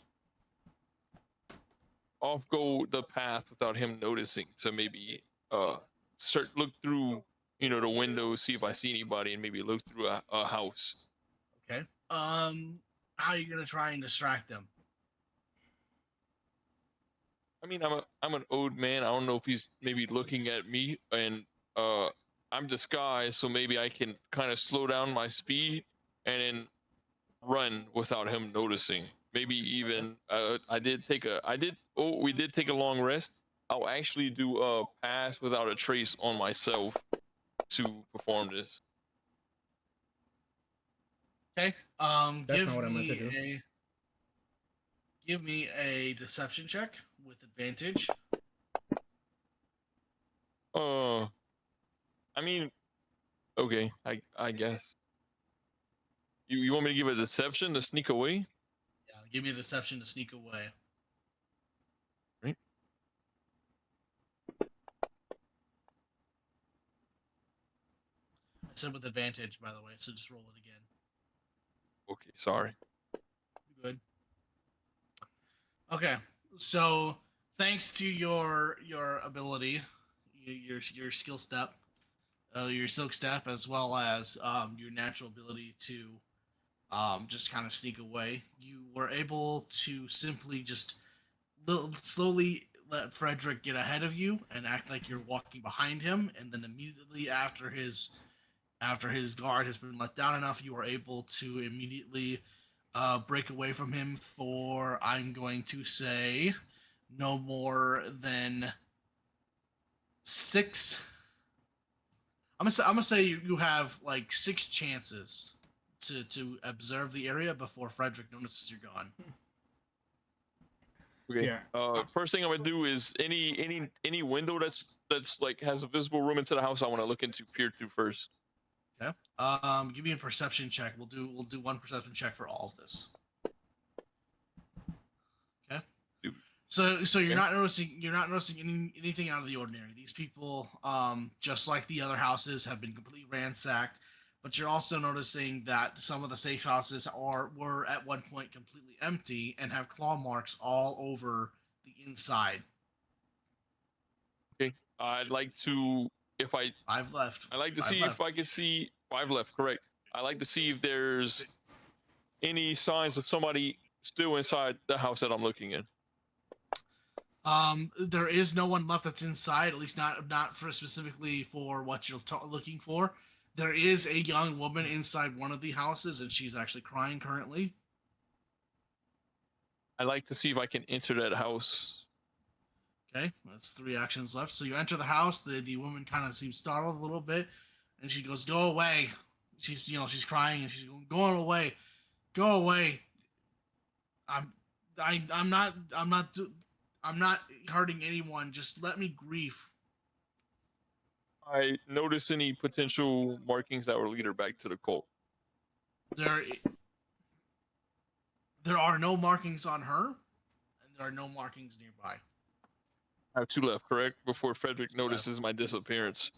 off go the path without him noticing, to maybe look through the window, see if I see anybody, and maybe look through a house. Okay. How are you gonna try and distract them? I mean, I'm an old man. I don't know if he's maybe looking at me, and uh I'm disguised, so maybe I can kind of slow down my speed and then run without him noticing. Maybe even we did take a long rest. I'll actually do a pass without a trace on myself to perform this. Okay. That's not what I meant to do. Give me a deception check with advantage. I mean, okay, I guess. You want me to give a deception to sneak away? Yeah, give me a deception to sneak away. Right. I said with advantage, by the way, so just roll it again. Okay, sorry. Good. Okay, so thanks to your ability, your skill step, your silk step, as well as your natural ability to just kind of sneak away, you were able to simply just slowly let Frederick get ahead of you and act like you're walking behind him, and then immediately after his guard has been let down enough, you are able to immediately break away from him for, I'm going to say, no more than 6. I'm gonna say you have like 6 chances to observe the area before Frederick notices you're gone. Okay. Yeah. First thing I'm gonna do is any window that's like has a visible room into the house. I want to look into, peer through first. Okay. Give me a perception check. We'll do one perception check for all of this. Okay. Dude. So you're Okay. not noticing anything out of the ordinary. These people, just like the other houses, have been completely ransacked. But you're also noticing that some of the safe houses were at one point completely empty and have claw marks all over the inside. Okay. I'd like to, if I 5 left. I like to 5 see left. if I can see 5 left. Correct. I like to see if there's any signs of somebody still inside the house that I'm looking in. There is no one left that's inside, at least not for specifically for what you're looking for. There is a young woman inside one of the houses, and she's actually crying currently. I like to see if I can enter that house. Okay, that's 3 actions left. So you enter the house. The woman kind of seems startled a little bit, and she goes, "Go away." She's crying and she's going away. Go away. I'm not hurting anyone. Just let me grieve. I notice any potential markings that will lead her back to the cult. There are no markings on her, and there are no markings nearby. I have 2 left, correct? Before Frederick notices my disappearance.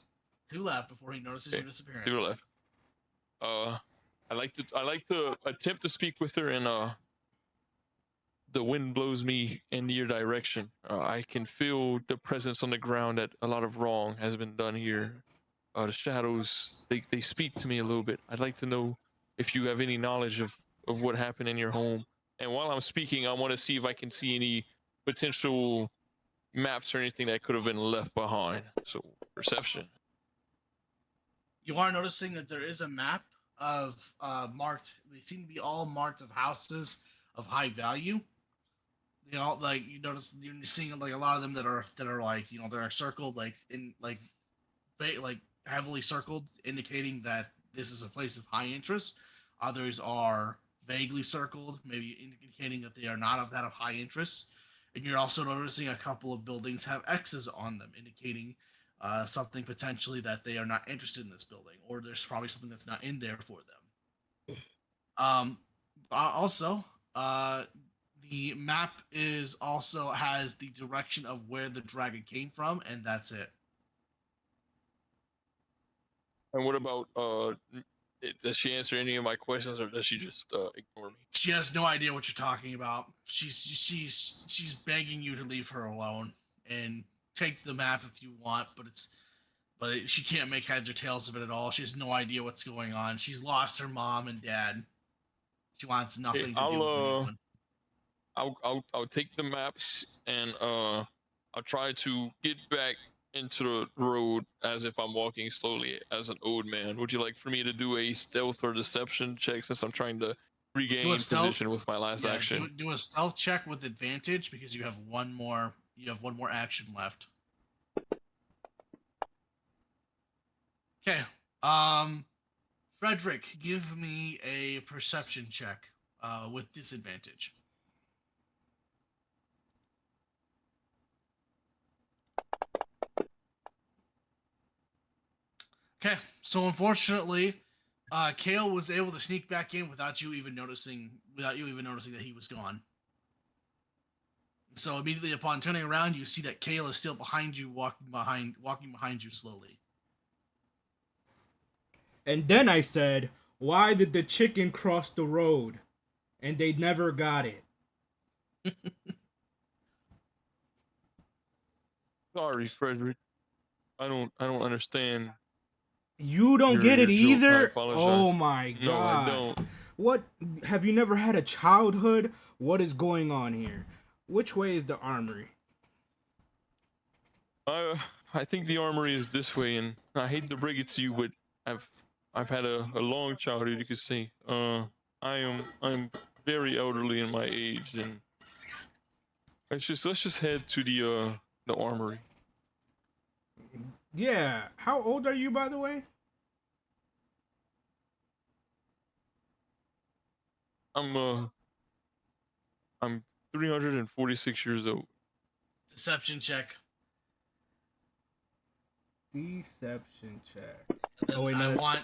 2 left before he notices your disappearance. 2 left. I like to attempt to speak with her, and the wind blows me in your direction. I can feel the presence on the ground that a lot of wrong has been done here. The shadows, they speak to me a little bit. I'd like to know if you have any knowledge of what happened in your home. And while I'm speaking, I want to see if I can see any potential maps or anything that could have been left behind. So perception. You are noticing that there is a map of marked. They seem to be all marked of houses of high value. You know, like you notice you're seeing like a lot of them that are like, you know, they're circled like in like heavily circled, indicating that this is a place of high interest. Others are vaguely circled, maybe indicating that they are not of that of high interest. And you're also noticing a couple of buildings have X's on them, indicating something potentially that they are not interested in this building, or there's probably something that's not in there for them. Also, the map is also has the direction of where the dragon came from, and that's it. And what about does she answer any of my questions, or does she just ignore me? She has no idea what you're talking about. She's begging you to leave her alone and take the map if you want, but she can't make heads or tails of it at all. She has no idea what's going on. She's lost her mom and dad. She wants nothing to do with anyone. I'll take the maps, and I'll try to get back into the road as if I'm walking slowly as an old man. Would you like for me to do a stealth or deception check, since I'm trying to regain position with my last action? Do a stealth check with advantage because you have one more action left. Okay. Frederick, give me a perception check with disadvantage. Okay, so unfortunately, Kale was able to sneak back in without you even noticing that he was gone. So immediately upon turning around, you see that Kale is still behind you, walking behind you slowly. And then I said, "Why did the chicken cross the road?" And they never got it. Sorry, Frederick. I don't understand. You don't get it joke. I either? apologize. Oh my god. No, I don't. What, have you never had a childhood? What is going on here? Which way is the armory? I think the armory is this way, and I hate to break it to you, but I've I've had a long childhood, you could say. I'm very elderly in my age, and let's just head to the armory. Yeah. How old are you, by the way? I'm uh I'm 346 years old. Deception check. Deception check. And then Oh wait, no, I that's want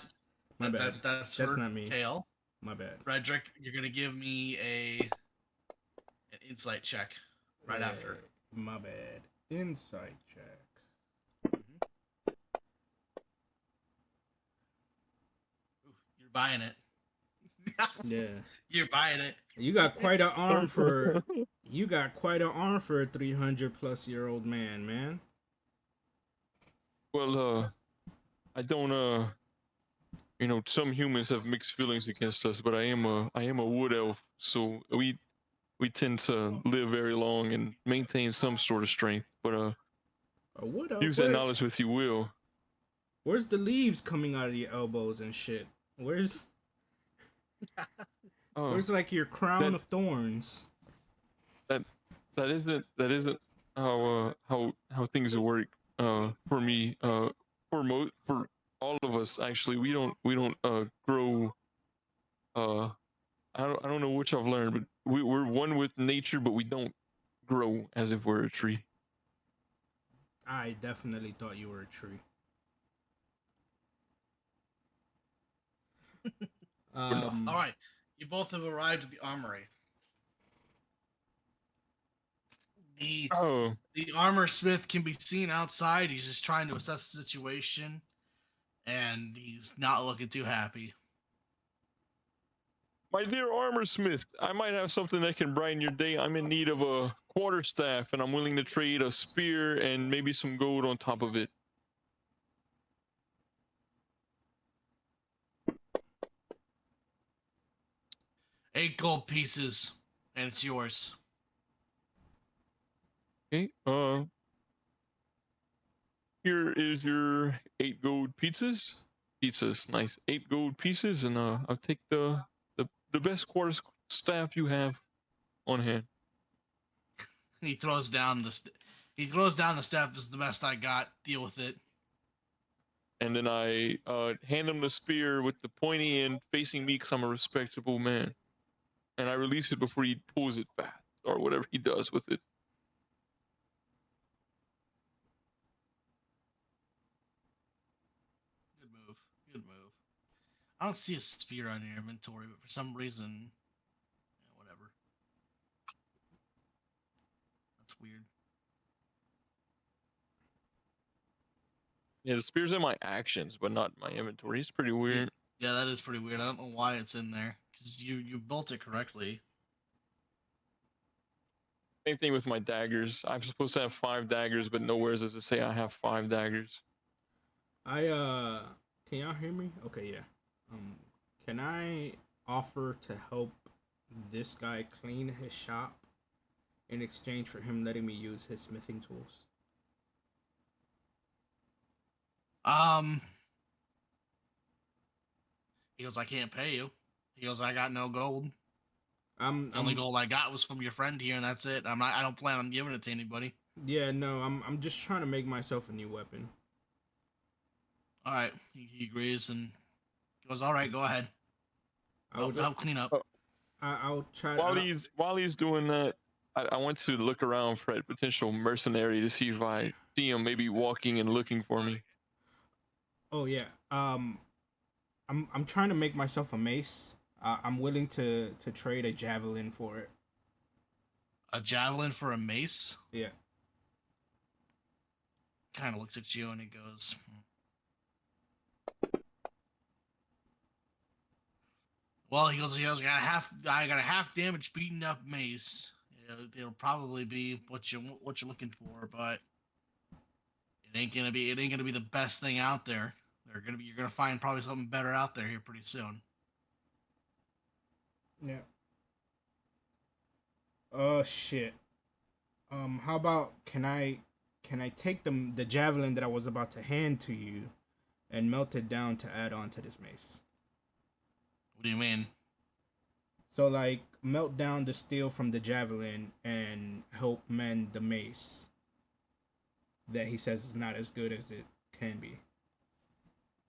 my bad. that's That's for not me. Kale. My bad. Frederick, you're gonna give me an insight check right after. My bad. Insight check. Ooh, you're buying it. Yeah. You're buying it. You got quite an arm for you got quite an arm for a 300-plus-year-old man, man. Well, I don't some humans have mixed feelings against us, but I am a wood elf, so we tend to live very long and maintain some sort of strength. But What use else? that knowledge with you will. Where's the leaves coming out of your elbows and shit? Where's Oh, where's like your crown that- of thorns? that isn't how things work. For me, for all of us actually, we don't grow. I don't know which I've learned, but we're one with nature, but we don't grow as if we're a tree. I definitely thought you were a tree. All right, you both have arrived at the armory. Oh, The armor smith can be seen outside. He's just trying to assess the situation, and he's not looking too happy. my dear armor smith, I might have something that can brighten your day. I'm in need of a quarterstaff, and I'm willing to trade a spear and maybe some gold on top of it. 8 gold pieces, and it's yours. Okay. Here is your 8 gold pizzas. Pizzas, nice. 8 gold pieces, and I'll take the best quarter staff you have on hand. He throws down he throws down the staff. This is the best I got. Deal with it. And then I hand him the spear with the pointy end facing me because I'm a respectable man. And I release it before he pulls it back or whatever he does with it. Good move. Good move. I don't see a spear on your inventory, but for some reason, yeah, whatever. That's weird. Yeah, the spear's in my actions, but not my inventory. It's pretty weird. Yeah, that is pretty weird. I don't know why it's in there because you built it correctly. Same thing with my daggers. I'm supposed to have 5 daggers, but nowhere does it say I have 5 daggers. Can y'all hear me? Okay, yeah. Can I offer to help this guy clean his shop in exchange for him letting me use his smithing tools? He goes, I can't pay you. He goes, I got no gold. I'm The only gold I got was from your friend here, and that's it. I don't plan on giving it to anybody. Yeah, no, I'm just trying to make myself a new weapon. All right, he agrees and goes, all right, go ahead. I'll Help clean up. I'll try. While he's doing that, I want to look around for a potential mercenary to see if I see him maybe walking and looking for me. Oh yeah. I'm trying to make myself a mace. I'm willing to trade a javelin for it. A javelin for a mace? Yeah. Kind of looks at you and he goes, well, he goes, I got a half damage beaten up mace. It'll probably be what you're looking for, but it ain't gonna be the best thing out there. You're gonna find probably something better out there here pretty soon. Yeah. Oh shit. How about can I take the javelin that I was about to hand to you and melt it down to add on to this mace? What do you mean? So like melt down the steel from the javelin and help mend the mace that he says is not as good as it can be.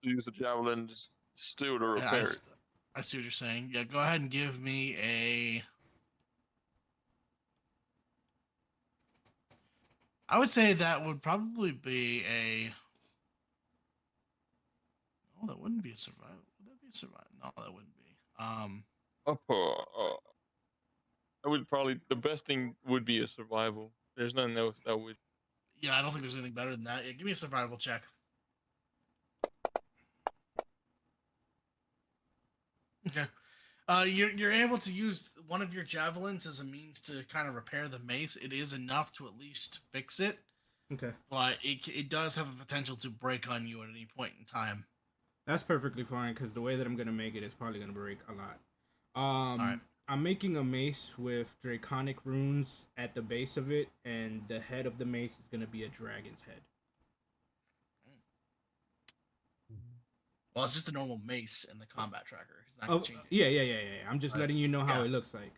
Use the javelin still to Yeah, repair it. I see what you're saying. Yeah, go ahead and give me a. I would say that would probably be a. Oh, that wouldn't be a survival. Would that be a survival? No, that wouldn't be. I would probably the best thing would be a survival. There's nothing else that would. Yeah, I don't think there's anything better than that. Yeah, give me a survival check. Okay. You're able to use one of your javelins as a means to kind of repair the mace. It is enough to at least fix it, Okay. but it does have a potential to break on you at any point in time. That's perfectly fine because the way that I'm gonna make it is probably gonna break a lot. All right. I'm making a mace with draconic runes at the base of it, and the head of the mace is gonna be a dragon's head. Well, it's just a normal mace in the combat tracker. It's not Oh, gonna change it. yeah. I'm just letting you know how yeah. it looks like.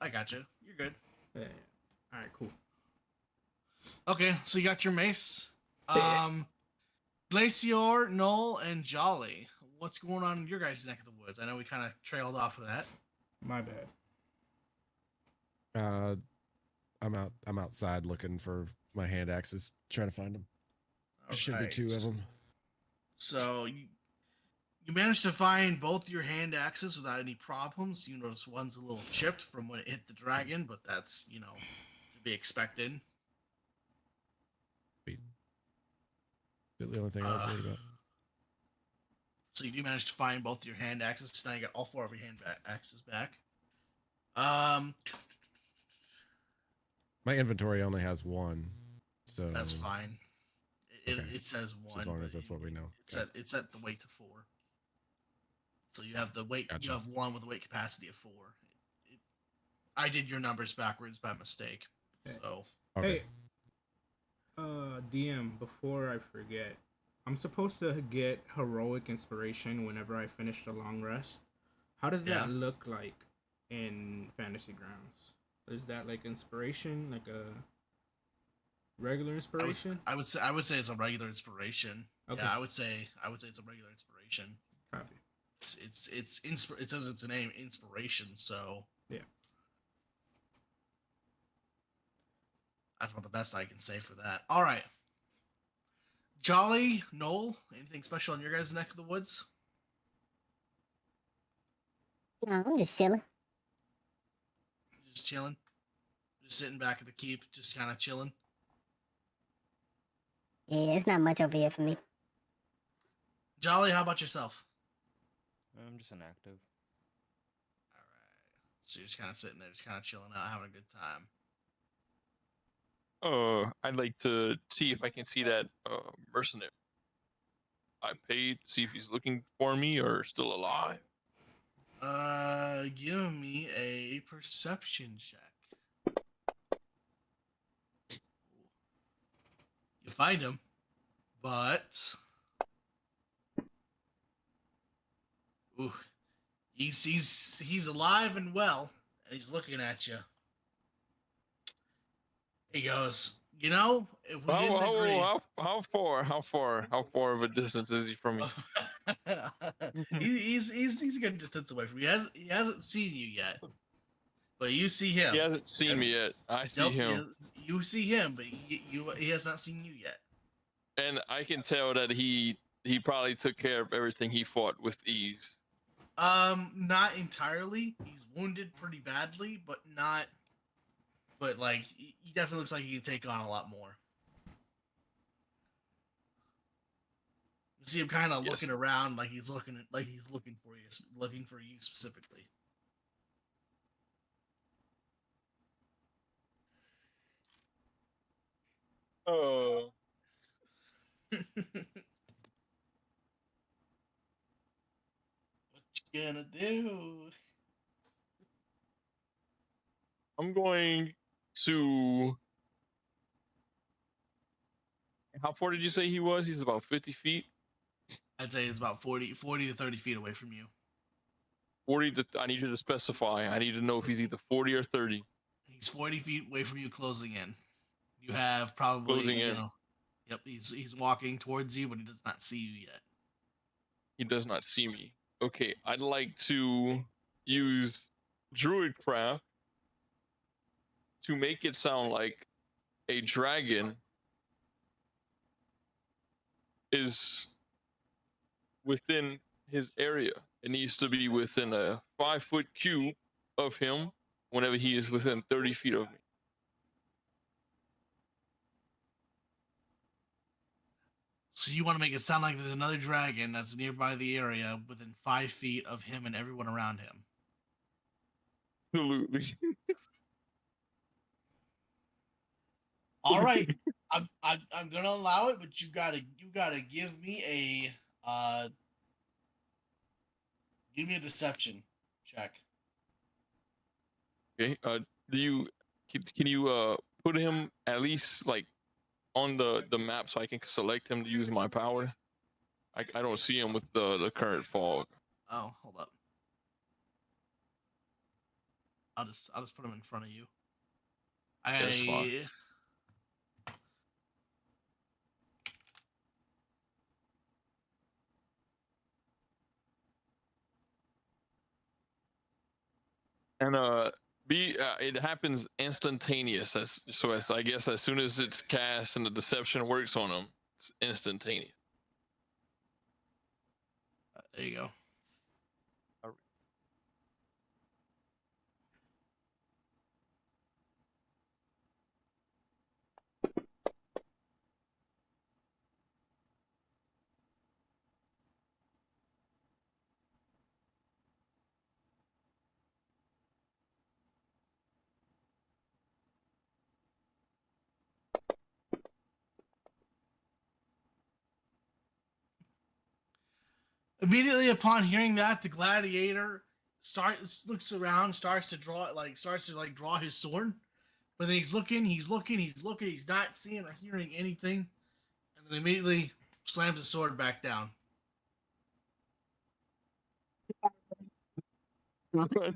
I got you. You're good. Yeah. All right, cool. Okay, so you got your mace. Glacier, Null, and Jolly. What's going on in your guys' neck of the woods? I know we kind of trailed off of that. My bad. I'm outside looking for my hand axes, trying to find them. Should be two of them. So you managed to find both your hand axes without any problems. You notice one's a little chipped from when it hit the dragon, but that's, to be expected. The only thing I was worried about. So you do manage to find both your hand axes. So now you got all four of your hand axes back. My inventory only has one, so That's fine. Okay. It says one. as long as that's what we know. It's at the weight of 4. So you have the weight. Gotcha. You have one with a weight capacity of 4. I did your numbers backwards by mistake. So Okay. Hey, DM, before I forget, I'm supposed to get heroic inspiration whenever I finish the long rest. How does that look like in Fantasy Grounds? Is that like inspiration, like a regular inspiration? I would say it's a regular inspiration. Okay. Yeah, I would say it's a regular inspiration. Copy. It says it's a name inspiration, so yeah. That's about the best I can say for that. All right. Jolly, Noel, anything special in your guys' neck of the woods? No, I'm just chilling. Just chilling? Just sitting back at the keep, just kind of chilling? Yeah, it's not much over here for me. Jolly, how about yourself? I'm just inactive. All right. So you're just kind of sitting there, just kind of chilling out, having a good time. I'd like to see if I can see that mercenary. I paid to see if he's looking for me or still alive. Give me a perception check. You find him, but ooh, he's alive and well, and he's looking at you. He goes, if we didn't agree. How far of a distance is he from me? he's a good distance away from you. He hasn't seen you yet, but you see him. He hasn't seen me yet. I see him. You see him, but he has not seen you yet. And I can tell that he probably took care of everything he fought with ease. Not entirely. He's wounded pretty badly, but not. But like, he definitely looks like he can take on a lot more. You see him kind of looking around, like he's looking for you specifically. Oh. What you gonna do? I'm going to How far did you say he was? He's about 50 feet. I'd say it's about 40 to 30 feet away from you. 40 to. I need you to specify. I need to know if he's either 40 or 30. He's 40 feet away from you, closing in. You have probably, Closing in. Yep, he's walking towards you, but he does not see you yet. He does not see me. Okay, I'd like to use Druidcraft to make it sound like a dragon is within his area. It needs to be within a 5-foot cube of him whenever he is within 30 feet of me. So you want to make it sound like there's another dragon that's nearby the area within 5 feet of him and everyone around him. Absolutely. All right, I'm gonna allow it, but you gotta give me a deception check. Okay. Do you can you put him at least like on the map so I can select him to use my power? I don't see him with the current fog. Oh, hold up. I'll just put him in front of you. That's fine. And it happens instantaneous. As I guess as soon as it's cast and the deception works on him, it's instantaneous. There you go. Immediately upon hearing that, the gladiator looks around, starts to draw his sword. But then he's looking, he's not seeing or hearing anything, and then immediately slams his sword back down. He's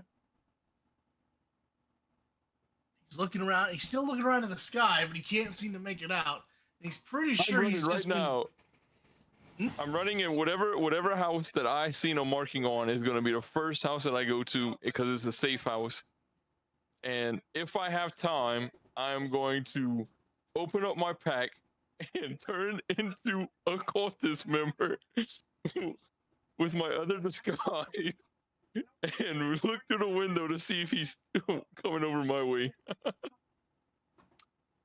looking around. He's still looking around at the sky, but he can't seem to make it out. And he's pretty sure he's right just now. I'm running in whatever house that I see no marking on is going to be the first house that I go to because it's a safe house. And if I have time, I'm going to open up my pack and turn into a cultist member with my other disguise and look through the window to see if he's coming over my way.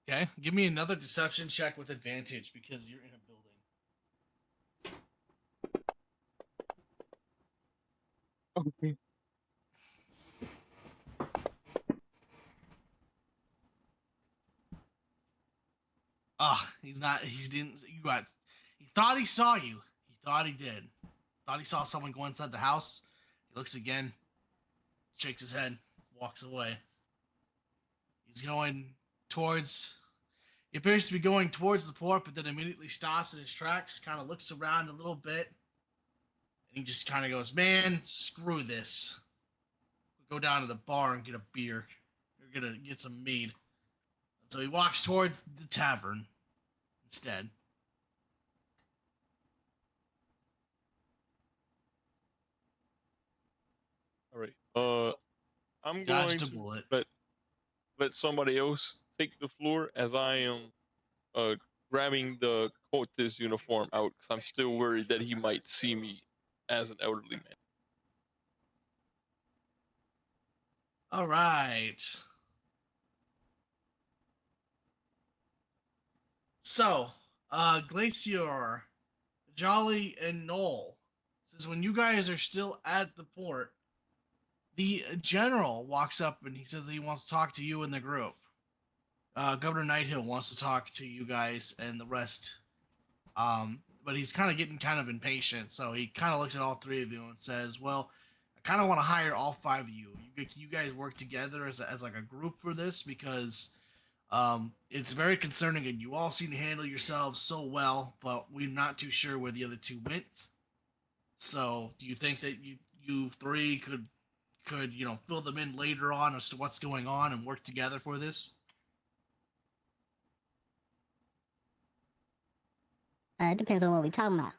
Okay, give me another deception check with advantage because you're in a building. Okay. He's not. He didn't. You got. He thought he saw you. He thought he did. Thought he saw someone go inside the house. He looks again, shakes his head, walks away. He's going towards. He appears to be going towards the port, but then immediately stops in his tracks, kind of looks around a little bit, and he just kind of goes, "Man, screw this. We'll go down to the bar and get a beer. We're gonna get some mead." And so he walks towards the tavern instead. All right. I'm going Dodged a to bullet. let somebody else take the floor as I am grabbing the cultist uniform out because I'm still worried that he might see me as an elderly man. All right. So, Glacier, Jolly, and Noel says when you guys are still at the port, the general walks up and he says that he wants to talk to you and the group. Governor Nighthill wants to talk to you guys and the rest. But he's kind of getting kind of impatient, so he kind of looks at all three of you and says, "Well, I kind of want to hire all five of you. You guys work together as like a group for this because It's very concerning, and you all seem to handle yourselves so well, but we're not too sure where the other two went. So, do you think that you three could fill them in later on as to what's going on and work together for this? It depends on what we're talking about.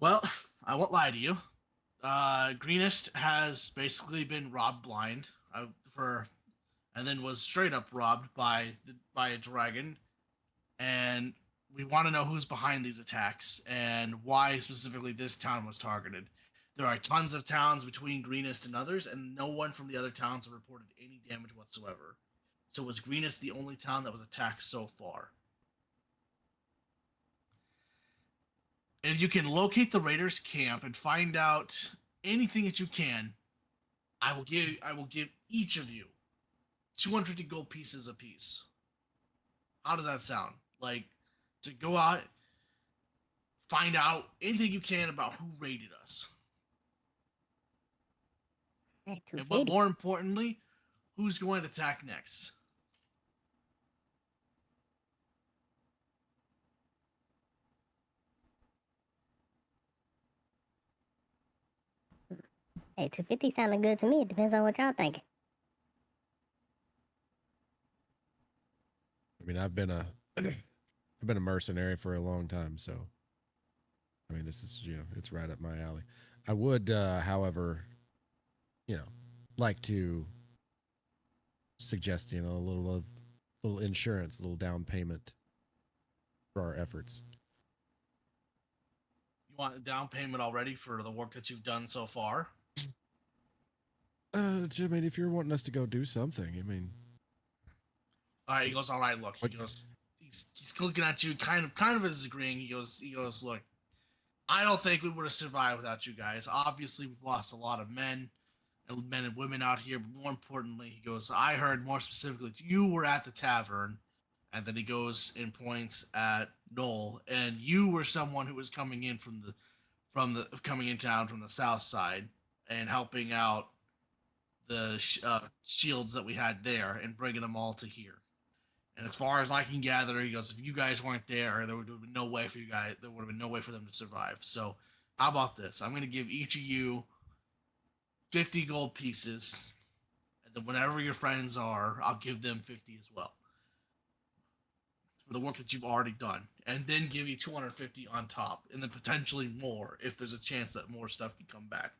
Well, I won't lie to you. Greenest has basically been robbed blind and then was straight up robbed by a dragon, and we want to know who's behind these attacks and why specifically this town was targeted. There are tons of towns between Greenest and others, and no one from the other towns have reported any damage whatsoever. So was Greenest the only town that was attacked so far? If you can locate the Raiders' camp and find out anything that you can, I will give each of you 250 gold pieces apiece. How does that sound? Like, to go out, find out anything you can about who raided us, Hey, and what 250. more importantly, who's going to attack next. Hey, 250 sounded good to me. It depends on what y'all thinking. I mean, I've been a mercenary for a long time, so I mean, this is it's right up my alley. I would, however, like to suggest a little insurance, a little down payment for our efforts. You want a down payment already for the work that you've done so far? I mean, if you're wanting us to go do something, I mean, All right, he goes, all right, look. He What- goes, he's looking at you, kind of as agreeing. He goes, look, I don't think we would have survived without you guys. Obviously, we've lost a lot of men and women out here, but more importantly, he goes, I heard more specifically that you were at the tavern, and then he goes and points at Noel, and you were someone who was coming in coming in town from the south side and helping out the shields that we had there and bringing them all to here. And as far as I can gather, he goes, if you guys weren't there, there would have been no way for you guys. There would have been no way for them to survive. So, how about this? I'm going to give each of you 50 gold pieces, and then whenever your friends are, I'll give them 50 as well for the work that you've already done, and then give you 250 on top, and then potentially more if there's a chance that more stuff can come back.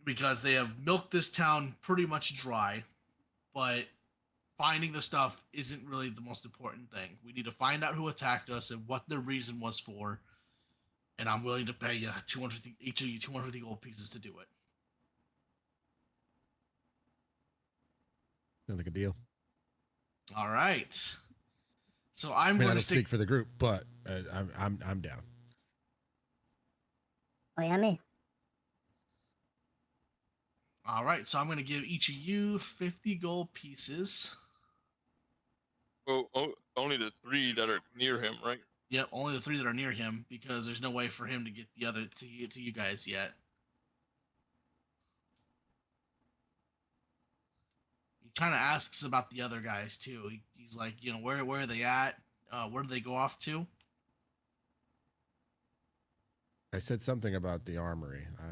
Because they have milked this town pretty much dry, but finding the stuff isn't really the most important thing. We need to find out who attacked us and what their reason was for, and I'm willing to pay you 250 each of you 250 gold pieces to do it. sounds like a deal. All right. So I I'm mean, I going don't to stick. speak for the group, but I'm down. Oh, yeah, I'm in. All right. So I'm going to give each of you 50 gold pieces. Well, only the 3 that are near him, right? Yep, only the 3 that are near him because there's no way for him to get the other to you guys yet. He kind of asks about the other guys too. He's like, where are they at? Where do they go off to? I said something about the armory. I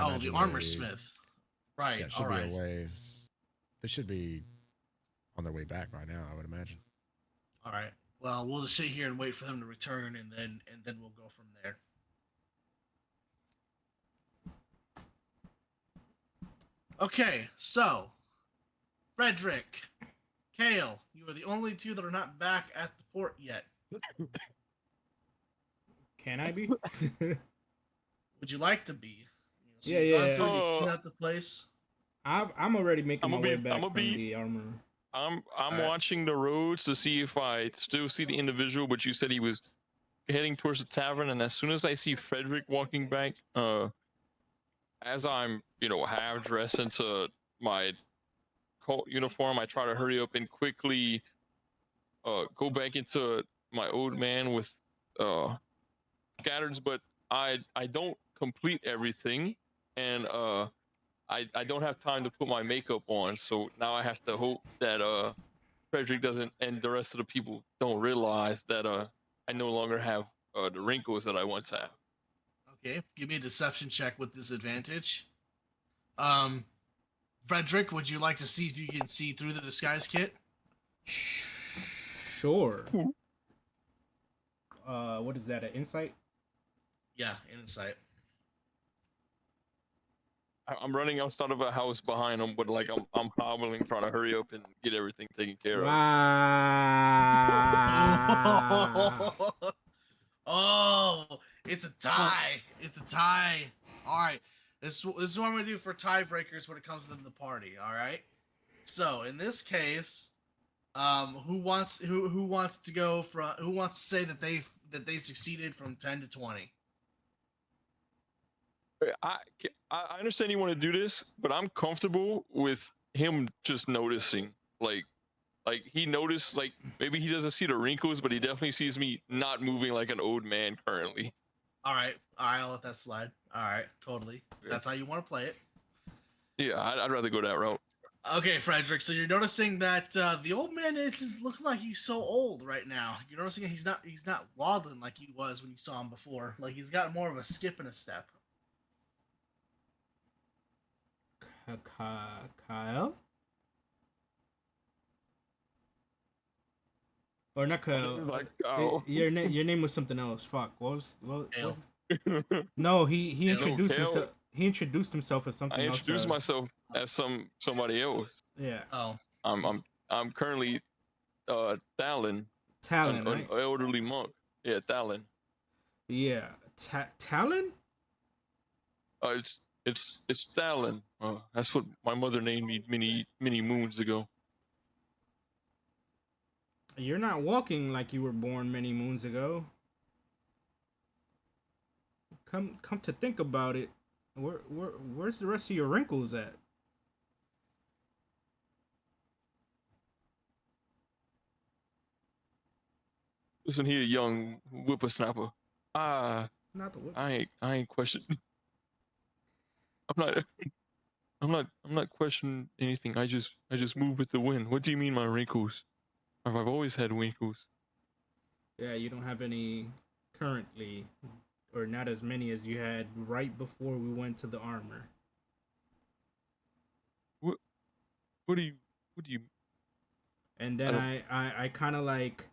Oh, the imagine armor they- smith. Right. Yeah, All should be right. a ways. They should be on their way back by now, I would imagine. All right. Well, we'll just sit here and wait for them to return, and then we'll go from there. Okay. So, Frederick, Kale, you are the only 2 that are not back at the port yet. Can I be? Would you like to be? Yeah, you've gone yeah. through, you Oh. cleaned out the place. I'm already making I'ma my way be- back I'ma from be- the armor. I'm Alright. watching the roads to see if I still see the individual, but you said he was heading towards the tavern, and as soon as I see Frederick walking back, as I'm half dressed into my cult uniform, I try to hurry up and quickly go back into my old man with scatters, but I don't complete everything, and I don't have time to put my makeup on, so now I have to hope that Frederick doesn't and the rest of the people don't realize that I no longer have the wrinkles that I once had. Okay, give me a deception check with disadvantage. Frederick, would you like to see if you can see through the disguise kit? Sure. What is that? An insight? Yeah, insight. I'm running outside of a house behind him, but like I'm hobbling, trying to hurry up and get everything taken care of. Wow. Oh, it's a tie. It's a tie. All right. This is what I'm gonna do for tiebreakers when it comes within the party. All right. So in this case, who wants to go from who wants to say that they succeeded from 10 to 20? I understand you want to do this, but I'm comfortable with him just noticing. Like he noticed, like maybe he doesn't see the wrinkles, but he definitely sees me not moving like an old man currently. All right. I'll let that slide. All right, totally. Yeah. That's how you want to play it. Yeah, I'd rather go that route. Okay, Frederick. So you're noticing that the old man is just looking like he's so old right now. You're noticing that he's not waddling like he was when you saw him before. Like he's got more of a skip and a step. Kyle? Or not Kyle. Like, oh. Your name was something else. Fuck. What Kale. No, he Kale. introduced Kale. himself. He introduced himself as something I else. introduced myself as somebody else. Yeah. Oh. I'm currently Talon, Talon, an right? elderly monk. Yeah, Talon. Yeah. Talon? It's Talon. That's what my mother named me many moons ago. You're not walking like you were born many moons ago. Come to think about it, where's the rest of your wrinkles at? Isn't he a young whippersnapper? Not the whip. I ain't questioning. I'm not questioning anything. I just move with the wind. What do you mean my wrinkles? I've always had wrinkles. Yeah, you don't have any currently, or not as many as you had right before we went to the armor. What do you And then I kind of like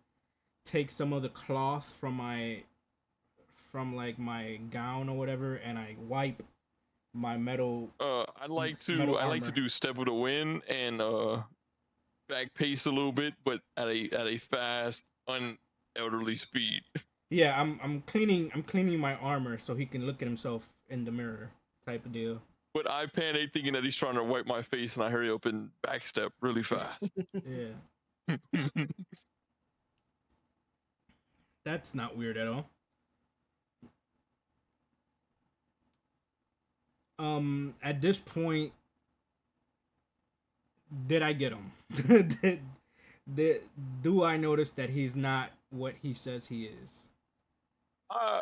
take some of the cloth from like my gown or whatever, and I wipe my metal. I like metal to armor. do step of the wind and back pace a little bit, but at a fast, unelderly speed. Yeah, I'm cleaning my armor so he can look at himself in the mirror, type of deal. But I panic thinking that he's trying to wipe my face, and I hurry up and backstep really fast. Yeah, that's not weird at all. At this point, did I get him? Do I notice that he's not what he says he is? I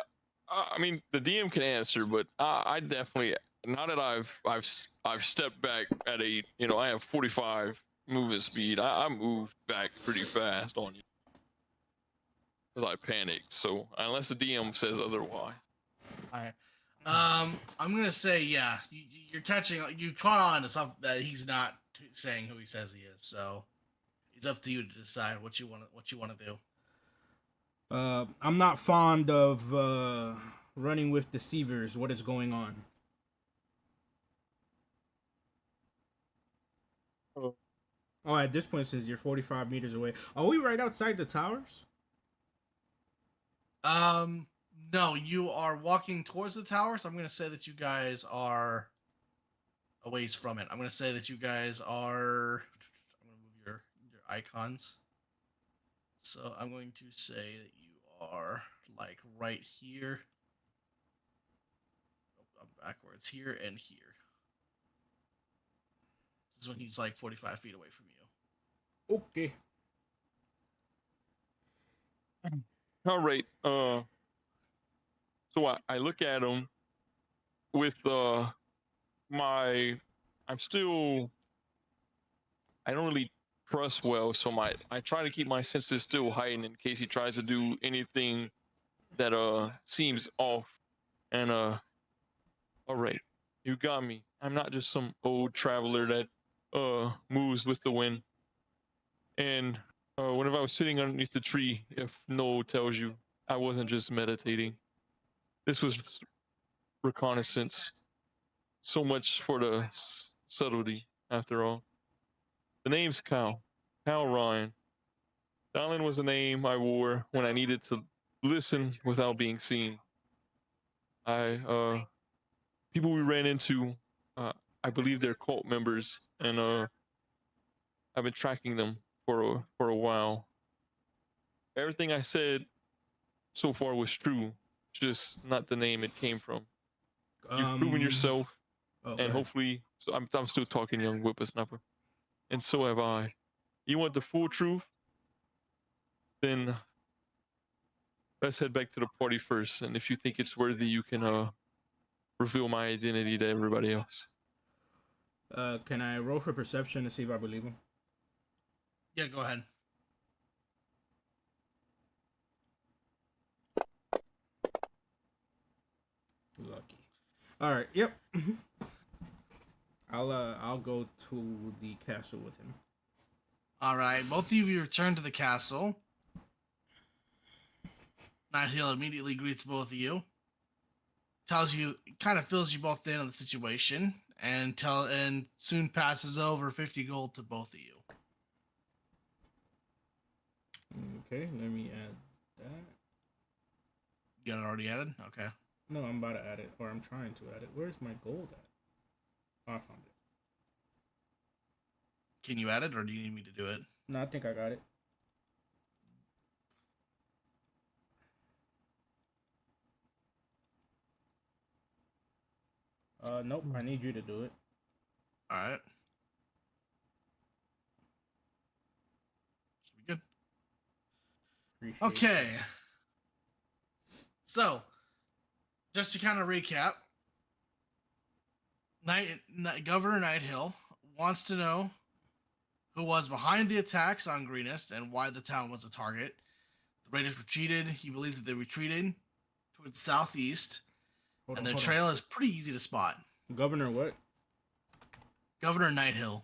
mean, the DM can answer, but I definitely, now that I've stepped back at I have 45 movement speed. I moved back pretty fast on you because I panicked. So unless the DM says otherwise. All right. I'm gonna say yeah. You're catching. You caught on to something that he's not saying who he says he is. So it's up to you to decide what you want to do. I'm not fond of running with deceivers. What is going on? Oh, at this point it says you're 45 meters away. Are we right outside the towers? No, you are walking towards the tower. So I'm gonna say that you guys are a ways from it. I'm gonna say that you guys are. I'm gonna move your icons. So I'm going to say that you are like right here. Oh, backwards here and here. This is when he's like 45 feet away from you. Okay. All right. So I look at him with my I'm still. I don't really trust well, so I try to keep my senses still heightened in case he tries to do anything that seems off. And all right, you got me. I'm not just some old traveler that moves with the wind. And whenever I was sitting underneath the tree, if Noel tells you, I wasn't just meditating. This was reconnaissance. So much for the subtlety, after all. The name's Cal. Cal Ryan. Dallin was a name I wore when I needed to listen without being seen. People we ran into, uh, I believe they're cult members, and I've been tracking them for a while. Everything I said so far was true, just not the name it came from. You've proven yourself, Oh, and go ahead. hopefully, so I'm still talking, young whippersnapper, and so have I. You want the full truth? Then let's head back to the party first, and if you think it's worthy, you can reveal my identity to everybody else. Can I roll for perception to see if I believe him? Yeah, go ahead. Lucky. All right. Yep. I'll go to the castle with him. All right, both of you return to the castle. Nighthill immediately greets both of you, tells you, kind of fills you both in on the situation, and soon passes over 50 gold to both of you. Okay, let me add that. You got it already added? Okay. No, I'm about to add it, or I'm trying to add it. Where's my gold at? Oh, I found it. Can you add it, or do you need me to do it? No, I think I got it. Nope. I need you to do it. All right. Should be good. Appreciate Okay. So, just to kind of recap, Governor Nighthill wants to know who was behind the attacks on Greenest and why the town was a target. The raiders retreated. He believes that they retreated towards southeast, and their trail is pretty easy to spot. Governor what? Governor Nighthill.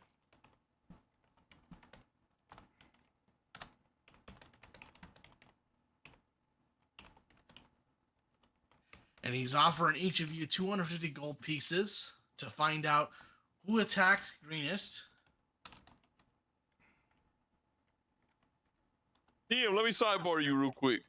And he's offering each of you 250 gold pieces to find out who attacked Greenest. Damn, let me sidebar you real quick.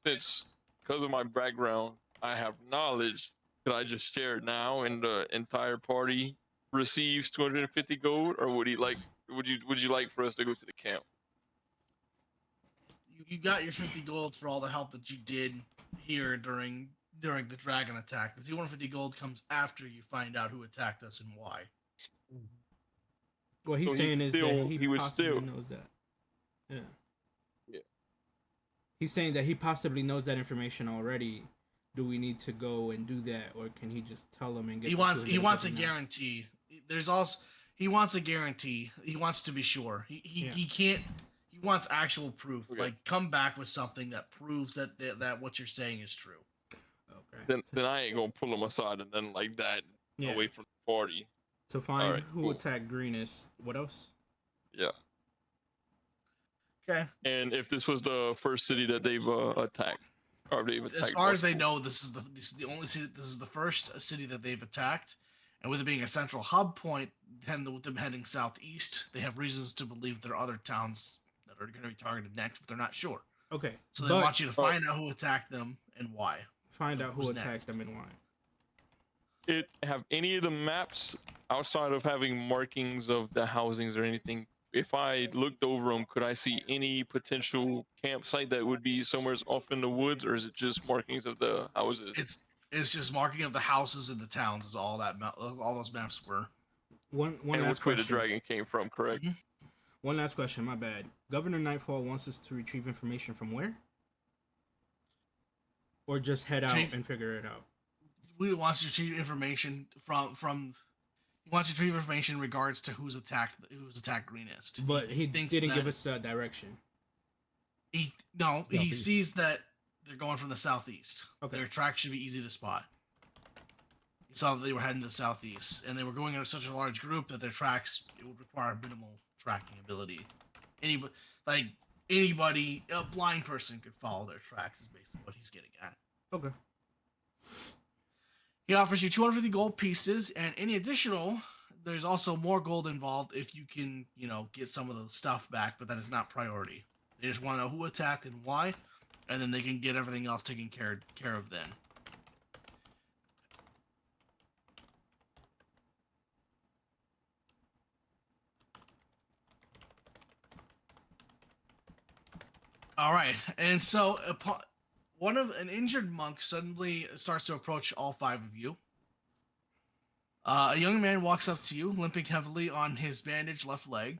Since, because of my background, I have knowledge. Could I just share it now, and the entire party receives 250 gold, or would you like for us to go to the camp? You got your 50 gold for all the help that you did here during the dragon attack. The 250 gold comes after you find out who attacked us and why. What he's So saying is that he he would possibly still knows that. Yeah. Yeah. He's saying that he possibly knows that information already. Do we need to go and do that, or can he just tell him and get? He wants a guarantee. There's also he wants a guarantee. He wants to be sure. He can't. He wants actual proof. Okay. Like, come back with something that proves that what you're saying is true. Okay. Then I ain't gonna pull him aside and then like that away from the party. To find right, who cool. attacked Greenest. What else? Yeah. Okay. And if this was the first city that they've attacked, or they've attacked, As far as they know, this is the only city. This is the first city that they've attacked, and with it being a central hub point, and with them heading southeast, they have reasons to believe there are other towns that are going to be targeted next, but they're not sure. Okay. So they want you to find out who attacked them and why. Find out who attacked them and why. It have any of the maps outside of having markings of the housings or anything? If I looked over them, could I see any potential campsite that would be somewhere off in the woods, or is it just markings of the houses? It's just marking of the houses and the towns is all those maps were. One and last which way question. the dragon came from, correct? Mm-hmm. One last question. My bad. Governor Nightfall wants us to retrieve information from where? Or just head out and figure it out? He wants you to retrieve information from. He wants you to retrieve information in regards to who's attacked Greenest. But he thinks didn't that give us direction. he Southeast. sees that they're going from the southeast. Okay. Their track should be easy to spot. He saw that they were heading to the southeast, and they were going in such a large group that their tracks it would require minimal tracking ability. Anybody, a blind person could follow their tracks. Is basically what he's getting at. Okay. He offers you 250 gold pieces, and any additional, there's also more gold involved if you can, get some of the stuff back, but that is not priority. They just want to know who attacked and why, and then they can get everything else taken care of then. All right, and so an injured monk suddenly starts to approach all 5 of you. A young man walks up to you, limping heavily on his bandaged left leg.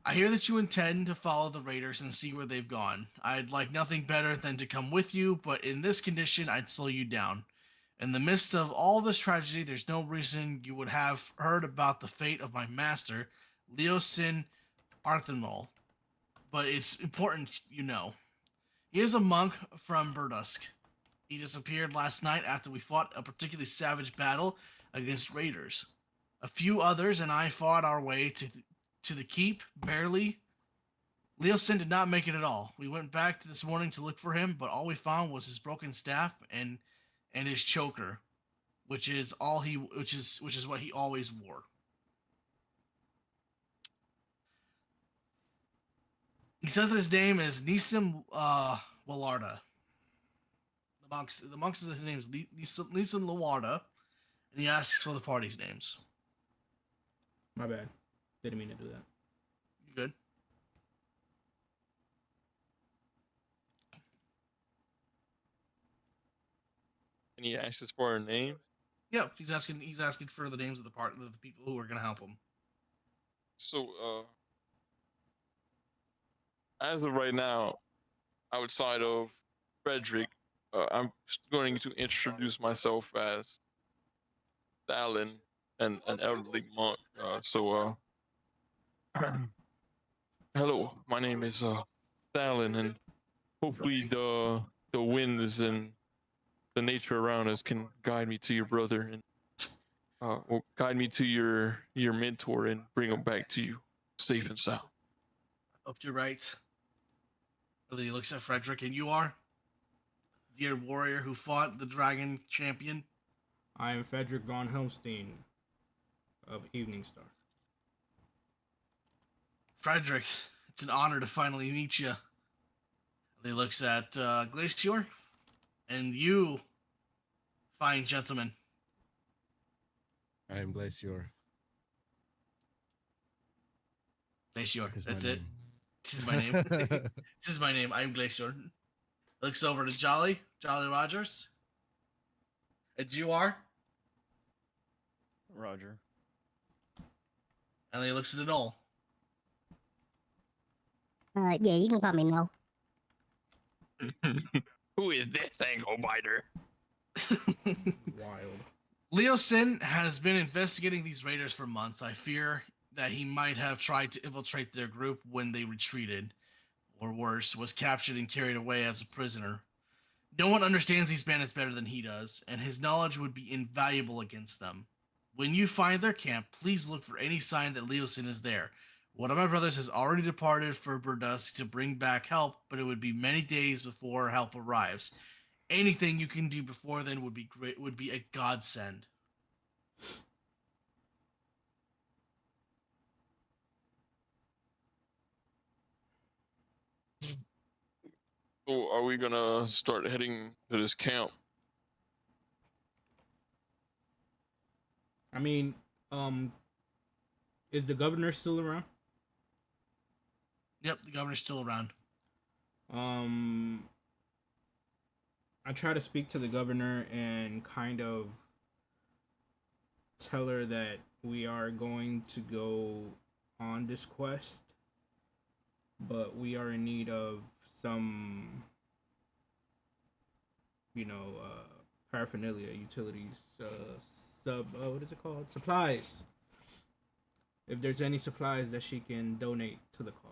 I hear that you intend to follow the raiders and see where they've gone. I'd like nothing better than to come with you, but in this condition, I'd slow you down. In the midst of all this tragedy, there's no reason you would have heard about the fate of my master, Leosin Arthanol. But it's important you know. He is a monk from Burdusk. He disappeared last night after we fought a particularly savage battle against raiders. A few others and I fought our way to the keep, barely. Leosin did not make it at all. We went back to this morning to look for him, but all we found was his broken staff and his choker, which is what he always wore. He says that his name is Nisim Walarda. The monk says his name is Nisim Lawarda, and he asks for the party's names. My bad. Didn't mean to do that. You good? And he asks for a name. Yeah, he's asking for the names of the people who are gonna help him. So, as of right now, outside of Frederick, I'm going to introduce myself as Dallin, an elderly monk. Hello, my name is Dallin, and hopefully the winds and the nature around us can guide me to your brother and will guide me to your mentor and bring him back to you safe and sound. Hope you're right. And then he looks at Frederick, and you are? Dear warrior who fought the dragon champion? I am Frederick von Helmstein of Evening Star. Frederick, it's an honor to finally meet you. And he looks at Glacier, and you, fine gentleman. I am Glacier. Glacier, That is that's my it. name. This is my name. This is my name. I'm Glacier. Looks over to Jolly Rogers. And you are? Roger. And then he looks at it all. Yeah, you can call me No. Who is this angle biter? Wild. Leosin has been investigating these raiders for months. I fear that he might have tried to infiltrate their group when they retreated, or worse, was captured and carried away as a prisoner. No one understands these bandits better than he does, and his knowledge would be invaluable against them. When you find their camp, please look for any sign that Leosin is there. One of my brothers has already departed for Burdusk to bring back help, but it would be many days before help arrives. Anything you can do before then would be great. Would be a godsend. So, are we gonna start heading to this camp? I mean, is the governor still around? Yep, the governor's still around. I try to speak to the governor and kind of tell her that we are going to go on this quest, but we are in need of some, paraphernalia, utilities, what is it called? Supplies. If there's any supplies that she can donate to the cause.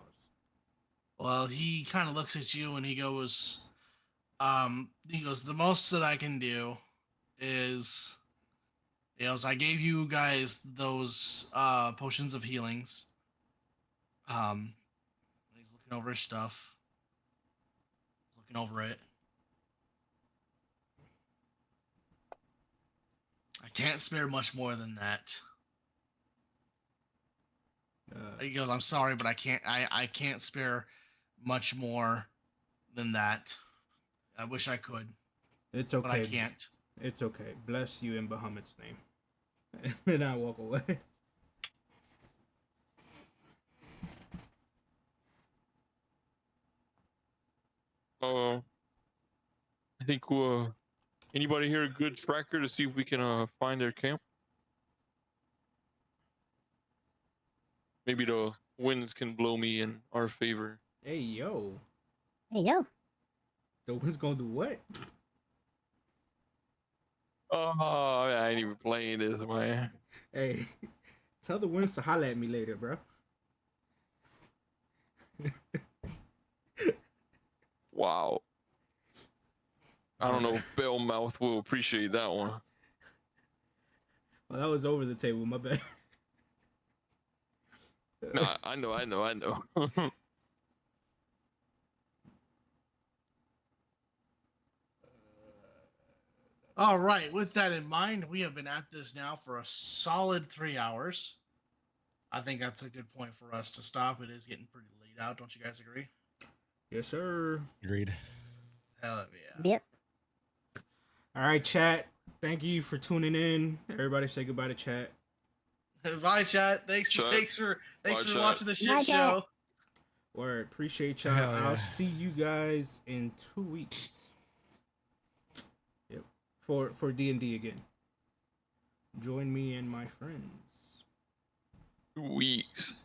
Well, he kind of looks at you and he goes, the most that I can do is, I gave you guys those potions of healings. He's looking over his stuff. He's looking over it. I can't spare much more than that. He goes, I'm sorry, but I can't spare much more than that. I wish I could, It's but I okay. can't. It's okay. Bless you in Bahamut's name. And I walk away. I think anybody here a good tracker to see if we can find their camp? Maybe the winds can blow me in our favor. Hey, yo. There you go. The wind's gonna do what? Oh, I ain't even playing this, man. Hey, tell the winds to holler at me later, bro. Wow. I don't know if Bellmouth will appreciate that one. Well, that was over the table, my bad. Nah, I know. All right. With that in mind, we have been at this now for a solid 3 hours. I think that's a good point for us to stop. It is getting pretty late out. Don't you guys agree? Yes, sir. Agreed. Hell yeah. Yep. All right, chat. Thank you for tuning in. Everybody say goodbye to chat. Bye, chat. Thanks Chat. for Bye, chat. watching the shit Bye, chat. show. Word. Appreciate y'all. Hell I'll yeah. see you guys in 2 weeks. Yep. For D&D again. Join me and my friends. 2 weeks.